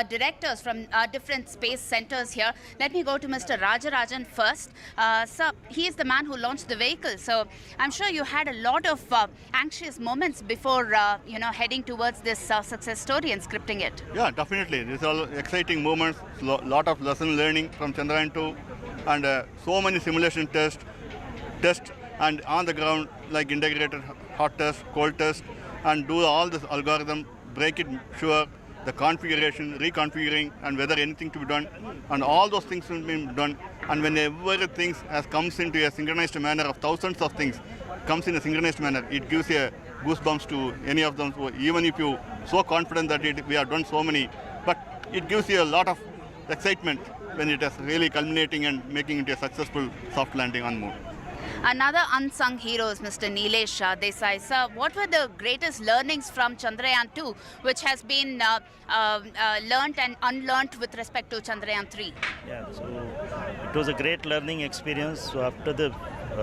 Speaker 20: directors from different space centers here. Let me go to Mr. Rajarajan first. Sir, he is the man who launched the vehicle. So I'm sure you had a lot of anxious moments before, heading towards this success story and scripting it.
Speaker 8: Yeah, definitely. These are all exciting moments. Lot of lesson learning from Chandrayaan 2, and so many simulation tests and on the ground, like integrated hot test, cold test, and do all this algorithm, break it sure, the configuration, reconfiguring, and whether anything to be done, and all those things will be done. And when everything comes into a synchronized manner of thousands of things, comes in a synchronized manner, it gives a goosebumps to any of them. So even if you so confident that we have done so many, but it gives you a lot of excitement when it is really culminating and making it a successful soft landing on moon.
Speaker 20: Another unsung hero is Mr. Nilesh Desai. Sir, what were the greatest learnings from Chandrayaan 2, which has been learnt and unlearnt with respect to Chandrayaan 3?
Speaker 11: Yeah, so it was a great learning experience. So after the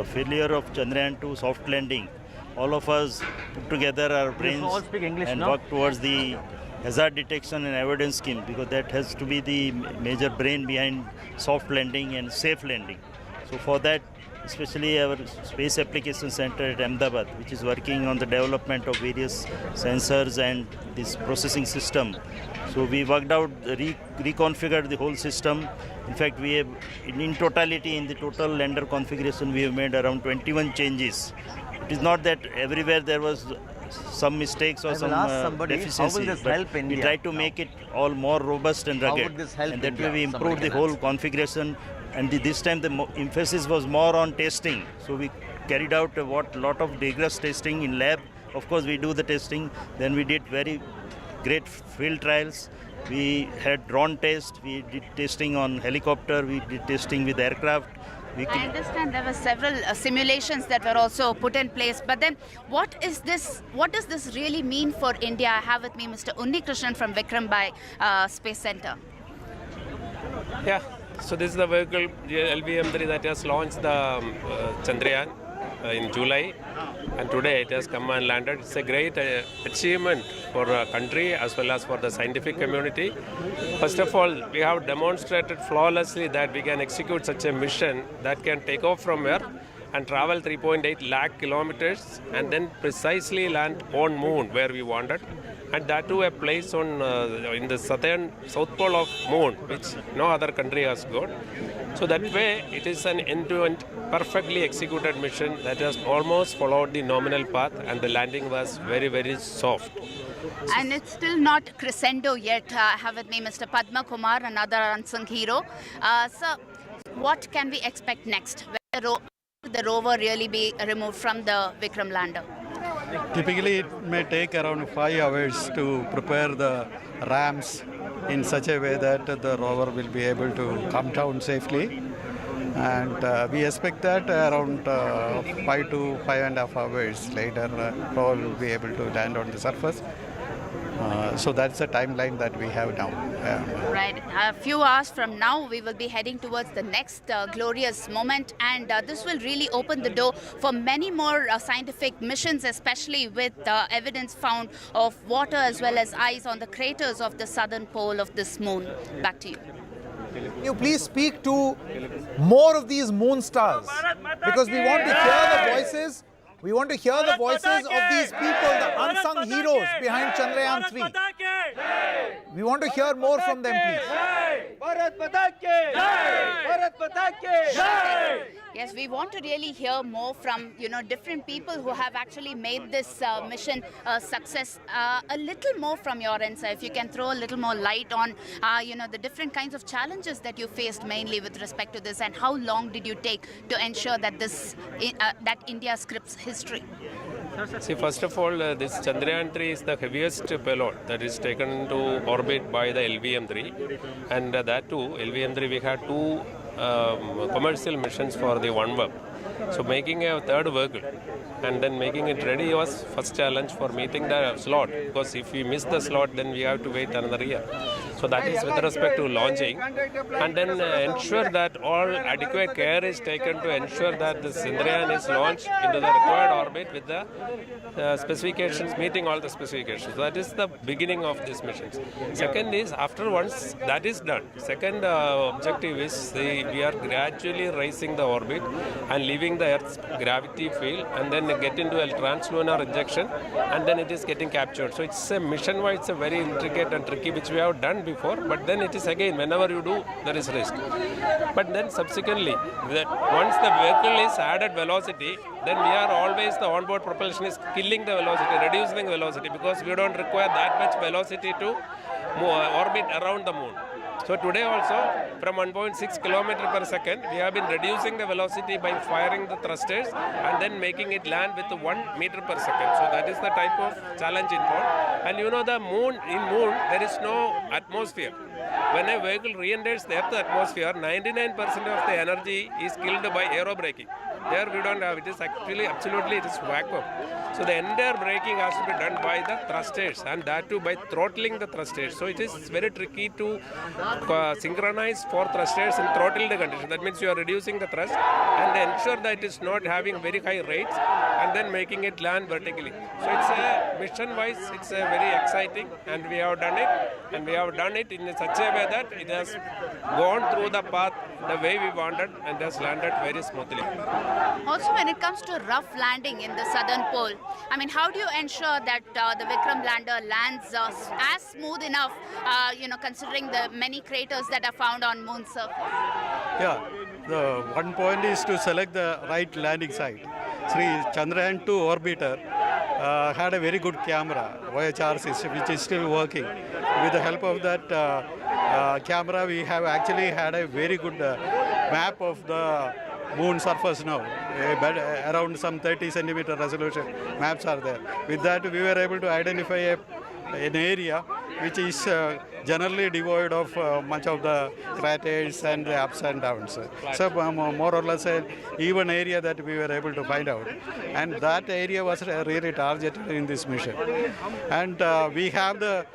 Speaker 11: failure of Chandrayaan 2 soft landing, all of us put together our brains and worked towards the hazard detection and avoidance scheme, because that has to be the major brain behind soft landing and safe landing. So for that, especially our Space Application Center at Ahmedabad, which is working on the development of various sensors and this processing system. So we worked out, reconfigured the whole system. In fact, we have, in totality, in the total lander configuration, we have made around 21 changes. It is not that everywhere there was some mistakes or some deficiencies, but we try to make it all more robust and rugged, and that way we improved the whole configuration. And this time the emphasis was more on testing, so we carried out a lot of rigorous testing in lab. Of course we do the testing, then we did very great field trials, We had drone test, we did testing on helicopter, we did testing with aircraft.
Speaker 20: I understand there were several simulations that were also put in place, but then what does this really mean for India? I have with me Mr. Unnikrishnan from Vikram Space Center.
Speaker 12: Yeah, so this is the vehicle LVM-3 that has launched the Chandrayaan in July, and today it has come and landed. It's a great achievement for a country as well as for the scientific community. First of all, we have demonstrated flawlessly that we can execute such a mission that can take off from Earth and travel 3.8 lakh kilometers and then precisely land on moon where we wanted, and that too a place on in the south pole of moon, which no other country has got. So that way it is an end-to-end perfectly executed mission that has almost followed the nominal path, and the landing was very, very soft.
Speaker 20: And it's still not crescendo yet. I have with me Mr. Padma Kumar, another unsung hero. So what can we expect next? Will the rover really be removed from the Vikram lander?
Speaker 14: Typically, it may take around 5 hours to prepare the ramps in such a way that the rover will be able to come down safely. And we expect that around 5 to 5.5 hours later, rover will be able to land on the surface. So that's the timeline that we have now.
Speaker 20: Right. A few hours from now, we will be heading towards the next glorious moment, and this will really open the door for many more scientific missions, especially with evidence found of water as well as ice on the craters of the southern pole of this moon. Back to you.
Speaker 22: Can you please speak to more of these moon stars? Because we want to hear the voices. We want to hear the voices of these people, the unsung heroes behind Chandrayaan 3. We want to hear more from them, please.
Speaker 20: Yes, we want to really hear more from, different people who have actually made this mission a success. A little more from your end, sir, if you can throw a little more light on, the different kinds of challenges that you faced mainly with respect to this, and how long did you take to ensure that that India scripts history?
Speaker 12: See, first of all, this Chandrayaan 3 is the heaviest payload that is taken to orbit by the LVM-3, and that too, LVM-3, we had 2 commercial missions for the OneWeb. So making a third vehicle and then making it ready was first challenge for meeting the slot, because if we miss the slot, then we have to wait another year. So that is with respect to launching, and then ensure that all adequate care is taken to ensure that the Chandrayaan is launched into the required orbit with the specifications, meeting all the specifications. So that is the beginning of these missions. Second is, after once that is done, second objective is we are gradually raising the orbit and leaving the Earth's gravity field, and then get into a translunar injection, and then it is getting captured. So it's a mission-wise, it's a very intricate and tricky, which we have done before, but then it is again, whenever you do, there is risk. But then subsequently, that once the vehicle is added velocity, then we are always, the onboard propulsion is killing the velocity, reducing the velocity, because we don't require that much velocity to orbit around the moon. So today also, from 1.6 km per second, we have been reducing the velocity by firing the thrusters and then making it land with 1 meter per second. So that is the type of challenge involved. And the moon, there is no atmosphere. When a vehicle re-enters the Earth atmosphere, 99% of the energy is killed by aerobraking. There we don't have, it is actually absolutely, it is vacuum. So the entire braking has to be done by the thrusters, and that too by throttling the thrusters. So it is very tricky to synchronize 4 thrusters in throttled condition. That means you are reducing the thrust and ensure that it is not having very high rates, and then making it land vertically. So it's a mission-wise, it's a very exciting, and we have done it, and we have done it in such a way that it has gone through the path the way we wanted and has landed very smoothly.
Speaker 20: Also, when it comes to rough landing in the southern pole, I mean, how do you ensure that the Vikram lander lands as smooth enough, considering the many craters that are found on moon's surface?
Speaker 14: Yeah, the one point is to select the right landing site. Chandrayaan 2 orbiter had a very good camera, OHRC, which is still working. With the help of that camera, we have actually had a very good map of the moon surface now. Around some 30 centimeter resolution maps are there. With that, we were able to identify an area which is generally devoid of much of the craters and the ups and downs. So more or less an even area that we were able to find out. And that area was really targeted in this mission. And we have the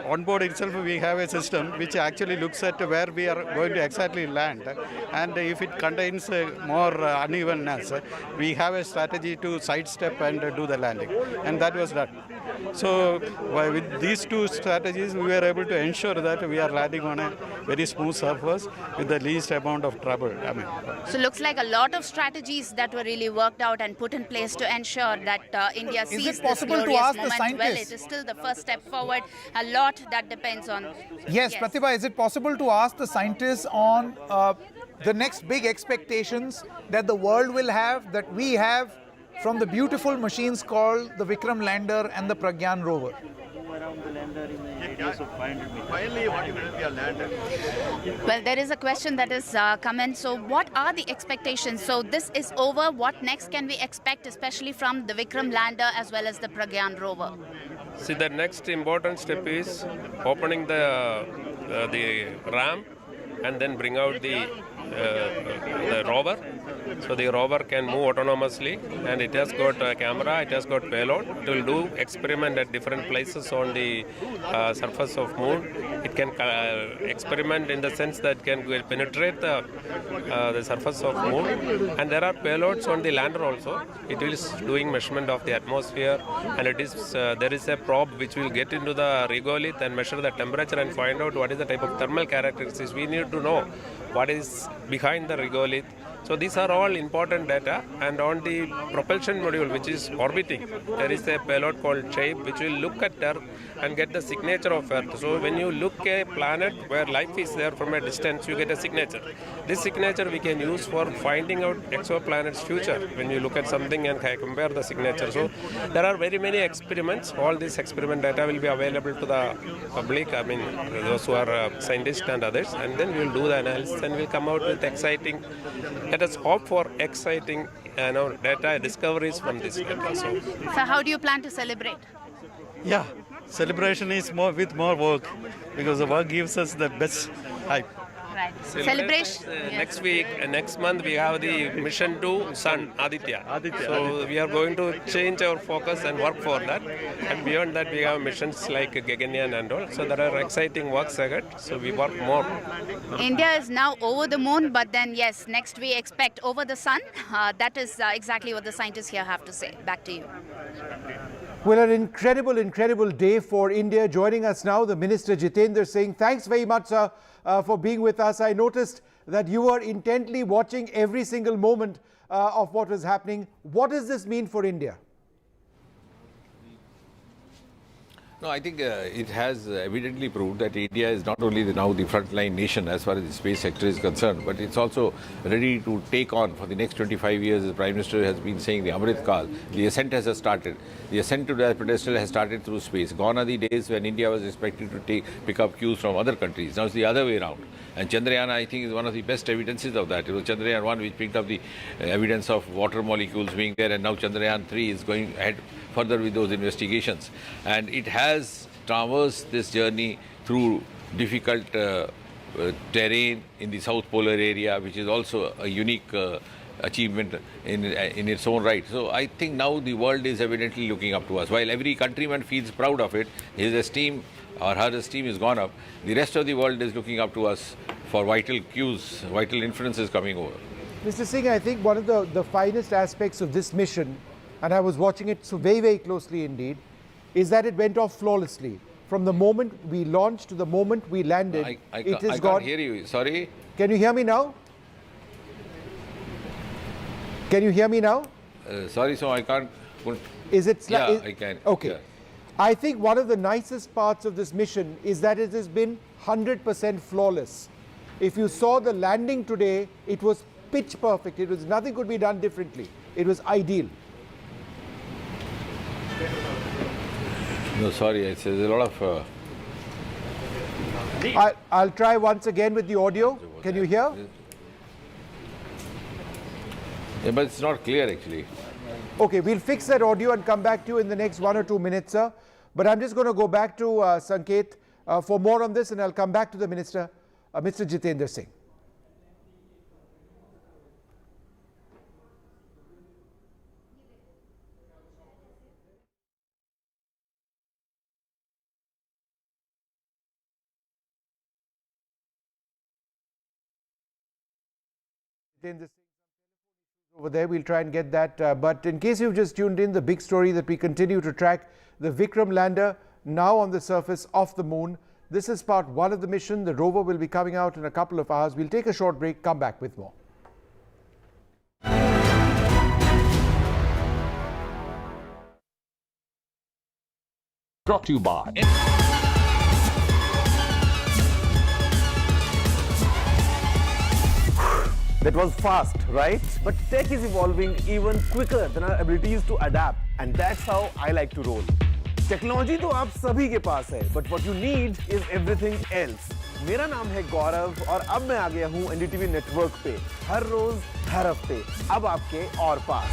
Speaker 14: on board itself, we have a system which actually looks at where we are going to exactly land, and if it contains more unevenness, we have a strategy to sidestep and do the landing, and that was done. So with these two strategies, we were able to ensure that we are landing on a very smooth surface with the least amount of trouble.
Speaker 20: So looks like a lot of strategies that were really worked out and put in place to ensure that India sees this glorious moment. Well, it is still the first step forward. A lot that depends on.
Speaker 22: Yes, Pratibha, is it possible to ask the scientists on the next big expectations that the world will have, that we have, from the beautiful machines called the Vikram lander and the Pragyan rover?
Speaker 20: Well, there is a question that is come in. So what are the expectations? So this is over. What next can we expect, especially from the Vikram lander as well as the Pragyan rover?
Speaker 12: See, the next important step is opening the ramp and then bring out the rover. So the rover can move autonomously, and it has got a camera, it has got payload. It will do experiment at different places on the surface of moon. It can experiment in the sense that it can penetrate the surface of moon. And there are payloads on the lander also. It is doing measurement of the atmosphere, and it is there is a probe which will get into the regolith and measure the temperature and find out what is the type of thermal characteristics. We need to know what is behind the regolith. So these are all important data, and on the propulsion module which is orbiting, there is a payload called Shape which will look at Earth and get the signature of Earth. So when you look at a planet where life is there from a distance, you get a signature. This signature we can use for finding out exoplanet's future when you look at something and compare the signature. So there are very many experiments. All this experiment data will be available to the public, I mean those who are scientists and others, and then we will do the analysis and we'll come out with exciting. Let us hope for exciting data discoveries from this data. So
Speaker 20: how do you plan to celebrate?
Speaker 14: Yeah, celebration is with more work, because the work gives us the best hype.
Speaker 20: Right. Celebration.
Speaker 12: Next week, next month, we have the mission to Sun, Aditya. So we are going to change our focus and work for that. And beyond that, we have missions like Gaganyaan and all. So there are exciting works ahead. So we work more.
Speaker 20: India is now over the moon, but then yes, next we expect over the sun. That is exactly what the scientists here have to say. Back to you.
Speaker 9: Well, an incredible day for India. Joining us now, the Minister Jitendra Singh. Thanks very much, sir, for being with us. I noticed that you were intently watching every single moment of what was happening. What does this mean for India?
Speaker 13: No, I think it has evidently proved that India is not only now the frontline nation as far as the space sector is concerned, but it's also ready to take on for the next 25 years. The Prime Minister has been saying the Amrit Kal. The ascent has started. The ascent to that pedestal has started through space. Gone are the days when India was expected to pick up cues from other countries. Now it's the other way around. And Chandrayaan, I think, is one of the best evidences of that. It was Chandrayaan 1 which picked up the evidence of water molecules being there, and now Chandrayaan 3 is going ahead further with those investigations. And it has traversed this journey through difficult terrain in the South Polar area, which is also a unique achievement in its own right. So I think now the world is evidently looking up to us. While every countryman feels proud of it, his esteem or her esteem has gone up, the rest of the world is looking up to us for vital cues, vital inferences coming over.
Speaker 9: Mr. Singh, I think one of the finest aspects of this mission, and I was watching it so very closely indeed, is that it went off flawlessly. From the moment we launched to the moment we landed,
Speaker 13: I can't hear you. Sorry?
Speaker 9: Can you hear me now? Can you hear me now?
Speaker 13: Sorry, so I can't.
Speaker 9: Is it?
Speaker 13: Yeah, I can.
Speaker 9: Okay.
Speaker 13: Yeah.
Speaker 9: I think one of the nicest parts of this mission is that it has been 100% flawless. If you saw the landing today, it was pitch perfect. It was nothing could be done differently. It was ideal.
Speaker 13: No, sorry, there's a lot of...
Speaker 9: I'll try once again with the audio. Can you hear?
Speaker 13: Yeah, but it's not clear actually.
Speaker 9: Okay, we'll fix that audio and come back to you in the next 1 or 2 minutes, sir. But I'm just going to go back to Sanket for more on this, and I'll come back to the Minister, Mr. Jitendra Singh. Over there, we'll try and get that. But in case you've just tuned in, the big story that we continue to track, the Vikram lander now on the surface of the moon. This is part one of the mission. The rover will be coming out in a couple of hours. We'll take a short break, come back with more.
Speaker 4: Brought to you by
Speaker 1: That was fast, right? But tech is evolving even quicker than our abilities to adapt. And that's how I like to roll. Technology तो आप सभी के पास है, but what you need is everything else. मेरा नाम है गौरव और अब मैं आ गया हूँ NDTV नेटवर्क पे, हर रोज, हर हफ्ते, अब आपके और पास.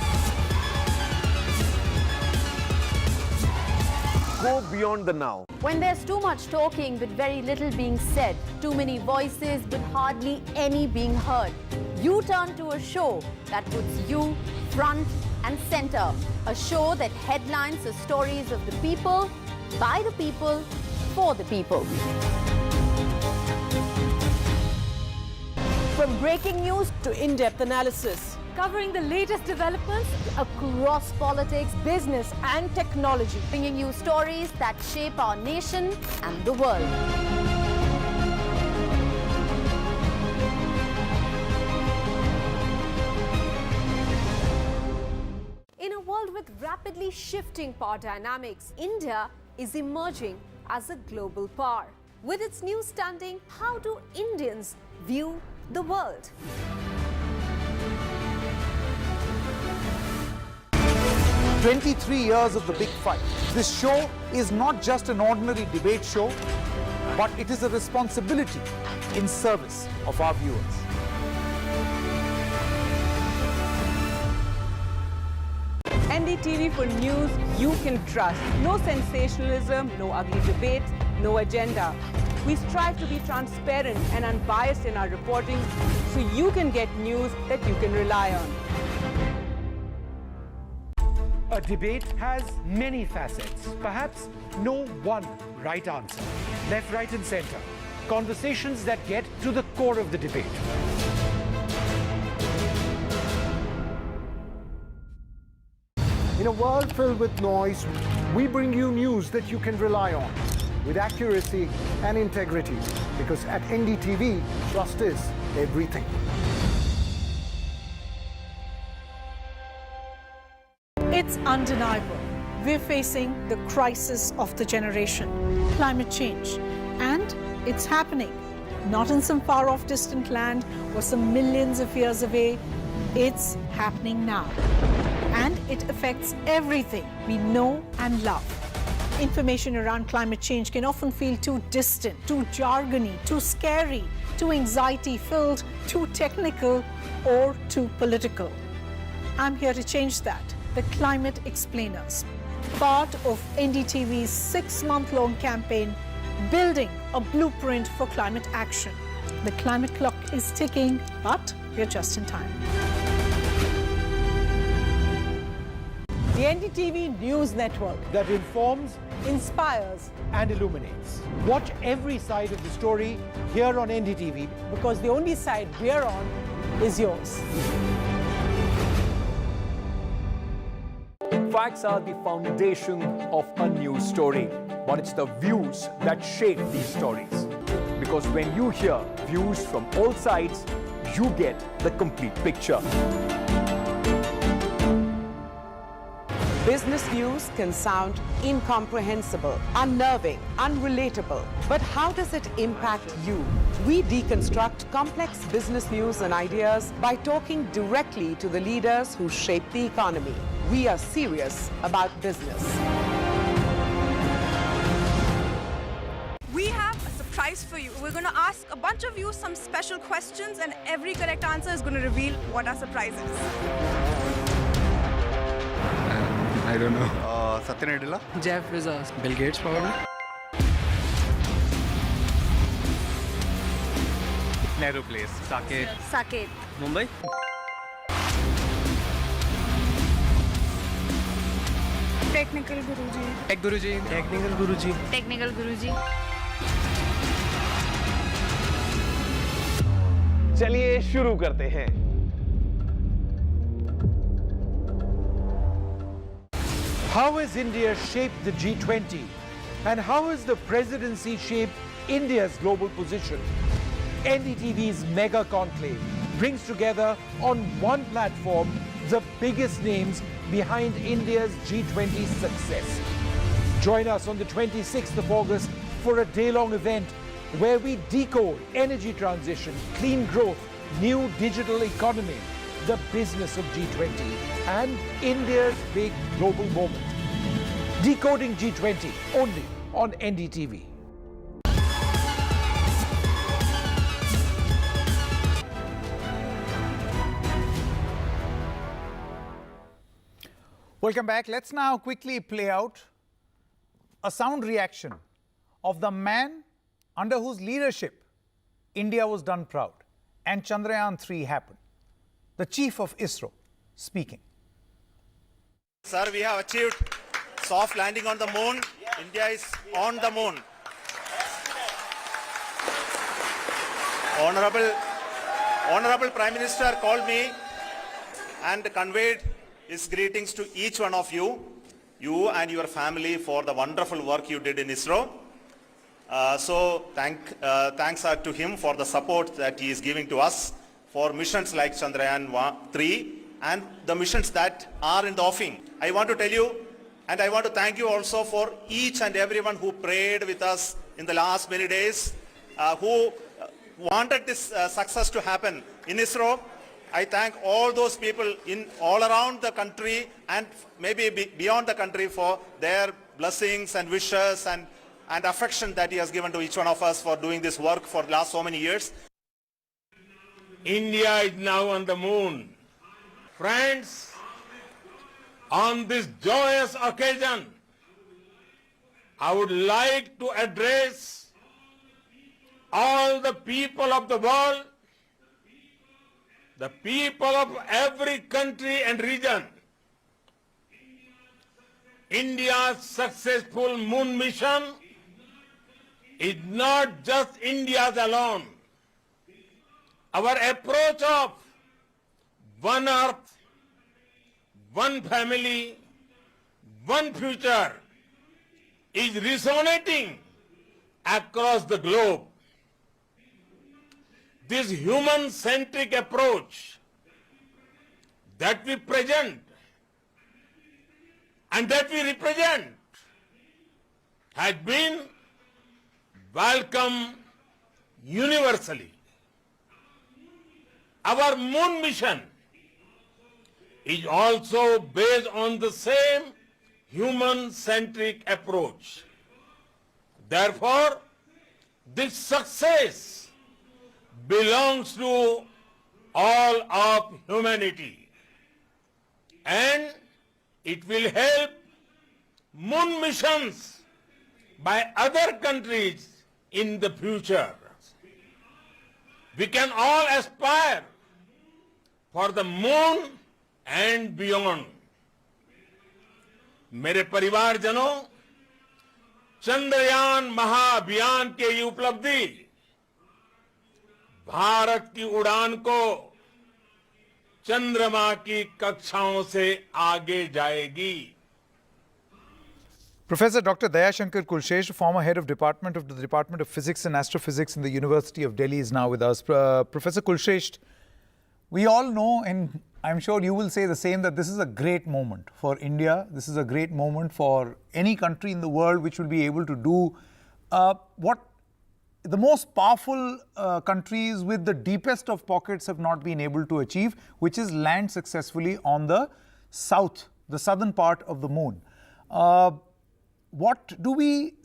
Speaker 1: Go beyond the now.
Speaker 15: When there's too much talking but very little being said, too many voices but hardly any being heard, you turn to a show that puts you front and center. A show that headlines the stories of the people, by the people, for the people.
Speaker 5: From breaking news to in-depth analysis,
Speaker 15: Covering the latest developments across politics, business and technology. Bringing you stories that shape our nation and the world. In a world with rapidly shifting power dynamics, India is emerging as a global power. With its new standing, how do Indians view the world?
Speaker 22: 23 years of the big fight. This show is not just an ordinary debate show, but it is a responsibility in service of our viewers.
Speaker 5: NDTV for news you can trust. No sensationalism, no ugly debates, no agenda. We strive to be transparent and unbiased in our reporting so you can get news that you can rely on.
Speaker 9: A debate has many facets, perhaps no one right answer. Left, right and center. Conversations that get to the core of the debate.
Speaker 23: In a world filled with noise, we bring you news that you can rely on, with accuracy and integrity. Because at NDTV, trust is everything.
Speaker 24: It's undeniable. We're facing the crisis of the generation, climate change. And it's happening. Not in some far-off distant land or some millions of years away. It's happening now. And it affects everything we know and love. Information around climate change can often feel too distant, too jargony, too scary, too anxiety-filled, too technical, or too political. I'm here to change that. The Climate Explainers, part of NDTV's 6-month-long campaign, building a blueprint for climate action. The climate clock is ticking, but we're just in time.
Speaker 5: The NDTV News Network
Speaker 9: that informs,
Speaker 5: inspires
Speaker 9: and illuminates. Watch every side of the story here on NDTV.
Speaker 5: Because the only side we're on is yours.
Speaker 4: Facts are the foundation of a news story, but it's the views that shape these stories. Because when you hear views from all sides, you get the complete picture.
Speaker 5: Business news can sound incomprehensible, unnerving, unrelatable. But how does it impact you? We deconstruct complex business news and ideas by talking directly to the leaders who shape the economy. We are serious about business.
Speaker 6: We have a surprise for you. We're going to ask a bunch of you some special questions, and every correct answer is going to reveal what our surprise is.
Speaker 7: I don't know.
Speaker 26: Satya Nadella. Jeff Bezos. Bill Gates probably.
Speaker 7: Nehru Place. Saket.
Speaker 26: Saket. Mumbai.
Speaker 6: Technical Guruji.
Speaker 7: Tech Guruji.
Speaker 26: Technical Guruji.
Speaker 6: Technical Guruji.
Speaker 1: चलिए शुरू करते हैं।
Speaker 9: How has India shaped the G20? And how has the presidency shaped India's global position? NDTV's mega conclave brings together on one platform the biggest names behind India's G20 success. Join us on the 26th of August for a day-long event where we decode energy transition, clean growth, new digital economy, the business of G20, and India's big global moment. Decoding G20 only on NDTV.
Speaker 22: Welcome back. Let's now quickly play out a sound reaction of the man under whose leadership India was done proud and Chandrayaan 3 happened. The chief of ISRO speaking.
Speaker 3: Sir, we have achieved soft landing on the moon. India is on the moon. Honorable Prime Minister called me and conveyed his greetings to each one of you and your family for the wonderful work you did in ISRO. Thanks are to him for the support that he is giving to us for missions like Chandrayaan 3 and the missions that are in the offing. I want to tell you and I want to thank you also for each and everyone who prayed with us in the last many days, who wanted this success to happen in ISRO. I thank all those people all around the country and maybe beyond the country for their blessings and wishes and affection that he has given to each one of us for doing this work for the last so many years.
Speaker 2: India is now on the moon. Friends, on this joyous occasion, I would like to address all the people of the world, the people of every country and region. India's successful moon mission is not just India's alone. Our approach of one earth, one family, one future is resonating across the globe. This human-centric approach that we present and that we represent has been welcomed universally. Our moon mission is also based on the same human-centric approach. Therefore, this success belongs to all of humanity, and it will help moon missions by other countries in the future. We can all aspire for the moon and beyond. मेरे परिवारजनों, चंद्रयान महाअभियान के ये उपलब्धि भारत की उड़ान को चंद्रमा की कक्षाओं से आगे जाएगी.
Speaker 22: Professor Dr. Dayashankar Kulshesh, former head of the Department of Physics and Astrophysics in the University of Delhi, is now with us. Professor Kulshesh, we all know, and I'm sure you will say the same, that this is a great moment for India. This is a great moment for any country in the world which will be able to do what the most powerful countries with the deepest of pockets have not been able to achieve, which is land successfully on the southern part of the moon. What do we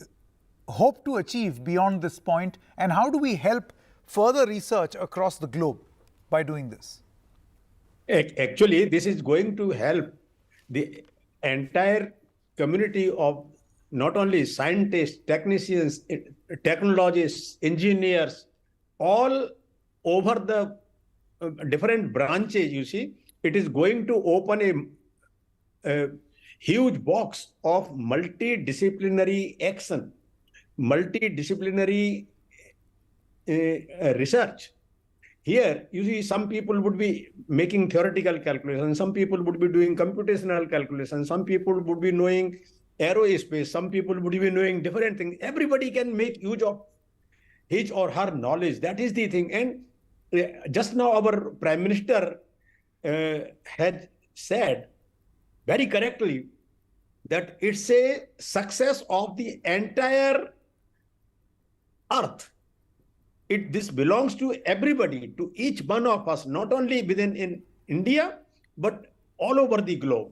Speaker 22: hope to achieve beyond this point, and how do we help further research across the globe by doing this?
Speaker 16: Actually, this is going to help the entire community of not only scientists, technicians, technologists, engineers, all over the different branches, you see, it is going to open a huge box of multidisciplinary action, multidisciplinary research. Here, you see, some people would be making theoretical calculations, some people would be doing computational calculations, some people would be knowing aerospace, some people would be knowing different things. Everybody can make use of his or her knowledge. That is the thing. And just now our Prime Minister had said very correctly that it's a success of the entire Earth. This belongs to everybody, to each one of us, not only in India, but all over the globe.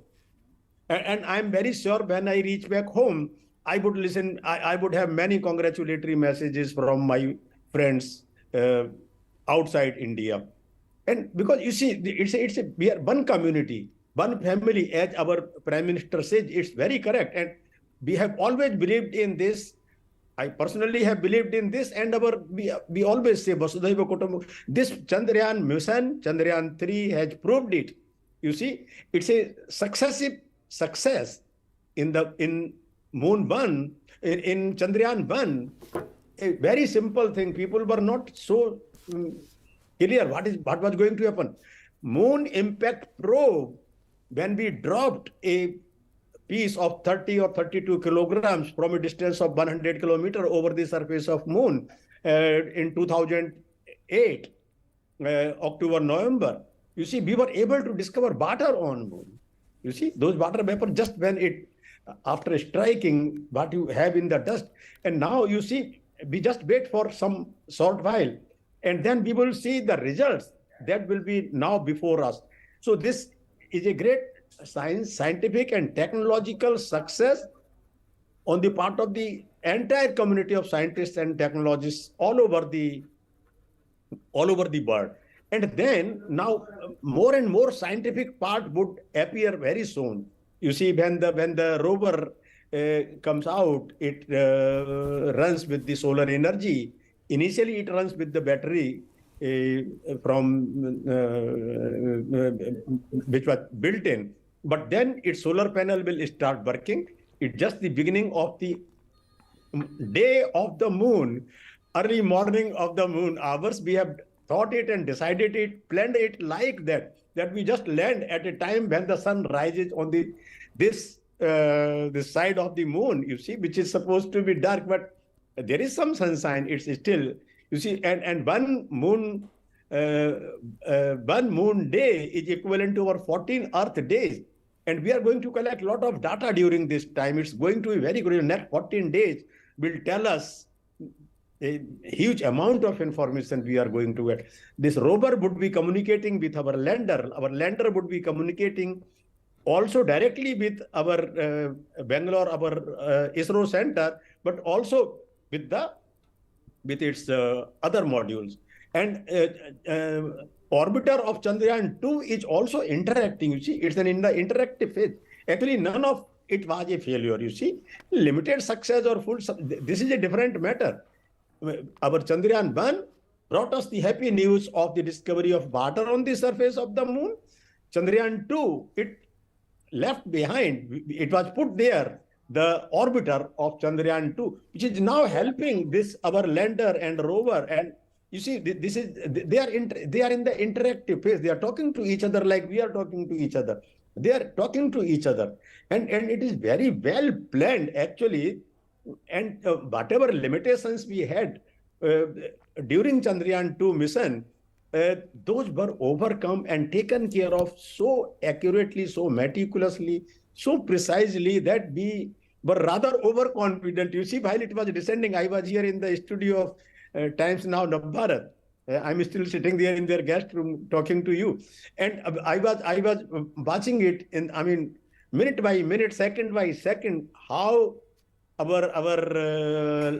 Speaker 16: And I'm very sure when I reach back home, I would listen, I would have many congratulatory messages from my friends outside India. And because you see, we are one community, one family, as our Prime Minister says, it's very correct. And we have always believed in this. I personally have believed in this, and we always say Vasudhaiva Kutumbakam. This Chandrayaan mission, Chandrayaan 3, has proved it. You see, it's a successive success in Moon 1, in Chandrayaan 1. A very simple thing. People were not so clear what was going to happen. Moon impact probe, when we dropped a piece of 30 or 32 kilograms from a distance of 100 kilometers over the surface of Moon in 2008, October, November. You see, we were able to discover water on Moon. You see, those water vapor just when after striking what you have in the dust. And now you see, we just wait for some short while, and then we will see the results that will be now before us. So this is a great scientific and technological success on the part of the entire community of scientists and technologists all over the world. And then now more and more scientific part would appear very soon. You see, when the rover comes out, it runs with the solar energy. Initially, it runs with the battery which was built in. But then its solar panel will start working. It's just the beginning of the day of the moon, early morning of the moon hours. We have thought it and decided it, planned it like that we just land at a time when the sun rises on this side of the moon, you see, which is supposed to be dark, but there is some sunshine. It's still, you see, and one moon day is equivalent to our 14 Earth days. And we are going to collect a lot of data during this time. It's going to be very good. The next 14 days will tell us a huge amount of information we are going to get. This rover would be communicating with our lander. Our lander would be communicating also directly with our Bangalore, our ISRO center, but also with its other modules. And orbiter of Chandrayaan 2 is also interacting. You see, it's in the interactive phase. Actually, none of it was a failure. You see, limited success or full. This is a different matter. Our Chandrayaan 1 brought us the happy news of the discovery of water on the surface of the moon. Chandrayaan 2, it left behind. It was put there, the orbiter of Chandrayaan 2, which is now helping our lander and rover. And you see, they are in the interactive phase. They are talking to each other like we are talking to each other. They are talking to each other, and it is very well planned actually. And whatever limitations we had during Chandrayaan 2 mission, those were overcome and taken care of so accurately, so meticulously, so precisely that we were rather overconfident. You see, while it was descending, I was here in the studio of Times Now Navbharat. I'm still sitting there in their guest room talking to you, and I was watching it minute by minute, second by second, how our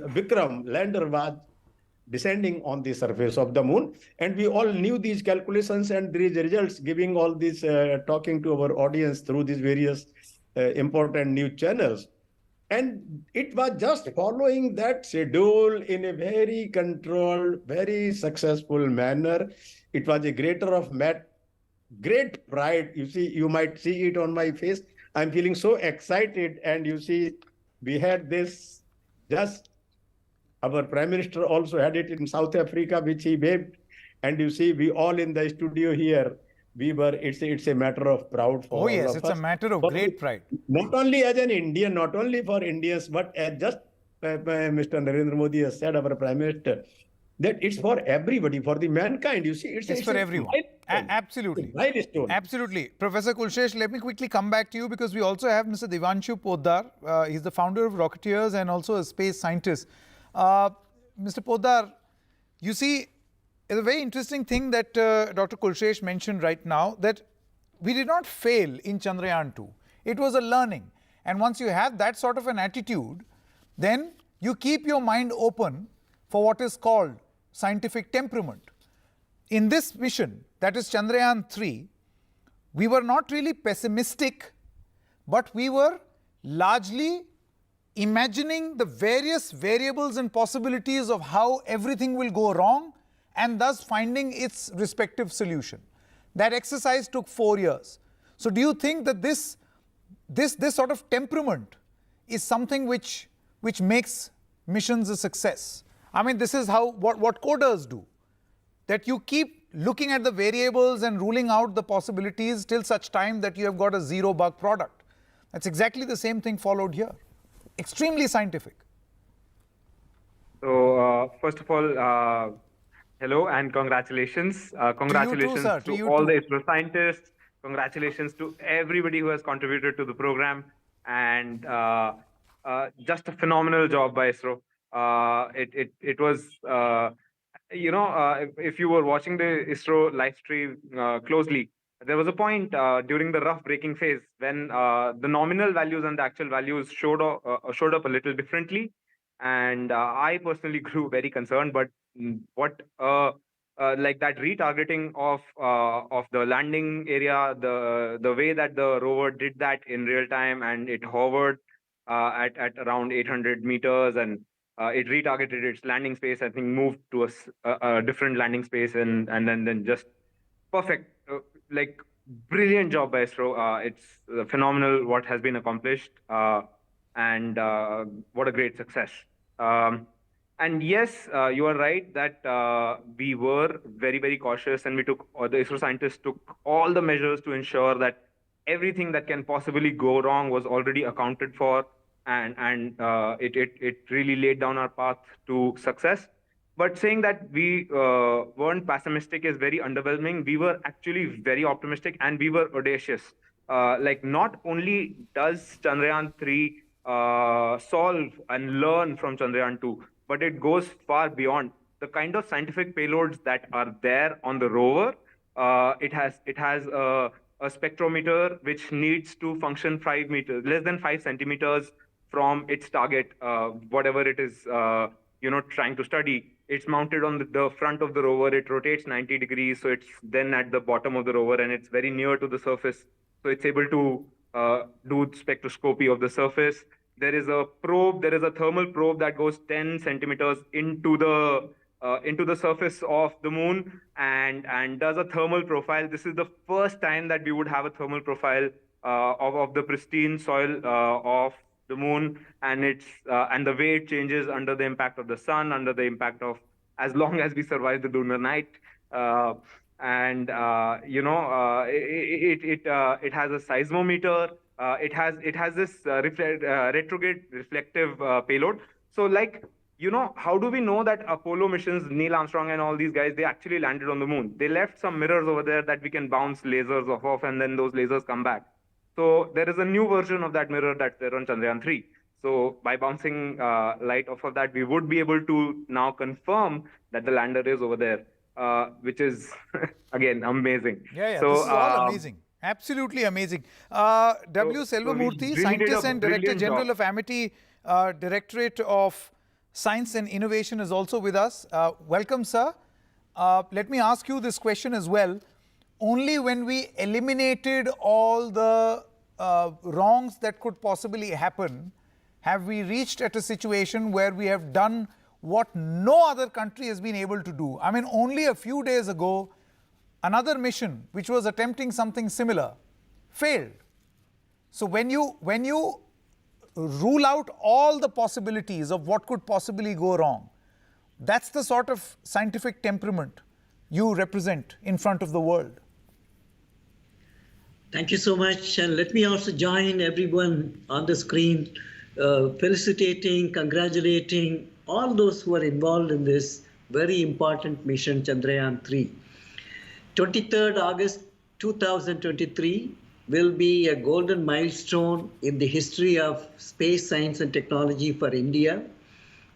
Speaker 16: Vikram lander was descending on the surface of the moon, and we all knew these calculations and these results, giving all this talking to our audience through these various important news channels. And it was just following that schedule in a very controlled, very successful manner. It was a great pride. You see, you might see it on my face. I'm feeling so excited. And you see, we had this just, our Prime Minister also had it in South Africa, which he waved. And you see, we all in the studio here, it's a matter of proud for all of us.
Speaker 22: Oh yes, it's a matter of great pride.
Speaker 16: Not only as an Indian, not only for Indians, but as just Mr. Narendra Modi has said, our Prime Minister, that it's for everybody, for the mankind. You see, it's
Speaker 22: for everyone. Absolutely. Absolutely. Professor Kulshesh, let me quickly come back to you because we also have Mr. Devanshu Poddar. He's the founder of Rocketeers and also a space scientist. Mr. Poddar, you see, it's a very interesting thing that Dr. Kulshesh mentioned right now, that we did not fail in Chandrayaan 2. It was a learning. And once you have that sort of an attitude, then you keep your mind open for what is called scientific temperament. In this mission, that is Chandrayaan 3, we were not really pessimistic, but we were largely imagining the various variables and possibilities of how everything will go wrong, and thus finding its respective solution. That exercise took 4 years. So do you think that this sort of temperament is something which makes missions a success? I mean, this is what coders do. That you keep looking at the variables and ruling out the possibilities till such time that you have got a zero bug product. That's exactly the same thing followed here. Extremely scientific.
Speaker 7: So first of all, hello and congratulations. Congratulations to all the ISRO scientists. Congratulations to everybody who has contributed to the program. And just a phenomenal job by ISRO. It was, if you were watching the ISRO live stream closely, there was a point during the rough braking phase when the nominal values and the actual values showed up a little differently. And I personally grew very concerned, but what like that retargeting of the landing area, the way that the rover did that in real time, and it hovered at around 800 meters, and it retargeted its landing space. I think moved to a different landing space, and then just perfect, like brilliant job by ISRO. It's phenomenal what has been accomplished, and what a great success. And yes, you are right that we were very, very cautious, and the ISRO scientists took all the measures to ensure that everything that can possibly go wrong was already accounted for, and it really laid down our path to success. But saying that we weren't pessimistic is very underwhelming. We were actually very optimistic, and we were audacious. Like, not only does Chandrayaan 3 solve and learn from Chandrayaan 2, but it goes far beyond. The kind of scientific payloads that are there on the rover, it has a spectrometer which needs to function less than 5 centimeters from its target, whatever it is trying to study. It's mounted on the front of the rover. It rotates 90 degrees, so it's then at the bottom of the rover, and it's very near to the surface. So it's able to do spectroscopy of the surface. There is a probe. There is a thermal probe that goes 10 centimeters into the surface of the moon and does a thermal profile. This is the first time that we would have a thermal profile of the pristine soil of the moon, and and the way it changes under the impact of the sun, under the impact of, as long as we survive the lunar night. It has a seismometer. It has this retrograde reflective payload. So, like, how do we know that Apollo missions, Neil Armstrong and all these guys, they actually landed on the moon? They left some mirrors over there that we can bounce lasers off of, and then those lasers come back. So there is a new version of that mirror that's there on Chandrayaan 3. So by bouncing light off of that, we would be able to now confirm that the lander is over there, which is, again, amazing.
Speaker 22: Yeah,
Speaker 7: so,
Speaker 22: this is all amazing. Absolutely amazing. W. Selvamurthy, Scientist and Director General of Amity Directorate of Science and Innovation, is also with us. Welcome, sir. Let me ask you this question as well. Only when we eliminated all the wrongs that could possibly happen, have we reached at a situation where we have done what no other country has been able to do? I mean, only a few days ago, another mission which was attempting something similar failed. So when you rule out all the possibilities of what could possibly go wrong, that's the sort of scientific temperament you represent in front of the world.
Speaker 10: Thank you so much. And let me also join everyone on the screen, felicitating, congratulating all those who are involved in this very important mission, Chandrayaan-3. 23rd August 2023 will be a golden milestone in the history of space science and technology for India,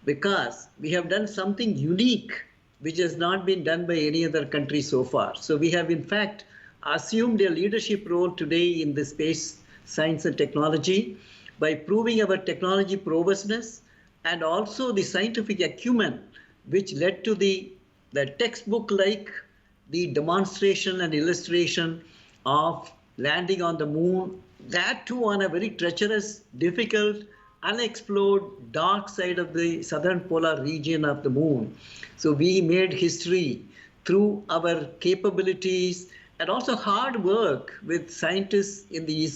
Speaker 10: because we have done something unique which has not been done by any other country so far. So we have in fact assumed a leadership role today in the space science and technology by proving our technology prowessness and also the scientific acumen which led to the textbook-like the demonstration and illustration of landing on the moon, that too on a very treacherous, difficult, unexplored, dark side of the southern polar region of the moon. So we made history through our capabilities and also hard work with scientists in the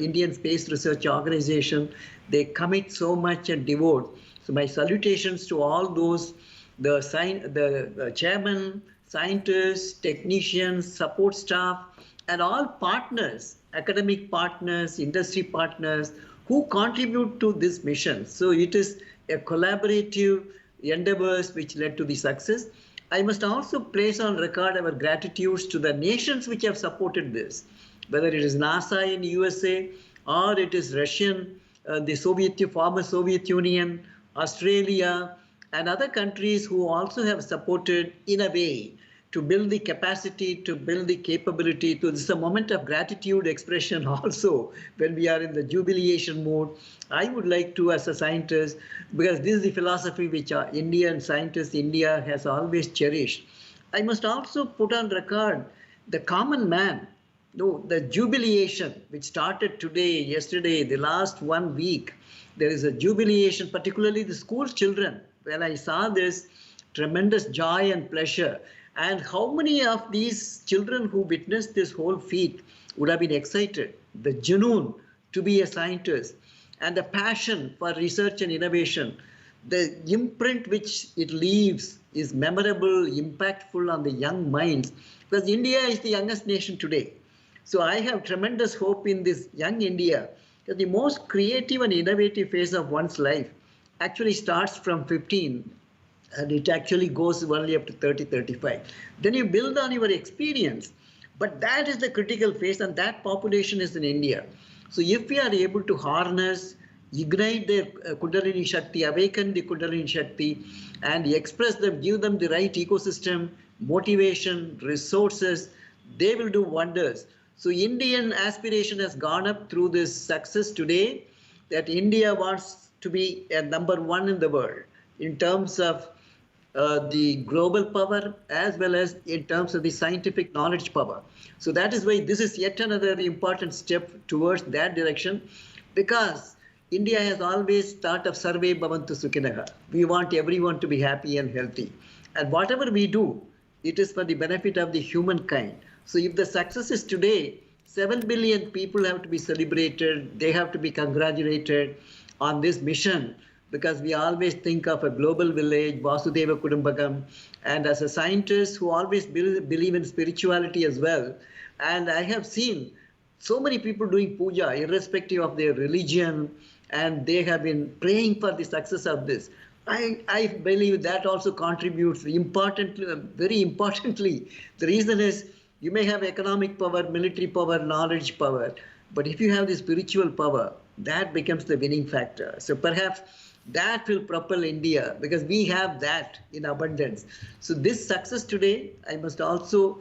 Speaker 10: Indian Space Research Organization. They commit so much and devote. So my salutations to all those, the chairman, scientists, technicians, support staff, and all partners, academic partners, industry partners, who contribute to this mission. So it is a collaborative endeavors which led to the success. I must also place on record our gratitudes to the nations which have supported this, whether it is NASA in USA or it is Russian, the former Soviet Union, Australia, and other countries who also have supported in a way to build the capacity, to build the capability. This is a moment of gratitude expression also when we are in the jubilation mode. I would like to, as a scientist, because this is the philosophy which Indian scientists, India has always cherished. I must also put on record the common man, the jubilation which started today, yesterday, the last 1 week. There is a jubilation, particularly the school children. When I saw this, tremendous joy and pleasure. And how many of these children who witnessed this whole feat would have been excited? The junoon to be a scientist and the passion for research and innovation, the imprint which it leaves is memorable, impactful on the young minds, because India is the youngest nation today. So I have tremendous hope in this young India, that the most creative and innovative phase of one's life actually starts from 15. And it actually goes only up to 30, 35. Then you build on your experience. But that is the critical phase, and that population is in India. So if we are able to harness, ignite their Kundalini Shakti, awaken the Kundalini Shakti, and express them, give them the right ecosystem, motivation, resources, they will do wonders. So Indian aspiration has gone up through this success today, that India wants to be a #1 in the world in terms of the global power as well as in terms of the scientific knowledge power. So that is why this is yet another important step towards that direction, because India has always thought of Sarve Bhavantu Sukhinaha. We want everyone to be happy and healthy. And whatever we do, it is for the benefit of the humankind. So if the success is today, 7 billion people have to be celebrated, they have to be congratulated on this mission, because we always think of a global village, Vasudeva Kudumbakam, and as a scientist who always believe in spirituality as well. And I have seen so many people doing puja, irrespective of their religion, and they have been praying for the success of this. I believe that also contributes importantly, very importantly. The reason is you may have economic power, military power, knowledge power, but if you have the spiritual power, that becomes the winning factor. So perhaps that will propel India, because we have that in abundance. So this success today, I must also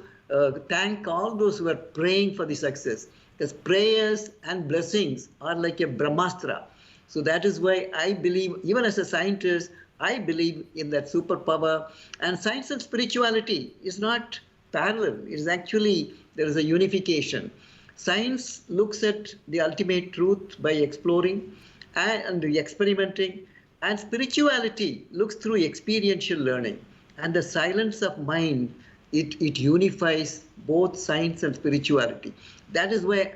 Speaker 10: thank all those who are praying for the success, because prayers and blessings are like a Brahmastra. So that is why I believe, even as a scientist, I believe in that superpower. And science and spirituality is not parallel. It is actually, there is a unification. Science looks at the ultimate truth by exploring and experimenting, and spirituality looks through experiential learning. And the silence of mind, it unifies both science and spirituality. That is why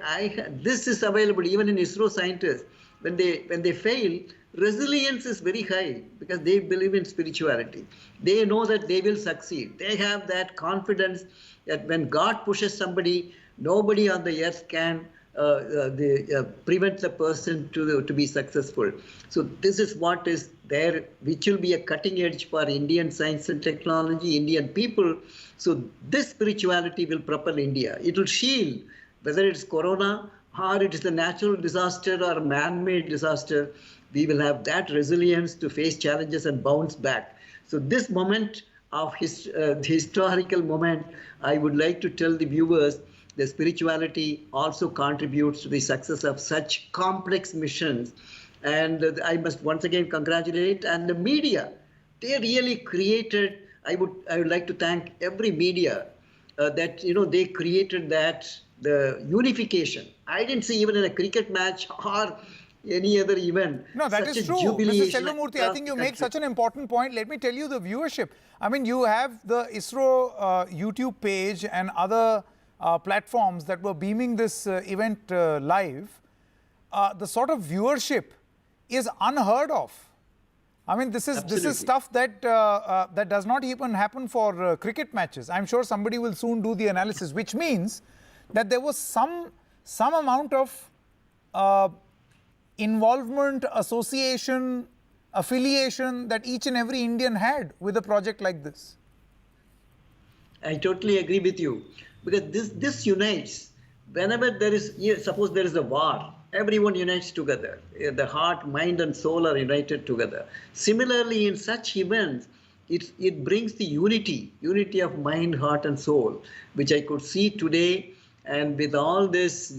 Speaker 10: this is available even in ISRO scientists. When they fail, resilience is very high because they believe in spirituality. They know that they will succeed. They have that confidence that when God pushes somebody, nobody on the earth can prevent the person to be successful. So this is what is there, which will be a cutting edge for Indian science and technology, Indian people. So this spirituality will propel India. It will shield, whether it's Corona or it is a natural disaster or a man-made disaster, we will have that resilience to face challenges and bounce back. So this moment of the historical moment, I would like to tell the viewers, the spirituality also contributes to the success of such complex missions. And I must once again congratulate, and the media, they really created, I would like to thank every media that, they created that, the unification. I didn't see even in a cricket match or any other event.
Speaker 22: No, that is true. Mr. Selvamurthy, I think you make such an important point. Let me tell you the viewership. I mean, you have the ISRO YouTube page and other platforms that were beaming this event live. The sort of viewership is unheard of. I mean, this is stuff that that does not even happen for cricket matches. I'm sure somebody will soon do the analysis, which means that there was some amount of involvement, association, affiliation that each and every Indian had with a project like this.
Speaker 10: I totally agree with you, because this unites. Whenever there is, suppose there is a war, everyone unites together. The heart, mind and soul are united together. Similarly, in such events, it brings the unity of mind, heart and soul, which I could see today. And with all this,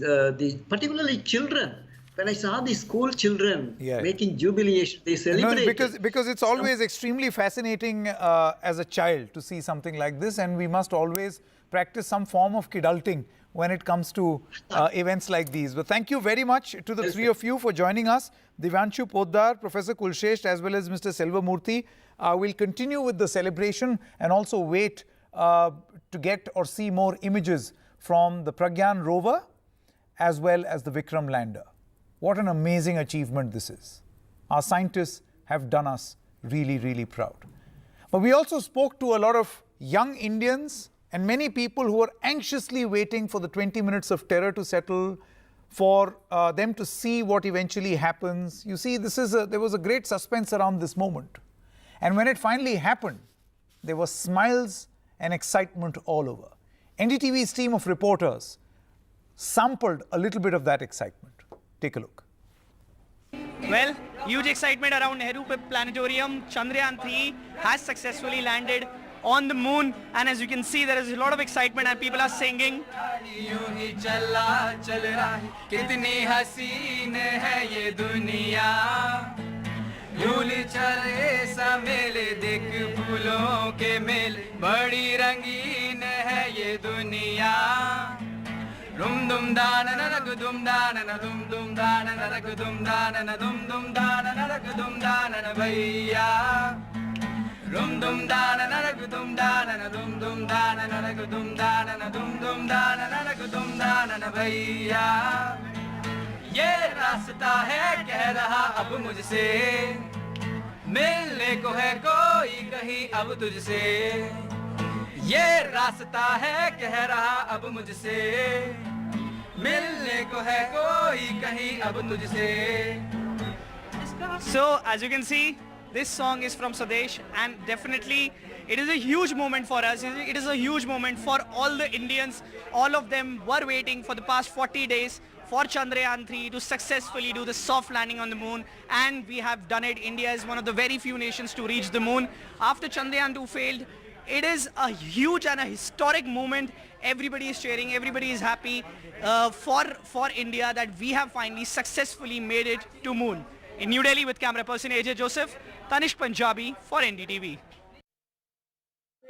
Speaker 10: particularly children, when I saw the school children making jubilation, they celebrated.
Speaker 22: No, because it's always extremely fascinating as a child to see something like this, and we must always practice some form of kidulting when it comes to events like these. But thank you very much to the three of you for joining us. Divyanshu Poddar, Professor Kulshresht, as well as Mr. Selvamurthy. We'll continue with the celebration and also wait to get or see more images from the Pragyan rover as well as the Vikram lander. What an amazing achievement this is. Our scientists have done us really, really proud. But we also spoke to a lot of young Indians and many people who are anxiously waiting for the 20 minutes of terror to settle, for them to see what eventually happens. You see, there was a great suspense around this moment. And when it finally happened, there were smiles and excitement all over. NDTV's team of reporters sampled a little bit of that excitement. Take a look.
Speaker 8: Well, huge excitement around Nehru Planetarium. Chandrayaan 3 has successfully landed on the moon, and as you can see, there is a lot of excitement and people are singing.
Speaker 17: भूल चले समेले देख फूलों के mail बड़ी रंगीन है ये दुनिया रुम दुम दान नरक दुम दान न दुम दुम दान नरक दुम दान न दुम दुम दान नरक दुम दान न भैया रुम दुम दान नरक दुम दान न दुम दुम दान नरक दुम दान न दुम दुम दान नरक दुम दान न भैया ये रास्ता है कह रहा अब मुझसे मिलने को है कोई कहीं अब तुझसे ये रास्ता है कह रहा अब मुझसे मिलने को है कोई कहीं अब तुझसे.
Speaker 8: So as you can see, this song is from Swadesh, and definitely it is a huge moment for us. It is a huge moment for all the Indians. All of them were waiting for the past 40 days for Chandrayaan 3 to successfully do the soft landing on the moon, and we have done it. India is one of the very few nations to reach the moon. After Chandrayaan 2 failed, it is a huge and a historic moment. Everybody is cheering, everybody is happy for India that we have finally successfully made it to moon. In New Delhi with camera person AJ Joseph, Tanishq Punjabi for NDTV.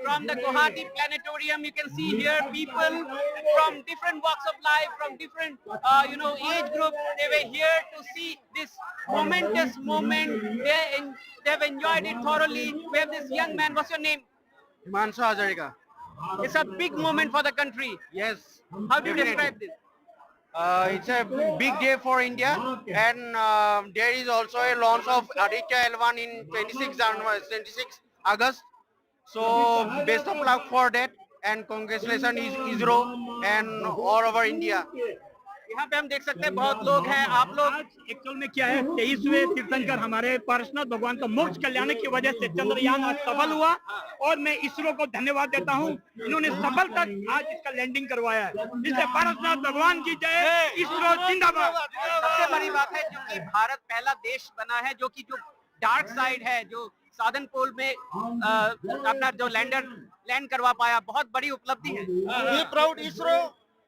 Speaker 11: from the Guwahati Planetarium. You can see here people from different walks of life, from different, age groups. They were here to see this momentous moment. They've enjoyed it thoroughly. We have this young man. What's your name?
Speaker 14: Himanshu Hazarika.
Speaker 11: It's a big moment for the country.
Speaker 14: Yes.
Speaker 11: How do you describe this?
Speaker 14: It's a big day for India, and there is also a launch of Aditya L1 in 26 August. So best of luck for that, and congratulations ISRO and all over India.
Speaker 11: यहाँ पे हम देख सकते हैं बहुत लोग हैं. आप लोग
Speaker 18: एक्चुअल में क्या है, 23वें तीर्थंकर हमारे पार्श्वनाथ भगवान का मोक्ष कल्याण की वजह से चंद्रयान आज सफल हुआ, और मैं इसरो को धन्यवाद देता हूं. इन्होंने सफल तक आज इसका लैंडिंग करवाया है. इसलिए पार्श्वनाथ भगवान की जय, इसरो जिंदाबाद.
Speaker 11: सबसे बड़ी बात है जो कि भारत पहला देश बना है जो कि जो डार्क साइड है, जो साउदर्न पोल में अपना जो लैंडर लैंड करवा पाया, बहुत बड़ी उपलब्धि है.
Speaker 14: We proud ISRO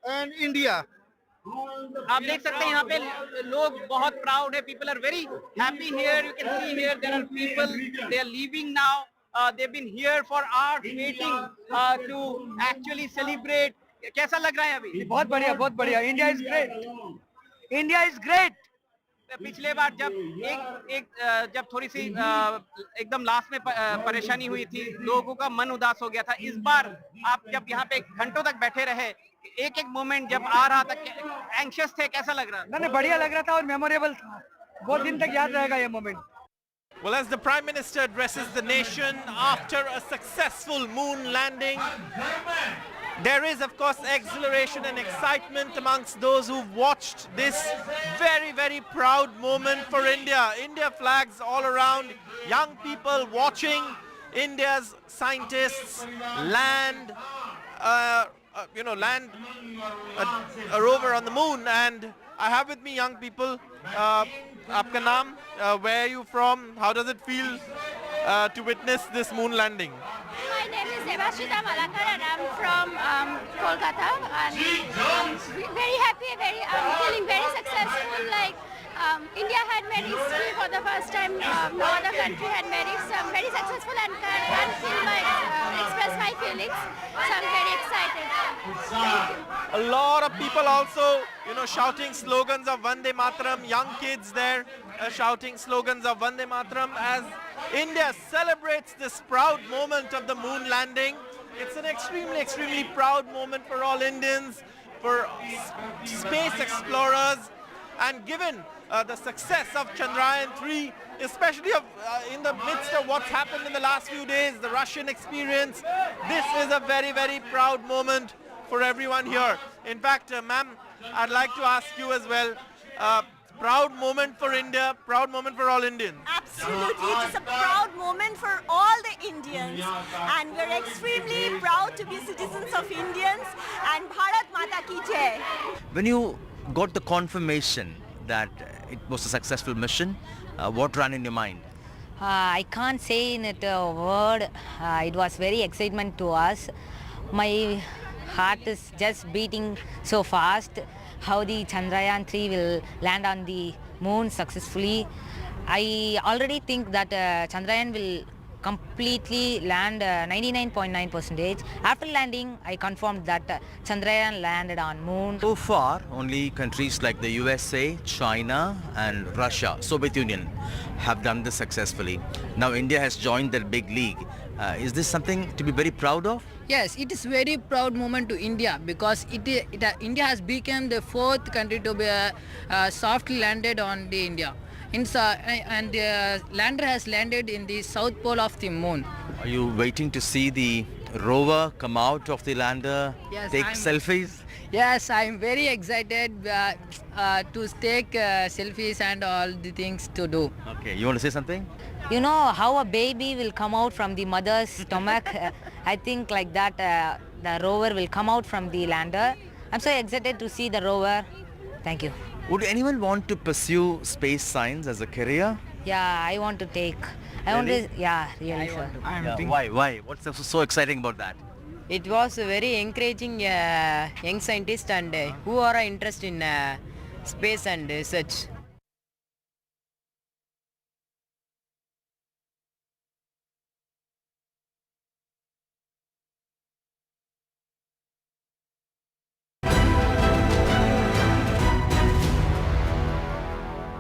Speaker 14: and India.
Speaker 11: आप देख सकते हैं यहाँ पे लोग बहुत प्राउड है. People are very happy here. You can see here there are people, they are leaving now. They been here for hours waiting to actually celebrate. कैसा लग रहा है अभी?
Speaker 14: बहुत बढ़िया, बहुत बढ़िया. India is great. India is great.
Speaker 11: पिछले बार जब थोड़ी सी एकदम लास्ट में परेशानी हुई थी, लोगों का मन उदास हो गया था. इस बार आप जब यहाँ पे घंटों तक बैठे रहे, एक एक मोमेंट जब आ रहा था, एंशियस थे, कैसा लग रहा?
Speaker 14: नहीं, बढ़िया लग रहा था और मेमोरेबल था. बहुत दिन तक याद रहेगा ये moment.
Speaker 1: Well, as the Prime Minister addresses the nation after a successful moon landing, there is, of course, exhilaration and excitement amongst those who've watched this very, very proud moment for India. India flags all around, young people watching India's scientists land, land a rover on the moon. And I have with me young people. Aapka naam, where are you from? How does it feel to witness this moon landing?
Speaker 19: My name is Devashita Malakar and I'm from Kolkata, and I'm very happy, feeling very successful. Like India had made history for the first time. No other country had made it. So I'm very successful and can express my feelings. So I'm very excited.
Speaker 1: A lot of people also, shouting slogans of Vande Mataram. Young kids there shouting slogans of Vande Mataram as India celebrates this proud moment of the moon landing. It's an extremely, extremely proud moment for all Indians, for space explorers, and given the success of Chandrayaan 3, especially in the midst of what's happened in the last few days, the Russian experience, this is a very, very proud moment for everyone here. In fact, ma'am, I'd like to ask you as well, proud moment for India, proud moment for all Indians.
Speaker 21: Absolutely, it is a proud moment for all the Indians, and we're extremely proud to be citizens of Indians, and Bharat Mata ki jai.
Speaker 25: When you got the confirmation that it was a successful mission, what ran in your mind?
Speaker 27: I can't say in it a word. It was very excitement to us. My heart is just beating so fast. How the Chandrayaan 3 will land on the moon successfully. I already think that Chandrayaan will completely land 99.9%. After landing, I confirmed that Chandrayaan landed on moon.
Speaker 25: So far, only countries like the USA, China and Russia, Soviet Union have done this successfully. Now India has joined that big league. Is this something to be very proud of?
Speaker 28: Yes, it is very proud moment to India because India has become the fourth country to be softly landed on the India. And the lander has landed in the south pole of the moon.
Speaker 25: Are you waiting to see the rover come out of the lander, take selfies?
Speaker 28: Yes, I am very excited to take selfies and all the things to do.
Speaker 25: Okay, you want to say something?
Speaker 27: You know how a baby will come out from the mother's stomach? I think like that the rover will come out from the lander. I'm so excited to see the rover. Thank you.
Speaker 25: Would anyone want to pursue space science as a career?
Speaker 27: Yeah, I want to take. Really sure.
Speaker 25: Why? What's so exciting about that?
Speaker 28: It was very encouraging young scientists and who are interested in space and research.